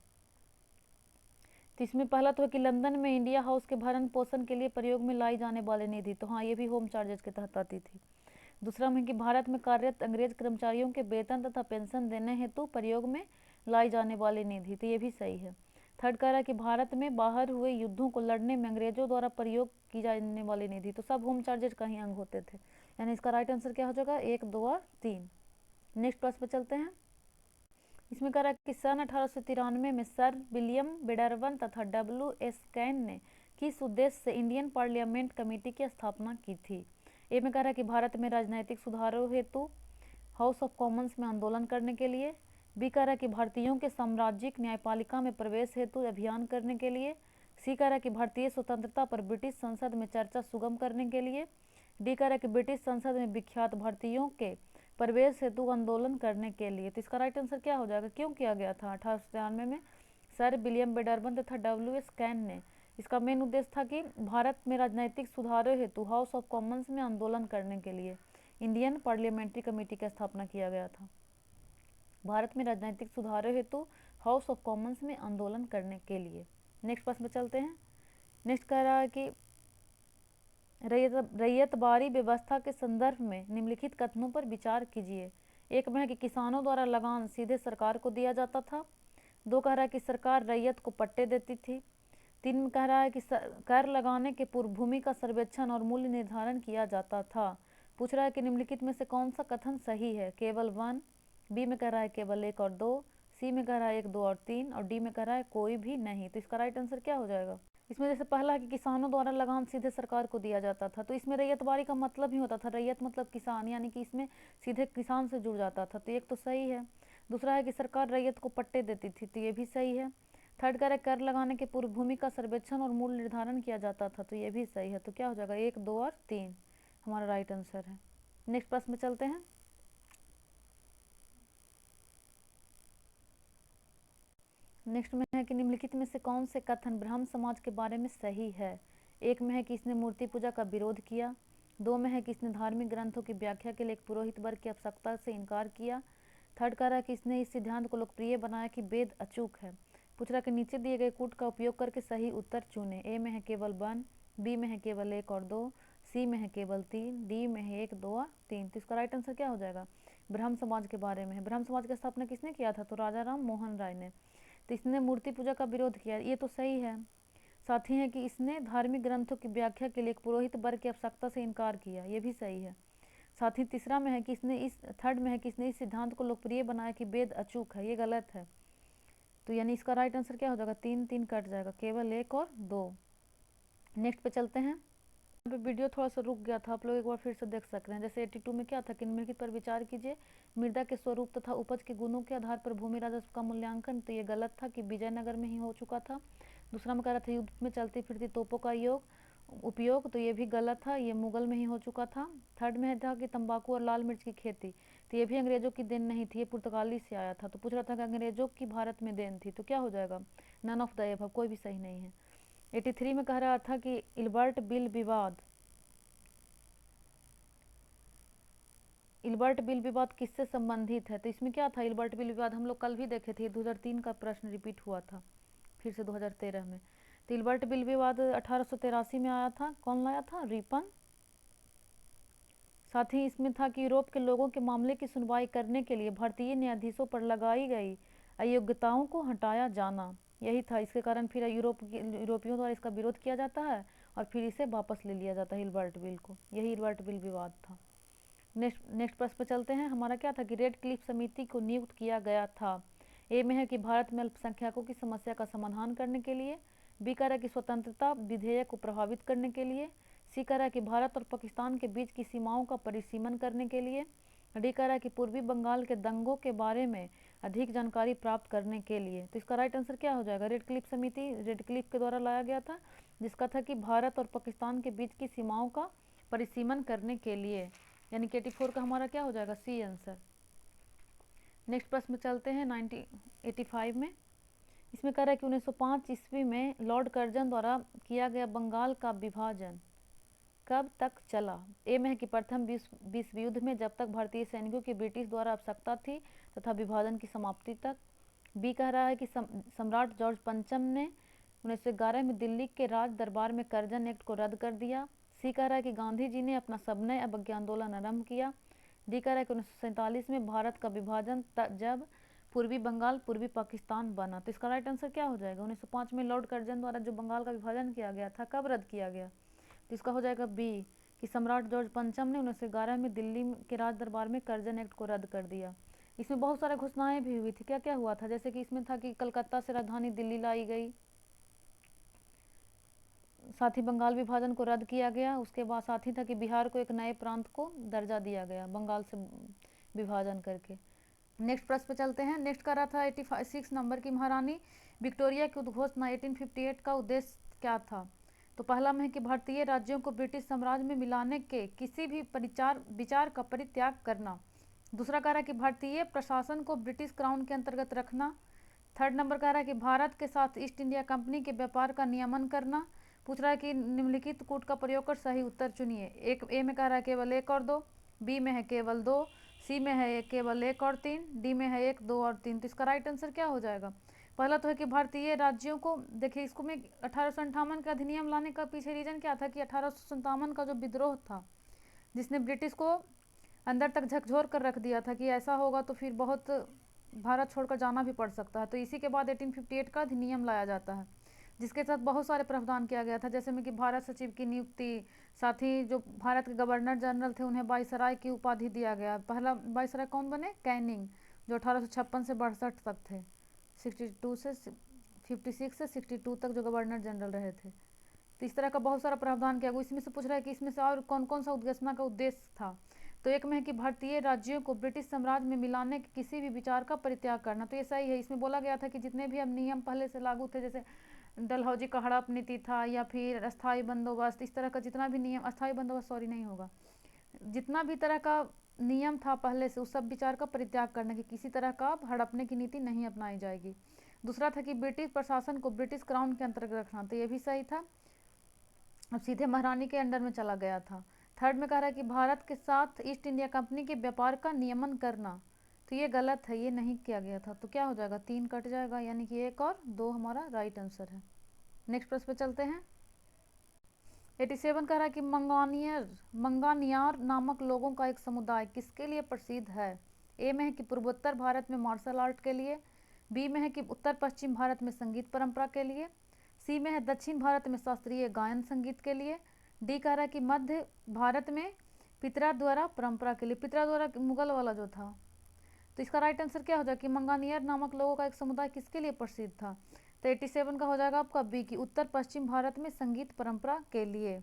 तो इसमें पहला तो है कि लंदन में इंडिया हाउस के भरण पोषण के लिए प्रयोग में लाई जाने वाली निधि, तो हाँ ये भी होम चार्जेस के तहत आती थी। दूसरा में कि भारत में कार्यरत अंग्रेज कर्मचारियों के वेतन तथा पेंशन देने हेतु प्रयोग में लाई जाने वाली निधि, तो ये भी सही है। थर्ड कह रहा है कि भारत में बाहर हुए युद्धों को लड़ने में अंग्रेजों द्वारा प्रयोग की जाने वाली निधि, तो सब होम चार्जेज का ही अंग होते थे, यानी इसका राइट आंसर क्या हो जाएगा? एक, दो और तीन। नेक्स्ट प्रश्न पर चलते हैं। इसमें कह रहा है कि सन 1893 में सर विलियम बेडरवन तथा W.S. कैन ने किस उद्देश्य से इंडियन पार्लियामेंट कमेटी की स्थापना की थी? ए में कह रहा है कि भारत में राजनैतिक सुधारों हेतु हाउस ऑफ कॉमन्स में आंदोलन करने के लिए। बी कह रहा है कि भारतीयों के साम्राज्यिक न्यायपालिका में प्रवेश हेतु अभियान करने के लिए। सी कह रहा है कि भारतीय स्वतंत्रता पर ब्रिटिश संसद में चर्चा सुगम करने के लिए। डी कह रहा है कि ब्रिटिश संसद में विख्यात भारतीयों के प्रवेश हेतु आंदोलन करने के लिए। तो इसका राइट आंसर क्या हो जाएगा? क्यों किया गया था 1893 में सर विलियम बेडरवन तथा W.S. कैन ने? इसका मेन उद्देश्य था कि भारत में राजनीतिक सुधारों हेतु हाउस ऑफ कॉमन्स में आंदोलन करने के लिए इंडियन पार्लियामेंट्री कमेटी की स्थापना किया गया था। भारत में राजनीतिक सुधारों हेतु हाउस ऑफ कॉमन्स में आंदोलन करने के लिए। नेक्स्ट प्रश्न में चलते हैं। नेक्स्ट कह रहा है कि रैयतबारी व्यवस्था के संदर्भ में निम्नलिखित कथनों पर विचार कीजिए। एक में है कि किसानों द्वारा लगान सीधे सरकार को दिया जाता था। दो कह रहा है कि सरकार रैयत को पट्टे देती थी। तीन में कह रहा है कि कर लगाने के पूर्व भूमि का सर्वेक्षण और मूल्य निर्धारण किया जाता था। पूछ रहा है कि निम्नलिखित में से कौन सा कथन सही है? केवल वन। बी में कह रहा है केवल एक और दो। सी में कह रहा है एक, दो और तीन। और डी में कह रहा है कोई भी नहीं। तो इसका राइट आंसर क्या हो जाएगा? इसमें जैसे पहला है कि किसानों द्वारा लगान सीधे सरकार को दिया जाता था, तो इसमें रैयतबारी का मतलब ही होता था, रैयत मतलब किसान, यानी कि इसमें सीधे किसान से जुड़ जाता था, तो एक तो सही है। दूसरा है कि सरकार रैयत को पट्टे देती थी, तो ये भी सही है। थर्ड कह रहा है कर लगाने के पूर्व भूमि का सर्वेक्षण और मूल्य निर्धारण किया जाता था, तो ये भी सही है। तो क्या हो जाएगा 1, 2 और 3 हमारा राइट आंसर है। नेक्स्ट प्रश्न में चलते हैं। नेक्स्ट में है कि निम्नलिखित में से कौन से कथन ब्राह्मण समाज के बारे में सही है। एक में है कि इसने मूर्ति पूजा का विरोध किया, 2 में है कि इसने धार्मिक ग्रंथों की व्याख्या के लिए एक पुरोहित वर्ग की आवश्यकता से इनकार किया, थर्ड कह रहा है कि इसने इस सिद्धांत को लोकप्रिय बनाया कि वेद अचूक है। पूछ रहा है कि नीचे दिए गए कूट का उपयोग करके सही उत्तर चुने। ए में है केवल 1, बी में है केवल 1 और 2, सी में है केवल 3, डी में है 1, 2 और 3। तो इसका राइट आंसर क्या हो जाएगा, ब्रह्म समाज के बारे में है। ब्रह्म समाज की स्थापना किसने किया था, तो राजा राम मोहन राय ने। तो इसने मूर्ति पूजा का विरोध किया, ये तो सही है। साथ ही है कि इसने धार्मिक ग्रंथों की व्याख्या के लिए एक पुरोहित वर्ग की आवश्यकता से इनकार किया, ये भी सही है। साथ ही तीसरा में है कि थर्ड में है कि इसने इस सिद्धांत को लोकप्रिय बनाया कि वेद अचूक है, ये गलत है। तो यानी इसका राइट आंसर क्या हो जाएगा, 3, 3 कट जाएगा, केवल 1 और 2। नेक्स्ट पे चलते हैं। यहाँ पे वीडियो थोड़ा सा रुक गया था, आप लोग एक बार फिर से देख सकते हैं। जैसे 82 में क्या था कि निम्नलिखित पर विचार कीजिए, मृदा के स्वरूप तथा उपज के गुणों के आधार पर भूमि राजस्व का मूल्यांकन। तो ये गलत था कि विजयनगर में ही हो चुका था। दूसरा में कह रहा था युद्ध में चलती फिरती तोपों का उपयोग, तो ये भी गलत था, ये मुगल में ही हो चुका था। थर्ड में था कि तंबाकू और लाल मिर्च की खेती, तो ये भी अंग्रेजों की देन नहीं थी, ये पुर्तगाली से आया था। तो पूछ रहा था कि अंग्रेजों की भारत में देन थी, तो क्या हो जाएगा, नन ऑफ द एबव, कोई भी सही नहीं है। 83 में कह रहा था कि इल्बर्ट बिल विवाद किससे संबंधित है। तो इसमें क्या था, इल्बर्ट बिल विवाद हम लोग कल भी देखे थे, 2003 का प्रश्न रिपीट हुआ था फिर से 2013 में। तो इल्बर्ट बिल विवाद 1883 में आया था, कौन लाया था, रिपन। साथ ही इसमें था कि यूरोप के लोगों के मामले की सुनवाई करने के लिए भारतीय न्यायाधीशों पर लगाई गई अयोग्यताओं को हटाया जाना, यही था। इसके कारण फिर यूरोपियों द्वारा इसका विरोध किया जाता है और फिर इसे वापस ले लिया जाता है इल्बर्ट बिल को, यही इल्बर्ट बिल विवाद था। नेक्स्ट प्रश्न पर चलते हैं। हमारा क्या था कि रेड क्लिफ समिति को नियुक्त किया गया था। ए में है कि भारत में अल्पसंख्यकों की समस्या का समाधान करने के लिए, बी कह रहा है कि स्वतंत्रता विधेयक को प्रभावित करने के लिए, सी कह रहा है कि भारत और पाकिस्तान के बीच की सीमाओं का परिसीमन करने के लिए, डी कह रहा है कि पूर्वी बंगाल के दंगों के बारे में अधिक जानकारी प्राप्त करने के लिए। तो इसका राइट आंसर क्या हो जाएगा, रेड क्लिफ समिति रेड क्लिफ के द्वारा लाया गया था, जिसका था कि भारत और पाकिस्तान के बीच की सीमाओं का परिसीमन करने के लिए, यानी कि 84 का हमारा क्या हो जाएगा, सी आंसर। नेक्स्ट प्रश्न में चलते हैं 1985 में। इसमें कह रहा है कि 1905 ईस्वी में लॉर्ड कर्जन द्वारा किया गया बंगाल का विभाजन कब तक चला। ए में है कि प्रथम विश्व युद्ध में, जब तक भारतीय सैनिकों की ब्रिटिश द्वारा आवश्यकता थी तथा विभाजन की समाप्ति तक। बी कह रहा है कि सम्राट जॉर्ज पंचम ने 1911 में दिल्ली के राज दरबार में कर्जन एक्ट को रद्द कर दिया। सी कह रहा है कि गांधी जी ने अपना सविनय अवज्ञा आंदोलन आरंभ किया। डी कह रहा है कि 1947 में भारत का विभाजन जब पूर्वी बंगाल पूर्वी पाकिस्तान बना। तो इसका राइट आंसर क्या हो जाएगा, 1905 में लॉर्ड कर्जन द्वारा जो बंगाल का विभाजन किया गया था, कब रद्द किया गया। तो इसका हो जाएगा बी, कि सम्राट जॉर्ज पंचम ने 1911 में दिल्ली के राज दरबार में कर्जन एक्ट को रद्द कर दिया। इसमें बहुत सारे घोषणाएं भी हुई थी, क्या क्या हुआ था, जैसे कि इसमें था कि कलकत्ता से राजधानी दिल्ली लाई गई, साथ ही बंगाल विभाजन को रद्द किया गया। उसके बाद साथ ही था कि बिहार को एक नए प्रांत को दर्जा दिया गया बंगाल से विभाजन करके। नेक्स्ट प्रश्न पे चलते हैं। नेक्स्ट कर रहा था 86 नंबर की, महारानी विक्टोरिया की उद्घोषणा 1858 का उद्देश्य क्या था। तो पहला में है कि भारतीय राज्यों को ब्रिटिश साम्राज्य में मिलाने के किसी भी विचार का परित्याग करना। दूसरा कह रहा है कि भारतीय प्रशासन को ब्रिटिश क्राउन के अंतर्गत रखना। थर्ड नंबर कह रहा है कि भारत के साथ ईस्ट इंडिया कंपनी के व्यापार का नियमन करना। पूछ रहा है कि निम्नलिखित कूट का प्रयोग कर सही उत्तर चुनिए। एक ए में कह रहा है केवल 1 और 2, बी में है केवल 2, सी में है केवल 1 और 3, डी में है 1, 2 और 3। तो इसका राइट आंसर क्या हो जाएगा, पहला तो है कि भारतीय राज्यों को, देखिए इसको में 1858 का अधिनियम लाने का पीछे रीजन क्या था कि 1857 का जो विद्रोह था, जिसने ब्रिटिश को अंदर तक झकझोर कर रख दिया था कि ऐसा होगा तो फिर बहुत भारत छोड़कर जाना भी पड़ सकता है। तो इसी के बाद 1858 का अधिनियम लाया जाता है, जिसके साथ बहुत सारे प्रावधान किया गया था, जैसे में कि भारत सचिव की नियुक्ति, साथ ही जो भारत के गवर्नर जनरल थे उन्हें वाइसराय की उपाधि दिया गया। पहला वाइसराय कौन बने, कैनिंग, जो 1856 से 62 तक थे, 56 से 62 तक जो गवर्नर जनरल रहे थे। तो इस तरह का बहुत सारा प्रावधान किया गया। इसमें से पूछ रहा है कि इसमें से और कौन कौन सा उद्घोषणा का उद्देश्य था। तो एक में है कि भारतीय राज्यों को ब्रिटिश साम्राज्य में मिलाने के किसी भी विचार का परित्याग करना। तो ये सही है। इसमें बोला गया था कि जितने भी अब नियम पहले से लागू थे, जैसे डलहौजी का हड़प नीति था या फिर अस्थाई बंदोबस्त, इस तरह का जितना भी नियम, अस्थाई बंदोबस्त सॉरी नहीं होगा, जितना भी तरह का नियम था पहले से, उस सब विचार का परित्याग करने की, किसी तरह का हड़पने की नीति नहीं अपनाई जाएगी। दूसरा था कि ब्रिटिश प्रशासन को ब्रिटिश क्राउन के अंतर्गत रखना। तो ये भी सही था, अब सीधे महारानी के अंडर में चला गया था। थर्ड में कह रहा है कि भारत के साथ ईस्ट इंडिया कंपनी के व्यापार का नियमन करना। तो ये गलत है, ये नहीं किया गया था। तो क्या हो जाएगा, 3 कट जाएगा, यानी कि 1 और 2 हमारा राइट आंसर है। नेक्स्ट प्रश्न पे चलते हैं। 87 कह रहा है कि मंगानियार नामक लोगों का एक समुदाय किसके लिए प्रसिद्ध है। ए में है कि पूर्वोत्तर भारत में मार्शल आर्ट के लिए, बी में है कि उत्तर पश्चिम भारत में संगीत परंपरा के लिए, सी में है दक्षिण भारत में शास्त्रीय गायन संगीत के लिए, डी कह रहा है कि मध्य भारत में पितरा द्वारा परंपरा के लिए। पितरा द्वारा मुगल वाला जो था। तो इसका राइट आंसर क्या हो जाएगा कि मंगानियर नामक लोगों का एक समुदाय किसके लिए प्रसिद्ध था। तो 87 का हो जाएगा आपका बी की उत्तर पश्चिम भारत में संगीत परंपरा के लिए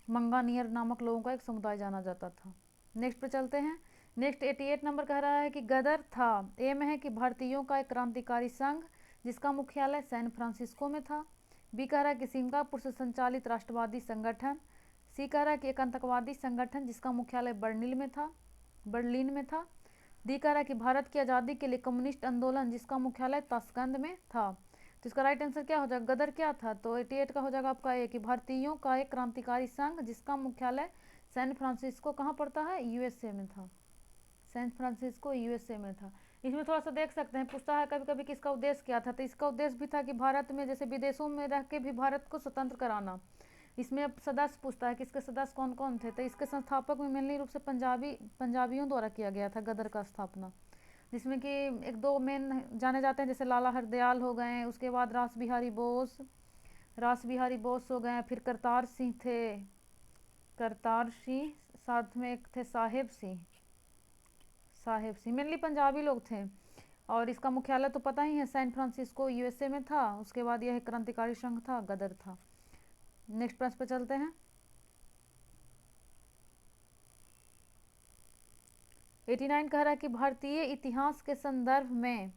मंगानियर नामक लोगों का एक समुदाय जाना जाता था। नेक्स्ट पे चलते हैं। नेक्स्ट 88 नंबर कह रहा है कि गदर था। ए में है कि भारतीयों का एक क्रांतिकारी संघ जिसका मुख्यालय सैन फ्रांसिस्को में था। बी कह रहा है कि सिंगापुर से संचालित राष्ट्रवादी संगठन। सी कह रहा है कि एक आतंकवादी संगठन जिसका मुख्यालय बर्लिन में था। डी कह रहा है कि भारत की आज़ादी के लिए कम्युनिस्ट आंदोलन जिसका मुख्यालय ताशकंद में था। तो इसका राइट आंसर क्या हो जाएगा, गदर क्या था। तो 88 का हो जाएगा आपका ए कि भारतीयों का एक क्रांतिकारी संघ जिसका मुख्यालय सैन फ्रांसिस्को कहाँ पड़ता है, यूएसए में था। सैन फ्रांसिस्को यूएसए में था। इसमें थोड़ा सा देख सकते हैं, पूछता है कभी कभी किसका उद्देश्य क्या था। तो इसका उद्देश्य भी था कि भारत में जैसे विदेशों में रह के भी भारत को स्वतंत्र कराना। इसमें अब सदस्य पूछता है कि इसके सदस्य कौन कौन थे। तो इसके संस्थापक में मेनली रूप से पंजाबियों द्वारा किया गया था गदर का स्थापना, जिसमें कि 1-2 मेन जाने जाते हैं, जैसे लाला हरदयाल हो गए, उसके बाद रास बिहारी बोस हो गए, फिर करतार सिंह, साथ में एक थे साहेब सिंह, मेनली पंजाबी लोग थे। और इसका मुख्यालय तो पता ही है सैन फ्रांसिस्को यूएसए में था। उसके बाद यह क्रांतिकारी संघ था, गदर था। नेक्स्ट प्रश्न पे चलते हैं। 89 कह रहा है कि भारतीय इतिहास के संदर्भ में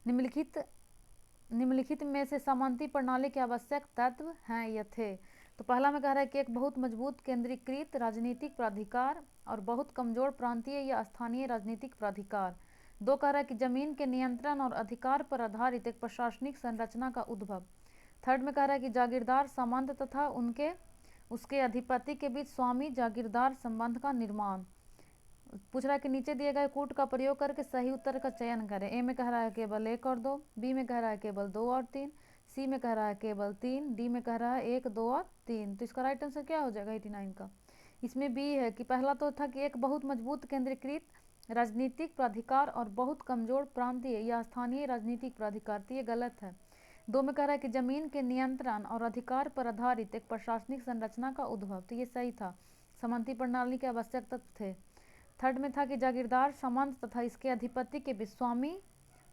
निम्नलिखित में से सामंती प्रणाली के आवश्यक तत्व हैं या थे। तो पहला में कह रहा है कि एक बहुत मजबूत केंद्रीकृत राजनीतिक प्राधिकार और बहुत कमजोर प्रांतीय या स्थानीय राजनीतिक प्राधिकार। 2 कह रहा है कि जमीन के नियंत्रण और अधिकार पर आधारित एक प्रशासनिक संरचना का उद्भव। थर्ड में कह रहा है कि जागीरदार सामंत तथा उसके अधिपति के बीच स्वामी जागीरदार संबंध का निर्माण। पूछ रहा है कि नीचे दिए गए कूट का प्रयोग करके सही उत्तर का चयन करें। ए में कह रहा है केवल 1 और 2, बी में कह रहा है केवल 2 और 3, सी में कह रहा है केवल 3, डी में कह रहा है 1, 2 और 3। तो इसका राइट आंसर क्या हो जाएगा 89 का। इसमें बी है कि पहला तो था कि एक बहुत मजबूत केंद्रीकृत राजनीतिक प्राधिकार और बहुत कमजोर प्रांतीय या स्थानीय राजनीतिक प्राधिकार। तो ये गलत है। 2 में कह रहा है कि जमीन के नियंत्रण और अधिकार पर आधारित एक प्रशासनिक संरचना का उद्भव। तो ये सही था, सामंती प्रणाली के आवश्यक तत्व थे। थर्ड में था कि जागीरदार सामंत तथा इसके अधिपति के बीच स्वामी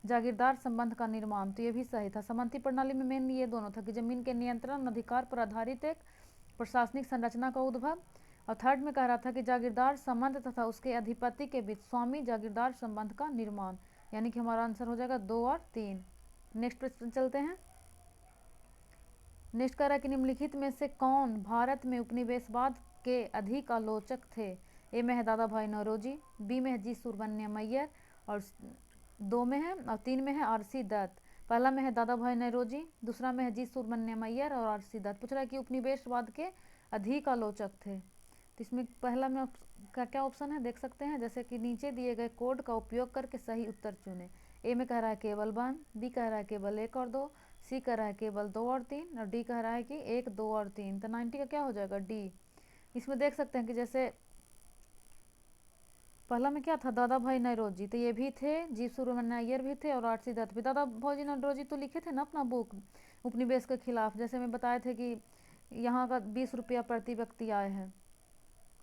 जागीरदार संबंध का निर्माण। तो ये भी सही था। सामंती प्रणाली में मेन ये दोनों था कि जमीन के नियंत्रण और अधिकार पर आधारित एक प्रशासनिक संरचना का उद्भव। और थर्ड में कह रहा था कि जागीरदार संबंध तथा उसके अधिपति के बीच स्वामी जागीरदार संबंध का निर्माण, यानी कि हमारा आंसर हो जाएगा 2 और 3। नेक्स्ट प्रश्न चलते हैं। नेक्स्ट कह रहा है कि निम्नलिखित में से कौन भारत में उपनिवेशवाद के अधिक आलोचक थे। ए में है दादा भाई नौरोजी, बी में है जी सुब्रमण्यम अय्यर, और 2 में है और 3 में है आरसी दत्त। पहला में है दादा भाई नौरोजी, दूसरा में है जी सुब्रमण्यम अय्यर और आरसी दत्त। पूछ रहा है कि उपनिवेशवाद के अधिक आलोचक थे। तो इसमें पहला में क्या ऑप्शन है देख सकते हैं, जैसे कि नीचे दिए गए कोड का उपयोग करके सही उत्तर चुने। ए में कह रहा है केवल 1, बी कह रहा है केवल 1 और 2, सी कह रहा है केवल 2 और 3, और डी कह रहा है कि 1, 2 और 3। तो 90 का क्या हो जाएगा डी। इसमें देख सकते हैं कि जैसे पहला में क्या था दादा भाई नौरोजी, तो ये भी थे, जी सुब्रमण्यम अय्यर भी थे और आरसी दत्त भी। दादा भाई नौरोजी तो लिखे थे ना अपना बुक उपनिवेश के खिलाफ, जैसे मैं बताए थे कि यहाँ का 20 रुपया प्रति व्यक्ति आय है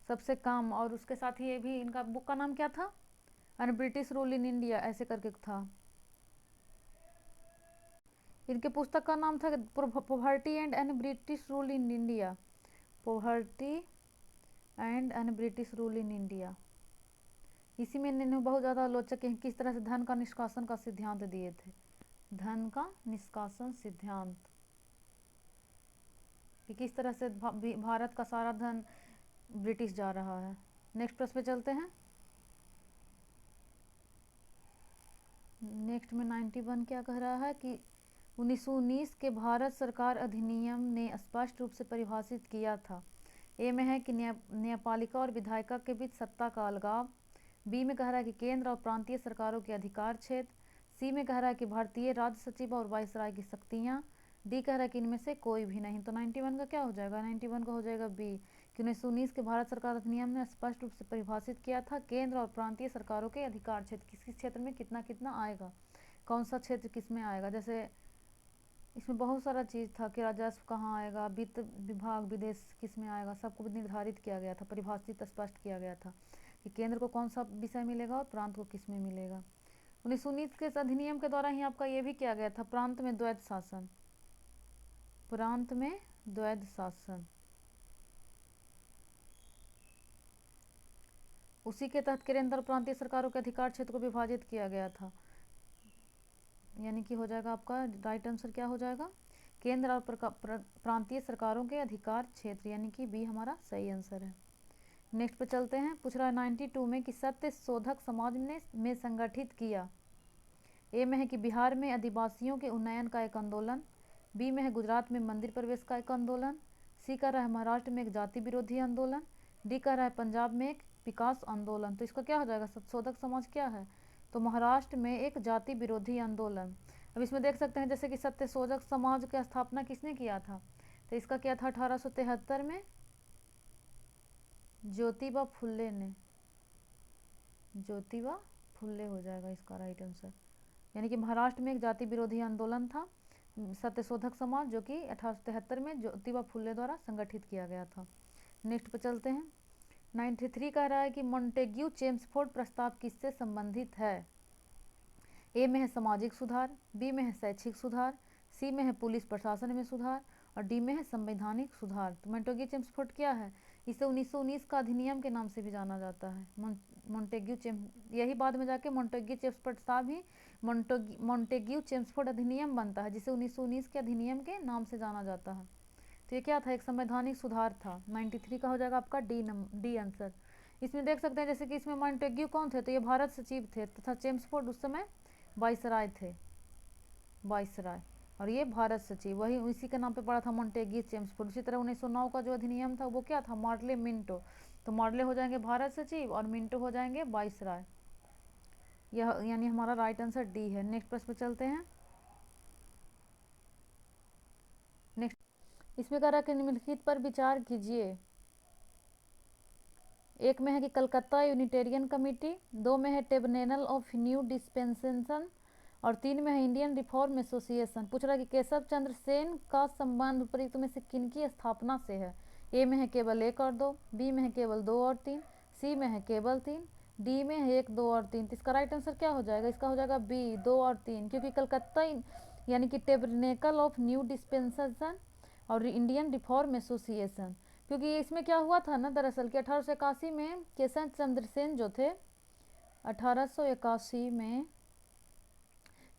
सबसे कम। और उसके साथ ही ये भी इनका बुक का नाम क्या था, and British rule in India ऐसे करके था। इनके पुस्तक का नाम था poverty and an British rule in India, poverty and an British rule in India. इसी में इन्होंने बहुत ज़्यादा आलोचक हैं किस तरह से धन का निष्कासन का सिद्धांत दिए थे, धन का निष्कासन सिद्धांत, कि किस तरह से भारत का सारा धन ब्रिटिश जा रहा है। नेक्स्ट प्रश्न पे चलते हैं। नेक्स्ट में 91 क्या कह रहा है कि 1919 के भारत सरकार अधिनियम ने स्पष्ट रूप से परिभाषित किया था। ए में है कि न्यायपालिका और विधायिका के बीच सत्ता का अलगाव। बी में कह रहा है कि केंद्र और प्रांतीय सरकारों के अधिकार क्षेत्र। सी में कह रहा है कि भारतीय राज्य सचिव और वायसराय की शक्तियाँ। डी कह रहा है कि इनमें से कोई भी नहीं। तो 91 का क्या हो जाएगा, 91 का हो जाएगा बी, कि 1919 के भारत सरकार अधिनियम ने स्पष्ट रूप से परिभाषित किया था केंद्र और प्रांतीय सरकारों के अधिकार क्षेत्र, किस किस क्षेत्र में कितना कितना आएगा, कौन सा क्षेत्र किस में आएगा। जैसे इसमें बहुत सारा चीज़ था कि राजस्व कहाँ आएगा, वित्त विभाग विदेश किस में आएगा, सबको निर्धारित किया गया था, परिभाषित स्पष्ट किया गया था कि केंद्र को कौन सा विषय मिलेगा और प्रांत को किस में मिलेगा। 1919 के अधिनियम के द्वारा ही आपका ये भी किया गया था प्रांत में द्वैध शासन, प्रांत में द्वैध शासन। उसी के तहत केंद्र और प्रांतीय सरकारों के अधिकार क्षेत्र को विभाजित किया गया था, यानी कि हो जाएगा आपका राइट आंसर क्या हो जाएगा, केंद्र और प्रांतीय सरकारों के अधिकार क्षेत्र, यानी कि बी हमारा सही आंसर है। नेक्स्ट पे चलते हैं। पूछ रहा है 92 में कि सत्य शोधक समाज ने में संगठित किया। ए में है कि बिहार में आदिवासियों के उन्नयन का एक आंदोलन। बी में है गुजरात में मंदिर प्रवेश का एक आंदोलन। सी कह रहा है महाराष्ट्र में एक जाति विरोधी आंदोलन। डी कह रहा है पंजाब में एक विकास आंदोलन। तो इसका क्या हो जाएगा, सत्यशोधक समाज क्या है, तो महाराष्ट्र में एक जाति विरोधी आंदोलन। अब इसमें देख सकते हैं जैसे कि सत्यशोधक समाज की स्थापना किसने किया था, तो इसका क्या था 1873 में ज्योतिबा फुल्ले ने, ज्योतिबा फुल्ले हो जाएगा इसका राइट आंसर। यानी कि महाराष्ट्र में एक जाति विरोधी आंदोलन था सत्यशोधक समाज, जो कि 1873 में ज्योतिबा फुल्ले द्वारा संगठित किया गया था। नेक्स्ट पे चलते हैं। 93 कह रहा है कि मॉन्टेग्यू चेम्सफोर्ड प्रस्ताव किससे संबंधित है। ए में है सामाजिक सुधार, बी में है शैक्षिक सुधार, सी में है पुलिस प्रशासन में सुधार और डी में है संवैधानिक सुधार। तो मॉन्टेग्यू चेम्सफोर्ड क्या है, इसे 1919 का अधिनियम के नाम से भी जाना जाता है। यही बाद में जाके मॉन्टेग्यू चेम्सफोर्ड प्रस्ताव ही मॉन्टेग्यू चेम्सफोर्ड अधिनियम बनता है, जिसे 1919 के अधिनियम के नाम से जाना जाता है। तो ये क्या था, एक संवैधानिक सुधार था। 93 का हो जाएगा आपका डी आंसर। इसमें देख सकते हैं जैसे कि इसमें मॉन्टेग्यू कौन थे, तो ये भारत सचिव थे तथा चेम्सफोर्ड उस समय वायसराय थे, वायसराय, और ये भारत सचिव, वही इसी के नाम पे पड़ा था मॉन्टेग्यू चेम्सफोर्ड। उसी तरह 1909 का जो अधिनियम था वो क्या था, मॉडले मिंटो। तो मॉडले हो जाएंगे भारत सचिव और मिंटो हो जाएंगे वायसराय। यह यानी हमारा राइट आंसर डी है। नेक्स्ट प्रश्न पे चलते हैं। नेक्स्ट इसमें कह रहा है कि निम्नलिखित पर विचार कीजिए। एक में है कि कलकत्ता यूनिटेरियन कमेटी, दो में है ट्रिब्यूनल ऑफ न्यू डिस्पेंसेशन और तीन में है इंडियन रिफॉर्म एसोसिएशन। पूछ रहा है कि केशव चंद्र सेन का संबंध उपयुक्त में से किनकी स्थापना से है। ए में है केवल 1 और 2, बी में है केवल 2 और 3, सी में है केवल 3, डी में है 1, 2 और 3। तो इसका राइट आंसर क्या हो जाएगा, इसका हो जाएगा बी 2 और 3, क्योंकि कलकत्ता यानी कि ट्रिब्यूनल ऑफ न्यू डिस्पेंसेशन और इंडियन रिफॉर्म एसोसिएशन, क्योंकि इसमें क्या हुआ था ना दरअसल कि 1881 में केशव चंद्र सेन जो थे, 1881 में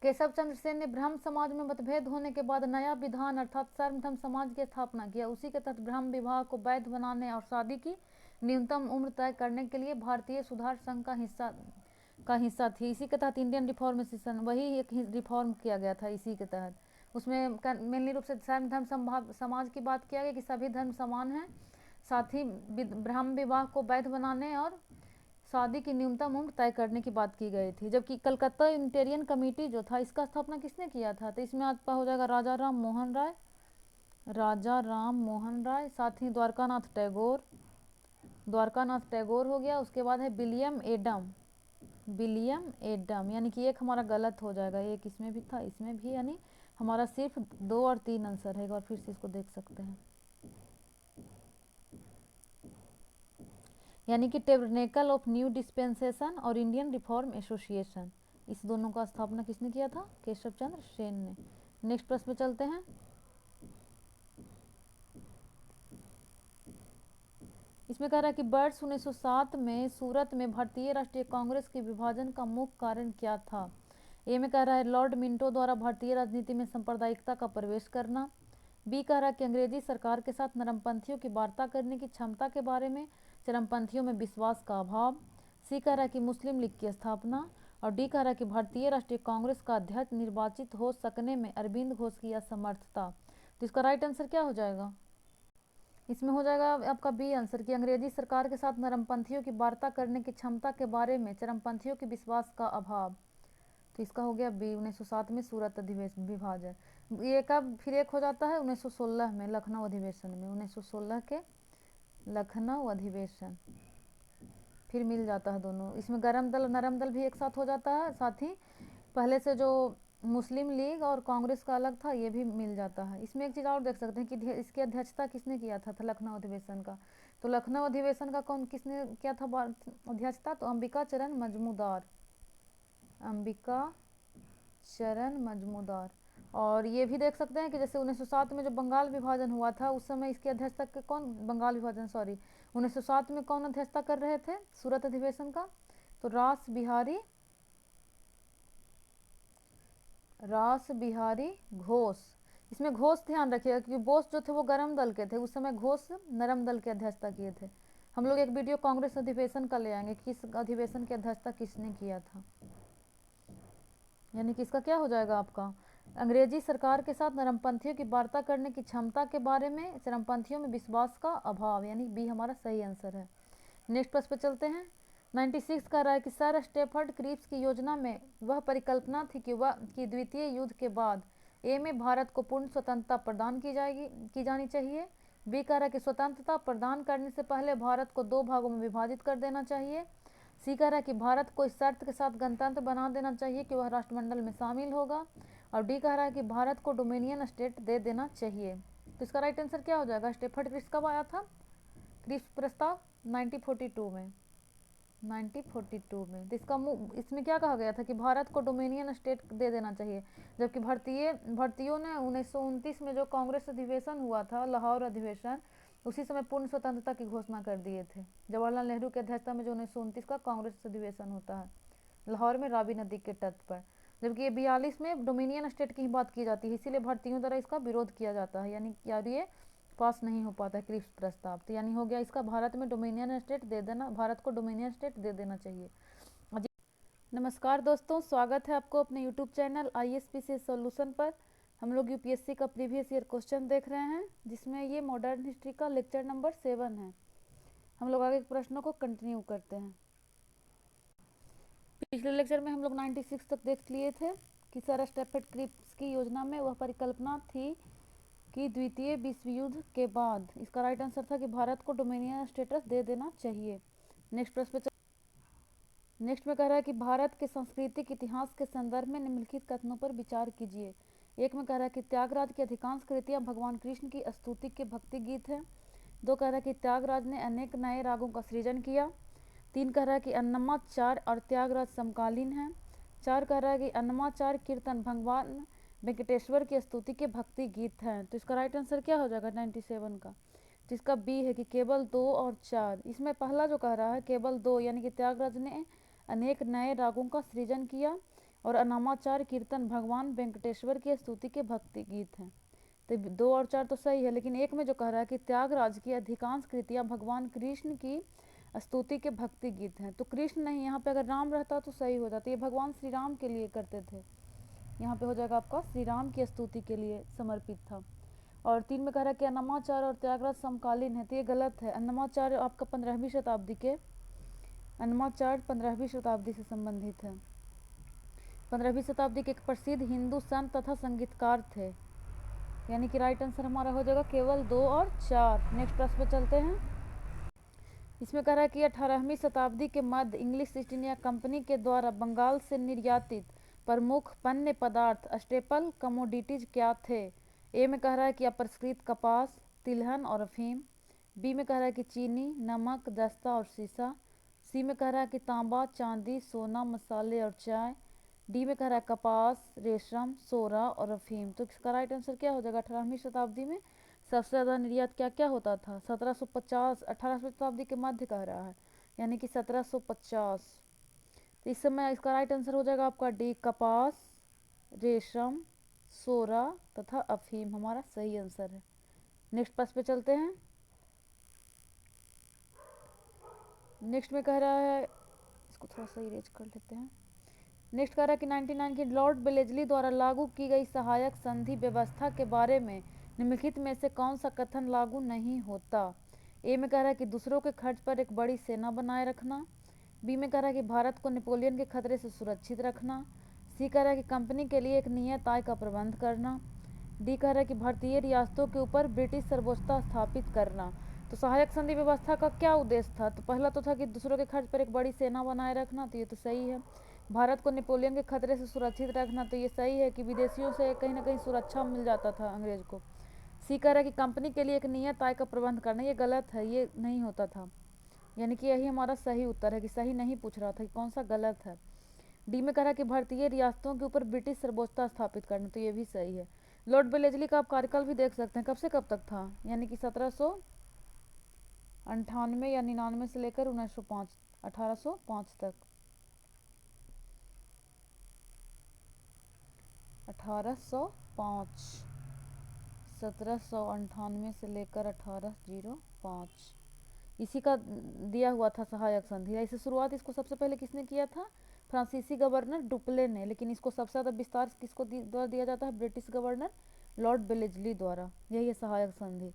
केशव चंद्र सेन ने ब्राह्मण समाज में मतभेद होने के बाद नया विधान अर्थात सर्वधर्म समाज की स्थापना किया। उसी के तहत ब्राह्मण विवाह को वैध बनाने और शादी की न्यूनतम उम्र तय करने के लिए भारतीय सुधार संघ का हिस्सा थी। इसी के तहत इंडियन रिफॉर्म एसोसिएशन, वही एक रिफॉर्म किया गया था इसी के तहत। उसमें मेनली रूप से सर्वधर्म समाज की बात किया गया कि सभी धर्म समान हैं, साथ ही ब्राह्मण विवाह को वैध बनाने और शादी की न्यूनतम उम्र तय करने की बात की गई थी। जबकि कलकत्ता यूनिटेरियन कमेटी जो था, इसका स्थापना किसने किया था, तो इसमें आपका हो जाएगा राजा राम मोहन राय, राजा राम मोहन राय, साथ ही द्वारकानाथ टैगोर, द्वारकानाथ टैगोर हो गया। उसके बाद है विलियम एडम, विलियम एडम, यानी कि एक हमारा गलत हो जाएगा, एक इसमें भी था इसमें भी, यानी हमारा सिर्फ 2 और 3 आंसर है। एक बार फिर से इसको देख सकते हैं, यानी कि टेबरनेकल ऑफ न्यू डिस्पेंसेशन और इंडियन रिफॉर्म एसोसिएशन, इस दोनों का स्थापना किसने किया था, केशव चंद्र सेन ने। नेक्स्ट प्रश्न पे चलते हैं। इसमें कह रहा है कि बर्ड्स 1907 में सूरत में भारतीय राष्ट्रीय कांग्रेस के विभाजन का मुख्य कारण क्या था। ए में कह रहा है लॉर्ड मिंटो द्वारा भारतीय राजनीति में सांप्रदायिकता का प्रवेश करना। बी कह रहा है कि अंग्रेजी सरकार के साथ नरमपंथियों की वार्ता करने की क्षमता के बारे में, चरमपंथियों में विश्वास का अभाव। सी कह रहा है कि मुस्लिम लीग की स्थापना। और डी कह रहा है कि भारतीय राष्ट्रीय कांग्रेस का अध्यक्ष निर्वाचित हो सकने में अरविंद घोष की असमर्थता। तो इसका राइट आंसर क्या हो जाएगा? इसमें हो जाएगा आपका बी आंसर कि अंग्रेजी सरकार के साथ नरमपंथियों की वार्ता करने की क्षमता के बारे में, चरमपंथियों के विश्वास का अभाव। तो इसका हो गया बी, 1907 में सूरत अधिवेशन विभाजन। ये कब फिर एक हो जाता है? 1916 में लखनऊ अधिवेशन में, 1916 के लखनऊ अधिवेशन फिर मिल जाता है दोनों। इसमें गरम दल नरम दल भी एक साथ हो जाता है, साथ ही पहले से जो मुस्लिम लीग और कांग्रेस का अलग था ये भी मिल जाता है। इसमें एक चीज़ और देख सकते हैं कि इसकी अध्यक्षता किसने किया था लखनऊ अधिवेशन का। तो लखनऊ अधिवेशन का किसने किया था अध्यक्षता? तो अंबिका चरण मजमूदार, अंबिका चरण मजमूदार। और ये भी देख सकते हैं कि जैसे 1907 में जो बंगाल विभाजन हुआ था उस समय इसकी अध्यक्षता के कौन, बंगाल विभाजन सॉरी 1907 में कौन अध्यक्षता कर रहे थे सूरत अधिवेशन का? तो रास बिहारी घोष। इसमें घोष ध्यान रखिएगा क्योंकि बोस जो थे वो गरम दल के थे, उस समय घोष नरम दल की अध्यक्षता किए थे। हम लोग एक वीडियो कांग्रेस अधिवेशन का ले आएंगे, किस अधिवेशन की अध्यक्षता किसने किया था। यानी कि इसका क्या हो जाएगा आपका? अंग्रेजी सरकार के साथ नरमपंथियों की वार्ता करने की क्षमता के बारे में, चरमपंथियों में विश्वास का अभाव, यानी बी हमारा सही आंसर है। नेक्स्ट प्रश्न पे चलते हैं। 96 कह रहा है कि सर स्टेफर्ड क्रिप्स की योजना में वह परिकल्पना थी कि द्वितीय युद्ध के बाद ए में भारत को पूर्ण स्वतंत्रता प्रदान की जानी चाहिए। बी कह रहा है कि स्वतंत्रता प्रदान करने से पहले भारत को 2 भागों में विभाजित कर देना चाहिए। सी कह रहा है कि भारत को इस शर्त के साथ गणतंत्र बना देना चाहिए कि वह राष्ट्रमंडल में शामिल होगा। और डी कह रहा है कि भारत को डोमिनियन स्टेट दे देना चाहिए। तो इसका राइट आंसर क्या हो जाएगा? स्टेफर्ड क्रिप्स कब आया था क्रिप्स प्रस्ताव? 1942 में, 1942 में। तो इसमें क्या कहा गया था कि भारत को डोमिनियन स्टेट दे देना चाहिए, जबकि भारतीयों ने 1929 में जो कांग्रेस अधिवेशन हुआ था, लाहौर अधिवेशन, उसी समय पूर्ण स्वतंत्रता की घोषणा कर दिए थे। जवाहरलाल नेहरू की अध्यक्षता में जो 1929 का कांग्रेस अधिवेशन होता है लाहौर में रावी नदी के तट पर, जबकि ये 42 में डोमिनियन स्टेट की ही बात की जाती है, इसीलिए भारतीयों द्वारा इसका विरोध किया जाता है, यानी यार ये पास नहीं हो पाता है क्रिप्स प्रस्ताव। तो यानी हो गया इसका भारत में डोमिनियन स्टेट दे देना, भारत को डोमिनियन स्टेट दे देना चाहिए। नमस्कार दोस्तों, स्वागत है आपको अपने यूट्यूब चैनल ISPC सॉल्यूशन पर। हम लोग यूपीएससी का प्रीवियस ईयर क्वेश्चन देख रहे हैं, जिसमें ये मॉडर्न हिस्ट्री का लेक्चर नंबर 7 है। हम लोग आगे प्रश्नों को कंटिन्यू करते हैं। पिछले लेक्चर में हम लोग 96 तक देख लिए थे कि सर स्टेफर्ड क्रिप्स की योजना में वह परिकल्पना थी कि द्वितीय विश्व युद्ध के बाद, इसका राइट आंसर था कि भारत को डोमिनियन स्टेटस दे देना चाहिए। नेक्स्ट प्रश्न पे नेक्स्ट में कह रहा है कि भारत के सांस्कृतिक इतिहास के संदर्भ में निम्नलिखित कथनों पर विचार कीजिए। एक में कह रहा है कि त्यागराज की अधिकांश कृतियां भगवान कृष्ण की स्तुति के भक्ति गीत हैं। 2 कह रहा है कि त्यागराज ने अनेक नए रागों का सृजन किया। 3 कह रहा है कि अन्नमाचार और त्यागराज समकालीन हैं। 4 कह रहा है कि अन्नमाचार कीर्तन भगवान वेंकटेश्वर की स्तुति के भक्ति गीत हैं। तो इसका राइट आंसर क्या हो जाएगा 97 का? तो इसका बी है कि केवल 2 और 4। इसमें पहला जो कह रहा है केवल 2, यानी कि त्यागराज ने अनेक नए रागों का सृजन किया, और अन्नमाचार कीर्तन भगवान वेंकटेश्वर की स्तुति के भक्ति गीत हैं। तो 2 और 4 तो सही है, लेकिन एक में जो कह रहा है कि त्यागराज की अधिकांश कृतियां भगवान कृष्ण की स्तुति के भक्ति गीत हैं, तो कृष्ण नहीं, यहाँ पे अगर राम रहता तो सही हो जाता। ये भगवान श्री राम के लिए करते थे, यहाँ पे हो जाएगा आपका श्री राम की स्तुति के लिए समर्पित था। और 3 में कह रहा है कि अन्नमाचार्य और त्यागराज समकालीन है, तो ये गलत है। अन्नमाचार्य आपका 15वीं शताब्दी के, अन्नमाचार्य 15वीं शताब्दी से संबंधित है। 15वीं शताब्दी के एक प्रसिद्ध हिंदू संत तथा संगीतकार थे, यानी कि राइट आंसर हमारा हो जाएगा केवल 2 और 4। नेक्स्ट प्रश्न पे चलते हैं। इसमें कह रहा है कि 18वीं शताब्दी के मध्य इंग्लिश ईस्ट इंडिया कंपनी के द्वारा बंगाल से निर्यातित प्रमुख पण्य पदार्थ स्टेपल कमोडिटीज क्या थे? ए में कह रहा है कि अपरिष्कृत कपास, तिलहन और अफीम। बी में कह रहा है कि चीनी, नमक, दस्ता और सीसा। सी में कह रहा है कि तांबा, चांदी, सोना, मसाले और चाय। डी में कह रहा है कपास, रेशम, सोरा और अफीम। तो इसका राइट आंसर क्या हो जाएगा 18वीं शताब्दी में? सबसे ज़्यादा निर्यात क्या क्या होता था? 1750 18वीं शताब्दी के मध्य कह रहा है, यानी कि 1750। तो इस समय इसका राइट आंसर हो जाएगा आपका डी, कपास, रेशम, सोरा तथा अफीम हमारा सही आंसर है। नेक्स्ट प्रश्न पे चलते हैं। नेक्स्ट में कह रहा है, इसको थोड़ा सा इरेज कर लेते हैं। नेक्स्ट कह रहा है कि 99 की लॉर्ड बेलेजली द्वारा लागू की गई सहायक संधि व्यवस्था के बारे में निम्नलिखित में से कौन सा कथन लागू नहीं होता? ए में कह रहा है कि दूसरों के खर्च पर एक बड़ी सेना बनाए रखना। बी में कह रहा है कि भारत को नेपोलियन के खतरे से सुरक्षित रखना। सी कह रहा है कि कंपनी के लिए एक नियत आय का प्रबंध करना। डी कह रहा है कि भारतीय रियासतों के ऊपर ब्रिटिश सर्वोच्चता स्थापित करना। तो सहायक संधि व्यवस्था का क्या उद्देश्य था? तो पहला तो था कि दूसरों के खर्च पर एक बड़ी सेना बनाए रखना, तो ये तो सही है। भारत को नेपोलियन के खतरे से सुरक्षित रखना, तो ये सही है कि विदेशियों से कहीं ना कहीं सुरक्षा मिल जाता था अंग्रेज को। सी कह रहा है कि कंपनी के लिए एक नियत आय का प्रबंध करना, ये गलत है, ये नहीं होता था, यानी कि यही हमारा सही उत्तर है कि सही नहीं पूछ रहा था कि कौन सा गलत है। डी में कह रहा है कि भारतीय रियासतों के ऊपर ब्रिटिश सर्वोच्चता स्थापित करना, तो ये भी सही है। लॉर्ड बेलेजली का आप कार्यकाल भी देख सकते हैं, कब से कब तक था, यानी कि 1798 या 99 से लेकर 1905 1805 तक। 1805 1798 से लेकर 1805 इसी का दिया हुआ था सहायक संधि। इसे शुरुआत इसको सबसे पहले किसने किया था? फ्रांसीसी गवर्नर डुप्ले ने, लेकिन इसको सबसे ज़्यादा विस्तार किसको द्वारा दिया जाता है? ब्रिटिश गवर्नर लॉर्ड बेलेजली द्वारा। यही है सहायक संधि।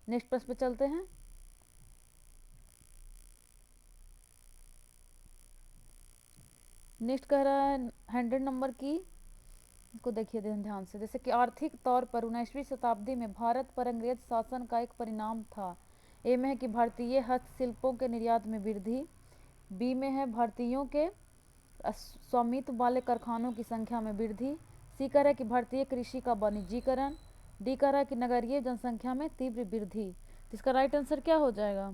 नेक्स्ट प्रश्न पे चलते हैं। नेक्स्ट कह रहा है 100 नंबर की को देखिए ध्यान से, जैसे कि आर्थिक तौर पर 19वीं शताब्दी में भारत पर अंग्रेज शासन का एक परिणाम था। ए में है कि भारतीय हस्तशिल्पों के निर्यात में वृद्धि। बी में है भारतीयों के स्वामित्व वाले कारखानों की संख्या में वृद्धि। सी कह रहा है कि भारतीय कृषि का वाणिज्यीकरण। डी कह रहा है कि नगरीय जनसंख्या में तीव्र वृद्धि। तो इसका राइट आंसर क्या हो जाएगा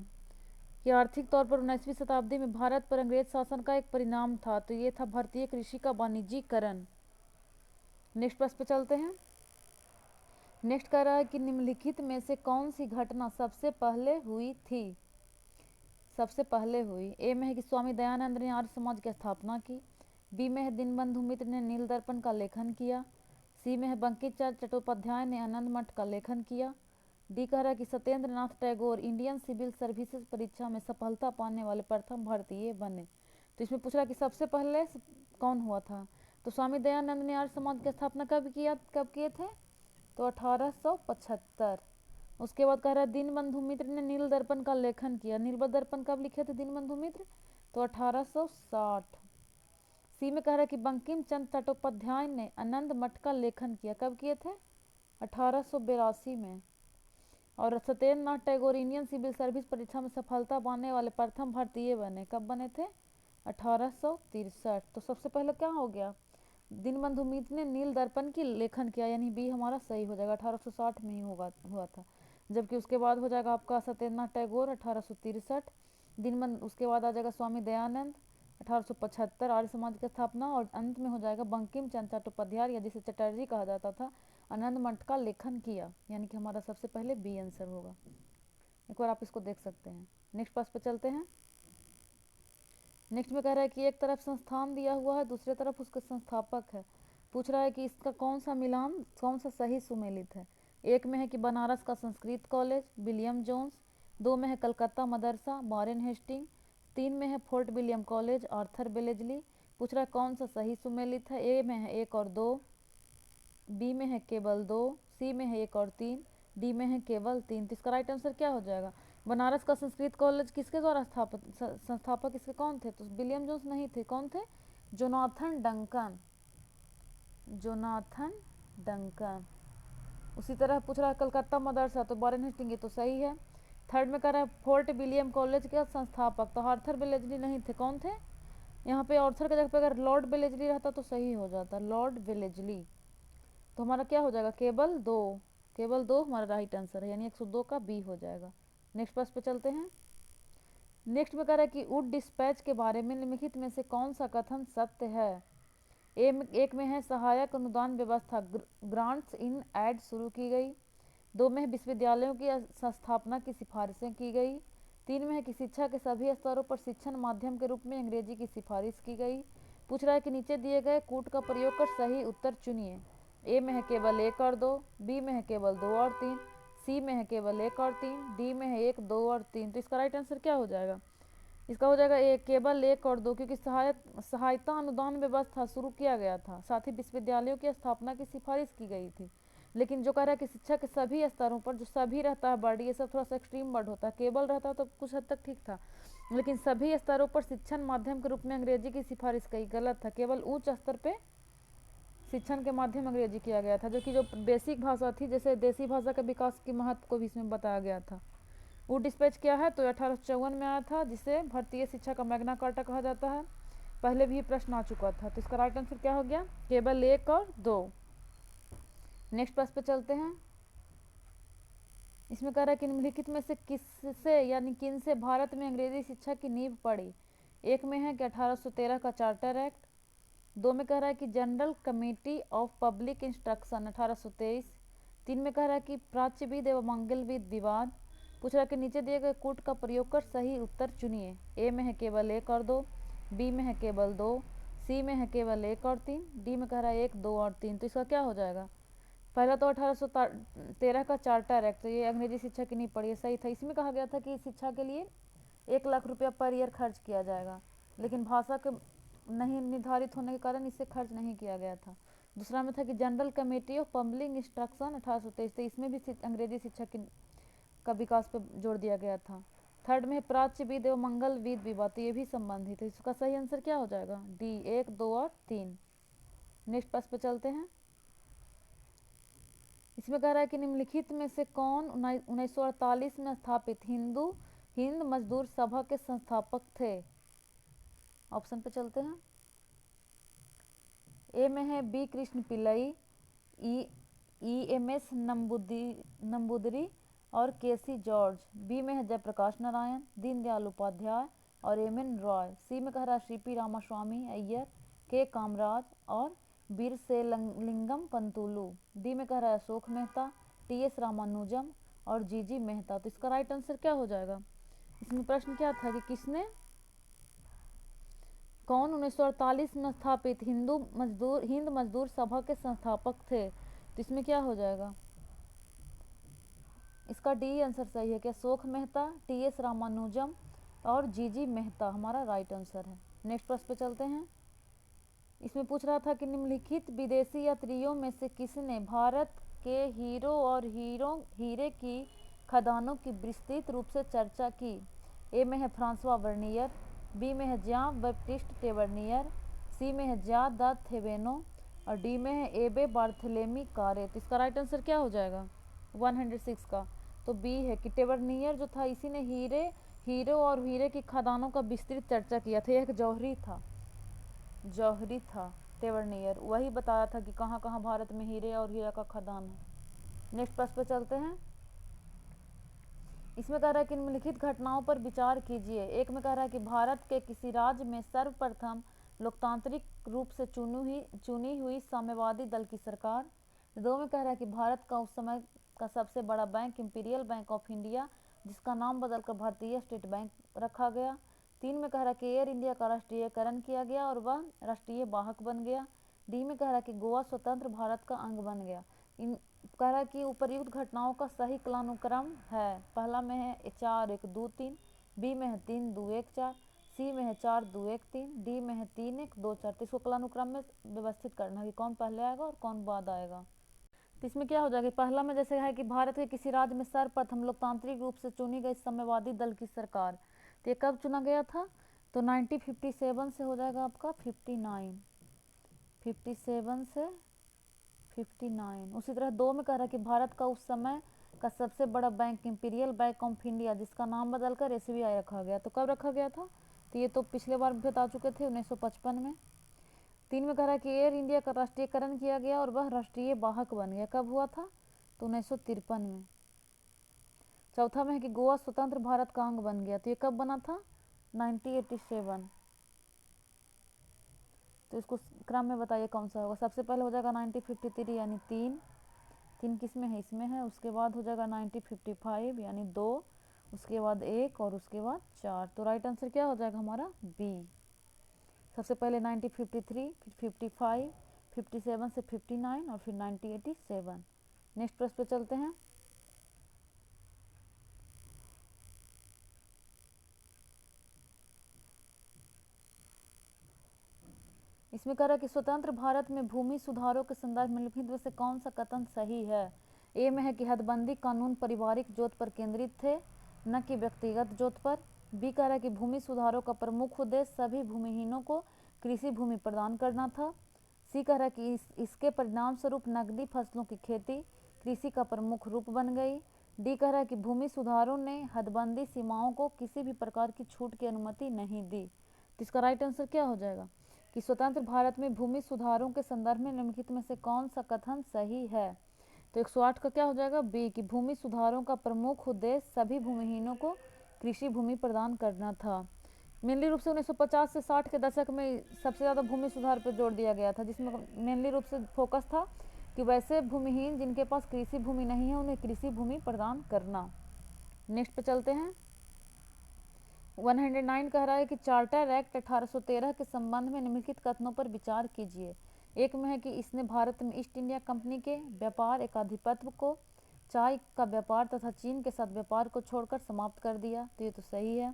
कि आर्थिक तौर पर 19वीं शताब्दी में भारत पर अंग्रेज शासन का एक परिणाम था, तो ये था भारतीय कृषि का वाणिज्यीकरण। नेक्स्ट प्रश्न पे चलते हैं। नेक्स्ट कह रहा है कि निम्नलिखित में से कौन सी घटना सबसे पहले हुई थी? सबसे पहले हुई, ए में है कि स्वामी दयानंद ने आर्य समाज की स्थापना की। बी में है दीनबंधु मित्र ने नील दर्पण का लेखन किया। सी में है बंकिम चंद्र चट्टोपाध्याय ने आनंद मठ का लेखन किया। डी कह रहा है कि Satyendra Nath Tagore Indian civil services परीक्षा में सफलता पाने वाले प्रथम भारतीय बने। तो इसमें पूछ रहा है कि सबसे पहले कौन हुआ था? तो स्वामी दयानंद ने आर्य समाज की स्थापना कब किए थे? तो 1875। उसके बाद कह रहा है दीनबंधु मित्र ने नील दर्पण का लेखन किया। नील दर्पण कब लिखे थे दीनबंधु मित्र? तो 1860। सी में कह रहा है कि बंकिम चंद्र चट्टोपाध्याय ने आनंद मठ का लेखन किया। कब किए थे? 1882 में। और Satyendra Nath Tagore Indian civil service परीक्षा में सफलता पाने वाले प्रथम भारतीय बने। कब बने थे? 1863। तो सबसे पहले क्या हो गया? दीनबंधु मित्र ने नील दर्पण की लेखन किया, यानी बी हमारा सही हो जाएगा, 1860 में ही हुआ था। जबकि उसके बाद हो जाएगा आपका सत्येंद्र नाथ टैगोर 1863। दीनबंधु, उसके बाद आ जाएगा स्वामी दयानंद 1875 आर्य समाज की स्थापना, और अंत में हो जाएगा बंकिम चंद्र चट्टोपाध्याय या जिसे चटर्जी कहा जाता था, आनंद मठ का लेखन किया, यानी कि हमारा सबसे पहले बी आंसर होगा। एक बार आप इसको देख सकते हैं। नेक्स्ट पास पे चलते हैं। नेक्स्ट में कह रहा है कि एक तरफ संस्थान दिया हुआ है, दूसरी तरफ उसके संस्थापक है। पूछ रहा है कि इसका कौन सा मिलान, कौन सा सही सुमेलित है। एक में है कि बनारस का संस्कृत कॉलेज विलियम जोन्स। दो में है कलकत्ता मदरसा वारेन हेस्टिंग। तीन में है फोर्ट विलियम कॉलेज आर्थर बेलेजली। पूछ रहा है कौन सा सही सुमेलित है। ए में है एक और दो, बी में है केवल दो, सी में है एक और तीन, डी में है केवल तीन। तो इसका राइट आंसर क्या हो जाएगा? बनारस का संस्कृत कॉलेज किसके द्वारा स्थापित, संस्थापक इसके कौन थे? तो विलियम जोन्स नहीं थे, कौन थे? Jonathan Duncan, Jonathan Duncan. उसी तरह पूछ रहा है कलकत्ता मदरसा, तो वारेन हेस्टिंग, ये तो सही है। थर्ड में कह रहा है फोर्ट विलियम कॉलेज के संस्थापक, तो आर्थर बेलेजली नहीं थे, कौन थे? यहाँ पे आर्थर के जगह पे अगर लॉर्ड बेलेजली रहता तो सही हो जाता, लॉर्ड बेलेजली। तो हमारा क्या हो जाएगा? केवल दो, केवल दो हमारा राइट आंसर है, यानी 102 का बी हो जाएगा। नेक्स्ट प्रश्न पे चलते हैं। नेक्स्ट में कह रहा है कि वुड डिस्पैच के बारे में निम्नलिखित में से कौन सा कथन सत्य है। एक में है सहायक अनुदान व्यवस्था ग्रांट्स इन एड शुरू की गई। 2 में है विश्वविद्यालयों की स्थापना की सिफारिशें की गई। 3 में है कि शिक्षा के सभी स्तरों पर शिक्षण माध्यम के रूप में अंग्रेजी की सिफारिश की गई। पूछ रहा है कि नीचे दिए गए कूट का प्रयोग कर सही उत्तर चुनिए। ए में है केवल 1 और 2, बी में है केवल 2 और 3, सी में है केवल 1 और 3, डी में है 1, 2 और 3। तो इसका राइट आंसर क्या हो जाएगा? इसका हो जाएगा ए केवल 1 और 2, क्योंकि सहायता अनुदान व्यवस्था शुरू किया गया था, साथ ही विश्वविद्यालयों की स्थापना की सिफारिश की गई थी। लेकिन जो कह रहा है कि शिक्षा के सभी स्तरों पर, जो सभी रहता है वर्ड, ये सब थोड़ा सा एक्सट्रीम वर्ड होता है। केवल रहता तो कुछ हद तक ठीक था, लेकिन सभी स्तरों पर शिक्षण माध्यम के रूप में अंग्रेजी की सिफारिश की गलत था। केवल उच्च स्तर पे शिक्षण के माध्यम अंग्रेजी किया गया था, जो कि जो बेसिक भाषा थी, जैसे देसी भाषा के विकास के महत्व को भी इसमें बताया गया था। वुड डिस्पैच क्या है? तो 1854 में आया था, जिसे भारतीय शिक्षा का मैग्ना कार्टा कहा जाता है। पहले भी प्रश्न आ चुका था। तो इसका राइट आंसर क्या हो गया? केवल 1 और 2। नेक्स्ट प्रश्न पे चलते हैं। इसमें कह रहा है कि निम्नलिखित में से किससे यानी किन से भारत में अंग्रेजी शिक्षा की नींव पड़ी? 1 में है कि 1813 का चार्टर एक्ट। 2 में कह रहा है कि general committee of public instruction 1823। 3 में कह रहा है कि प्राच्यविद एवं मंगलविद विवाद। पूछ रहा है कि नीचे दिए गए कूट का प्रयोग कर सही उत्तर चुनिए। ए में है केवल 1 और 2, बी में है केवल 2, सी में है केवल 1 और 3, डी में कह रहा है 1, 2 और 3। तो इसका क्या हो जाएगा? पहला तो 1813 का चार्टर एक्ट, तो ये अंग्रेजी शिक्षा की नहीं पड़ी है, सही था। इसमें कहा गया था कि शिक्षा के लिए 1 लाख रुपया पर ईयर खर्च किया जाएगा, लेकिन भाषा के नहीं निर्धारित होने के कारण इसे खर्च नहीं किया गया था। दूसरा में था कि general committee of public instruction 1823, तो इसमें भी अंग्रेजी शिक्षा का विकास पर जोर दिया गया था। थर्ड में प्राच्यविद एवं मंगलविद विवाद, तो ये भी संबंधित है। इसका सही आंसर क्या हो जाएगा? डी 1, 2 और 3। नेक्स्ट प्रश्न पे चलते हैं। इसमें कह रहा है कि निम्नलिखित में से कौन 1948 में स्थापित हिंद मजदूर सभा के संस्थापक थे? ऑप्शन पे चलते हैं। ए में है B Krishna Pillai, M S Namboodiri और केसी जॉर्ज। बी में है जयप्रकाश नारायण, दीनदयाल उपाध्याय और एम एन रॉय। सी में कह रहा है सीपी रामास्वामी अय्यर, के कामराज और वीरसेलिंगम पंतुलू। डी में कह रहा है अशोक मेहता, टी एस रामानुजम और जी मेहता। तो इसका राइट आंसर क्या हो जाएगा? इसमें प्रश्न क्या था कि किसने कौन 1948 में स्थापित हिंद मजदूर सभा के संस्थापक थे? तो इसमें क्या हो जाएगा? इसका डी आंसर सही है कि अशोक मेहता, टी एस रामानुजम और जी मेहता हमारा राइट आंसर है। नेक्स्ट प्रश्न पे चलते हैं। इसमें पूछ रहा था कि निम्नलिखित विदेशी यात्रियों में से किसने भारत के हीरो और हीरे की खदानों की विस्तृत रूप से चर्चा की? ए में है फ्रांसवा वर्नियर, बी में है ज्यां बैप्टिस्ट टेवर्नियर, सी में है ज्या द थेवेनो और डी में है एबे बार्थेलेमी कारे। तो इसका राइट आंसर क्या हो जाएगा 106 का? तो बी है कि टेवर्नियर जो था, इसी ने हीरो और हीरे की खदानों का विस्तृत चर्चा किया था। एक जौहरी था टेवर्नियर, वही बताया था कि कहाँ कहाँ भारत में हीरे और हीरा का खदान है। नेक्स्ट प्रश्न पे चलते हैं। इसमें कह रहा है कि निम्नलिखित घटनाओं पर विचार कीजिए। 1 में कह रहा है कि भारत के किसी राज्य में सर्वप्रथम लोकतांत्रिक रूप से चुनी हुई साम्यवादी दल की सरकार। 2 में कह रहा है कि भारत का उस समय का सबसे बड़ा bank imperial bank of India, जिसका नाम बदलकर भारतीय स्टेट बैंक रखा गया। 3 में कह रहा है कि एयर इंडिया का राष्ट्रीयकरण किया गया और वह राष्ट्रीय वाहक बन गया। डी में कह रहा है कि गोवा स्वतंत्र भारत का अंग बन गया। इन कह रहा है कि उपर्युक्त घटनाओं का सही कालानुक्रम है। पहला में है 4, 1, 2, 3, बी में है 3, 2, 1, 4, सी में है 4, 2, 1, 3, डी में है 3, 1, 2, 4। तो इसको कालानुक्रम में व्यवस्थित करना कि कौन पहले आएगा और कौन बाद आएगा। तो इसमें क्या हो जाएगा? पहला में जैसे है कि भारत के किसी राज्य में सर्वप्रथम लोकतांत्रिक रूप से चुनी गई साम्यवादी दल की सरकार, तो ये कब चुना गया था? तो 1957 से हो जाएगा आपका 57 से 59। उसी तरह 2 में कह रहा है कि भारत का उस समय का सबसे बड़ा bank imperial bank of India, जिसका नाम बदलकर एसबीआई रखा गया। तो कब रखा गया था? तो ये तो पिछले बार भी बता चुके थे 1955 में। 3 में कह रहा है कि एयर इंडिया का राष्ट्रीयकरण किया गया और वह राष्ट्रीय वाहक बन गया। कब हुआ था? तो 1953 में। चौथा में है कि गोवा स्वतंत्र भारत का अंग बन गया। तो ये कब बना था? 1987। तो इसको क्रम में बताइए कौन सा होगा। सबसे पहले हो जाएगा 1953 यानी 3, 3 किस में है, इसमें है। उसके बाद हो जाएगा 1955 यानी 2, उसके बाद 1 और उसके बाद 4। तो राइट आंसर क्या हो जाएगा हमारा बी। सबसे पहले 1953, फिर 55, 57 से 59 और फिर 1987। नेक्स्ट प्रश्न पे चलते हैं। इसमें कह रहा है कि स्वतंत्र भारत में भूमि सुधारों के संदर्भ में निम्नलिखित में से कौन सा कथन सही है। ए में है कि हदबंदी कानून पारिवारिक जोत पर केंद्रित थे, न कि व्यक्तिगत जोत पर। बी कह रहा है कि भूमि सुधारों का प्रमुख उद्देश्य सभी भूमिहीनों को कृषि भूमि प्रदान करना था। सी कह रहा है कि इसके परिणाम स्वरूप नकदी फसलों की खेती कृषि का प्रमुख रूप बन गई। डी कह रहा है कि भूमि सुधारों ने हदबंदी सीमाओं को किसी भी प्रकार की छूट की अनुमति नहीं दी। तो इसका राइट आंसर क्या हो जाएगा कि स्वतंत्र भारत में भूमि सुधारों के संदर्भ में निम्नलिखित में से कौन सा कथन सही है। तो 108 का क्या हो जाएगा बी कि भूमि सुधारों का प्रमुख उद्देश्य सभी भूमिहीनों को कृषि भूमि प्रदान करना था। मेनली रूप से 1950 से 60 के दशक में सबसे ज़्यादा भूमि सुधार पर जोर दिया गया था, जिसमें मेनली रूप से फोकस था कि वैसे भूमिहीन जिनके पास कृषि भूमि नहीं है उन्हें कृषि भूमि प्रदान करना। नेक्स्ट पे चलते हैं। 109 कह रहा है कि चार्टर एक्ट 1813 के संबंध में निम्नलिखित कथनों पर विचार कीजिए। एक में है कि इसने भारत में ईस्ट इंडिया कंपनी के व्यापार एकाधिपत्य को, चाय का व्यापार तथा चीन के साथ व्यापार को छोड़कर समाप्त कर दिया। तो ये तो सही है।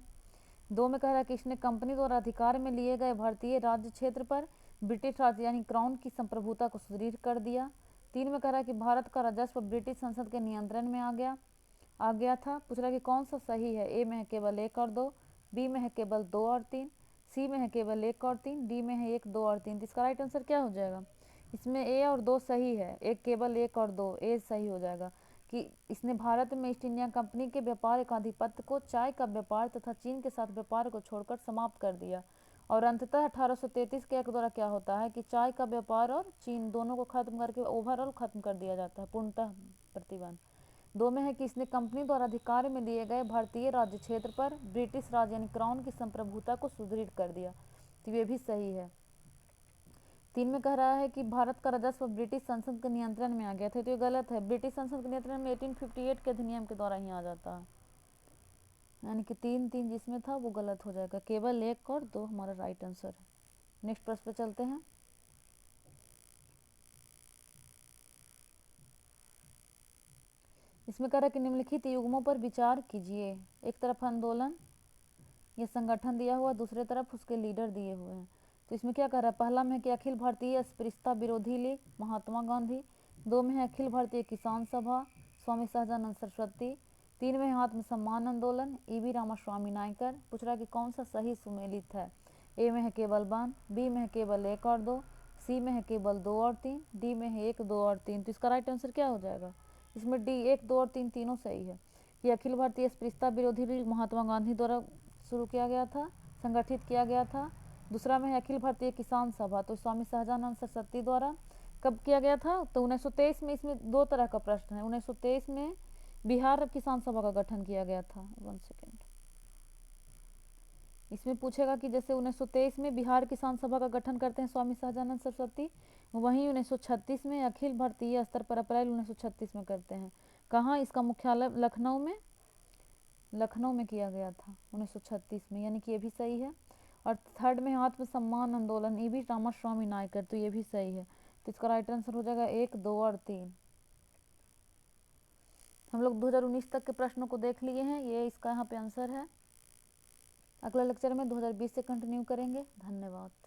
2 में कह रहा है कि इसने कंपनी द्वारा अधिकार में लिए गए भारतीय राज्य क्षेत्र पर ब्रिटिश राज यानी क्राउन की संप्रभुता को सुदृढ़ कर दिया। 3 में कह रहा है कि भारत का राजस्व ब्रिटिश संसद के नियंत्रण में आ गया था। पूछ रहा है कि कौन सा सही है। ए में है केवल 1 और 2, बी में है केवल 2 और 3, सी में है केवल 1 और 3, डी में है 1, 2 और 3। तो इसका राइट आंसर क्या हो जाएगा। इसमें ए और 2 सही है, एक केवल 1 और 2 ए सही हो जाएगा कि इसने भारत में ईस्ट इंडिया कंपनी के व्यापार एकाधिपत्य को, चाय का व्यापार तथा चीन के साथ व्यापार को छोड़कर समाप्त कर दिया। और अंततः 1833 के एक्ट द्वारा क्या होता है कि चाय का व्यापार और चीन दोनों को खत्म करके ओवरऑल खत्म कर दिया जाता है, पूर्णतः प्रतिबंध। 2 में है कि इसने कंपनी द्वारा अधिकार में लिए गए भारतीय राज्य क्षेत्र पर ब्रिटिश राज यानी क्राउन की संप्रभुता को सुदृढ़ कर दिया। तो ये भी सही है। 3 में कह रहा है कि भारत का राजस्व ब्रिटिश संसद के नियंत्रण में आ गया था। तो ये गलत है। ब्रिटिश संसद के नियंत्रण में 1858 के अधिनियम के द्वारा ही आ जाता है, यानी कि 3 जिसमें था वो गलत हो जाएगा। केवल 1 और 2 हमारा राइट आंसर है। नेक्स्ट प्रश्न पे चलते हैं। इसमें कह रहा है कि निम्नलिखित युग्मों पर विचार कीजिए। एक तरफ आंदोलन या संगठन दिया हुआ, दूसरे तरफ उसके लीडर दिए हुए हैं। तो इसमें क्या कह रहा है। पहला में है कि अखिल भारतीय अस्पृश्यता विरोधी लीग महात्मा गांधी। 2 में है अखिल भारतीय किसान सभा स्वामी सहजानंद सरस्वती। 3 में है आत्मसम्मान आंदोलन ईवी रामास्वामी नायकर। पूछ रहा है कि कौन सा सही सुमेलित है। ए में है केवल 1, बी में है केवल 1 और 2, सी में है केवल 2 और 3, डी में है 1, 2 और 3। तो इसका राइट आंसर क्या हो जाएगा। इसमें डी 1, 2 और 3 तीनों सही है। ये अखिल भारतीय अस्पृश्यता विरोधी लीग महात्मा गांधी द्वारा शुरू किया गया था, संगठित किया गया था। दूसरा में है अखिल भारतीय किसान सभा, तो स्वामी सहजानंद सरस्वती द्वारा कब किया गया था। तो 1923 में। इसमें 2 तरह का प्रश्न है। 1923 में बिहार किसान सभा का गठन किया गया था। 1 सेकेंड। इसमें पूछेगा कि जैसे 1923 में बिहार किसान सभा का गठन करते हैं स्वामी सहजानंद सरस्वती, वहीं 1936 में अखिल भारतीय स्तर पर अप्रैल 1936 में करते हैं। कहाँ, इसका मुख्यालय लखनऊ में किया गया था 1936 में, यानी कि ये भी सही है। और थर्ड में आत्मसम्मान आंदोलन ईवी रामास्वामी नायकर, तो ये भी सही है। तो इसका राइट आंसर हो जाएगा 1, 2 और 3। हम लोग 2019 तक के प्रश्नों को देख लिए हैं, ये इसका यहाँ पे आंसर है। अगला लेक्चर में 2020 से कंटिन्यू करेंगे। धन्यवाद।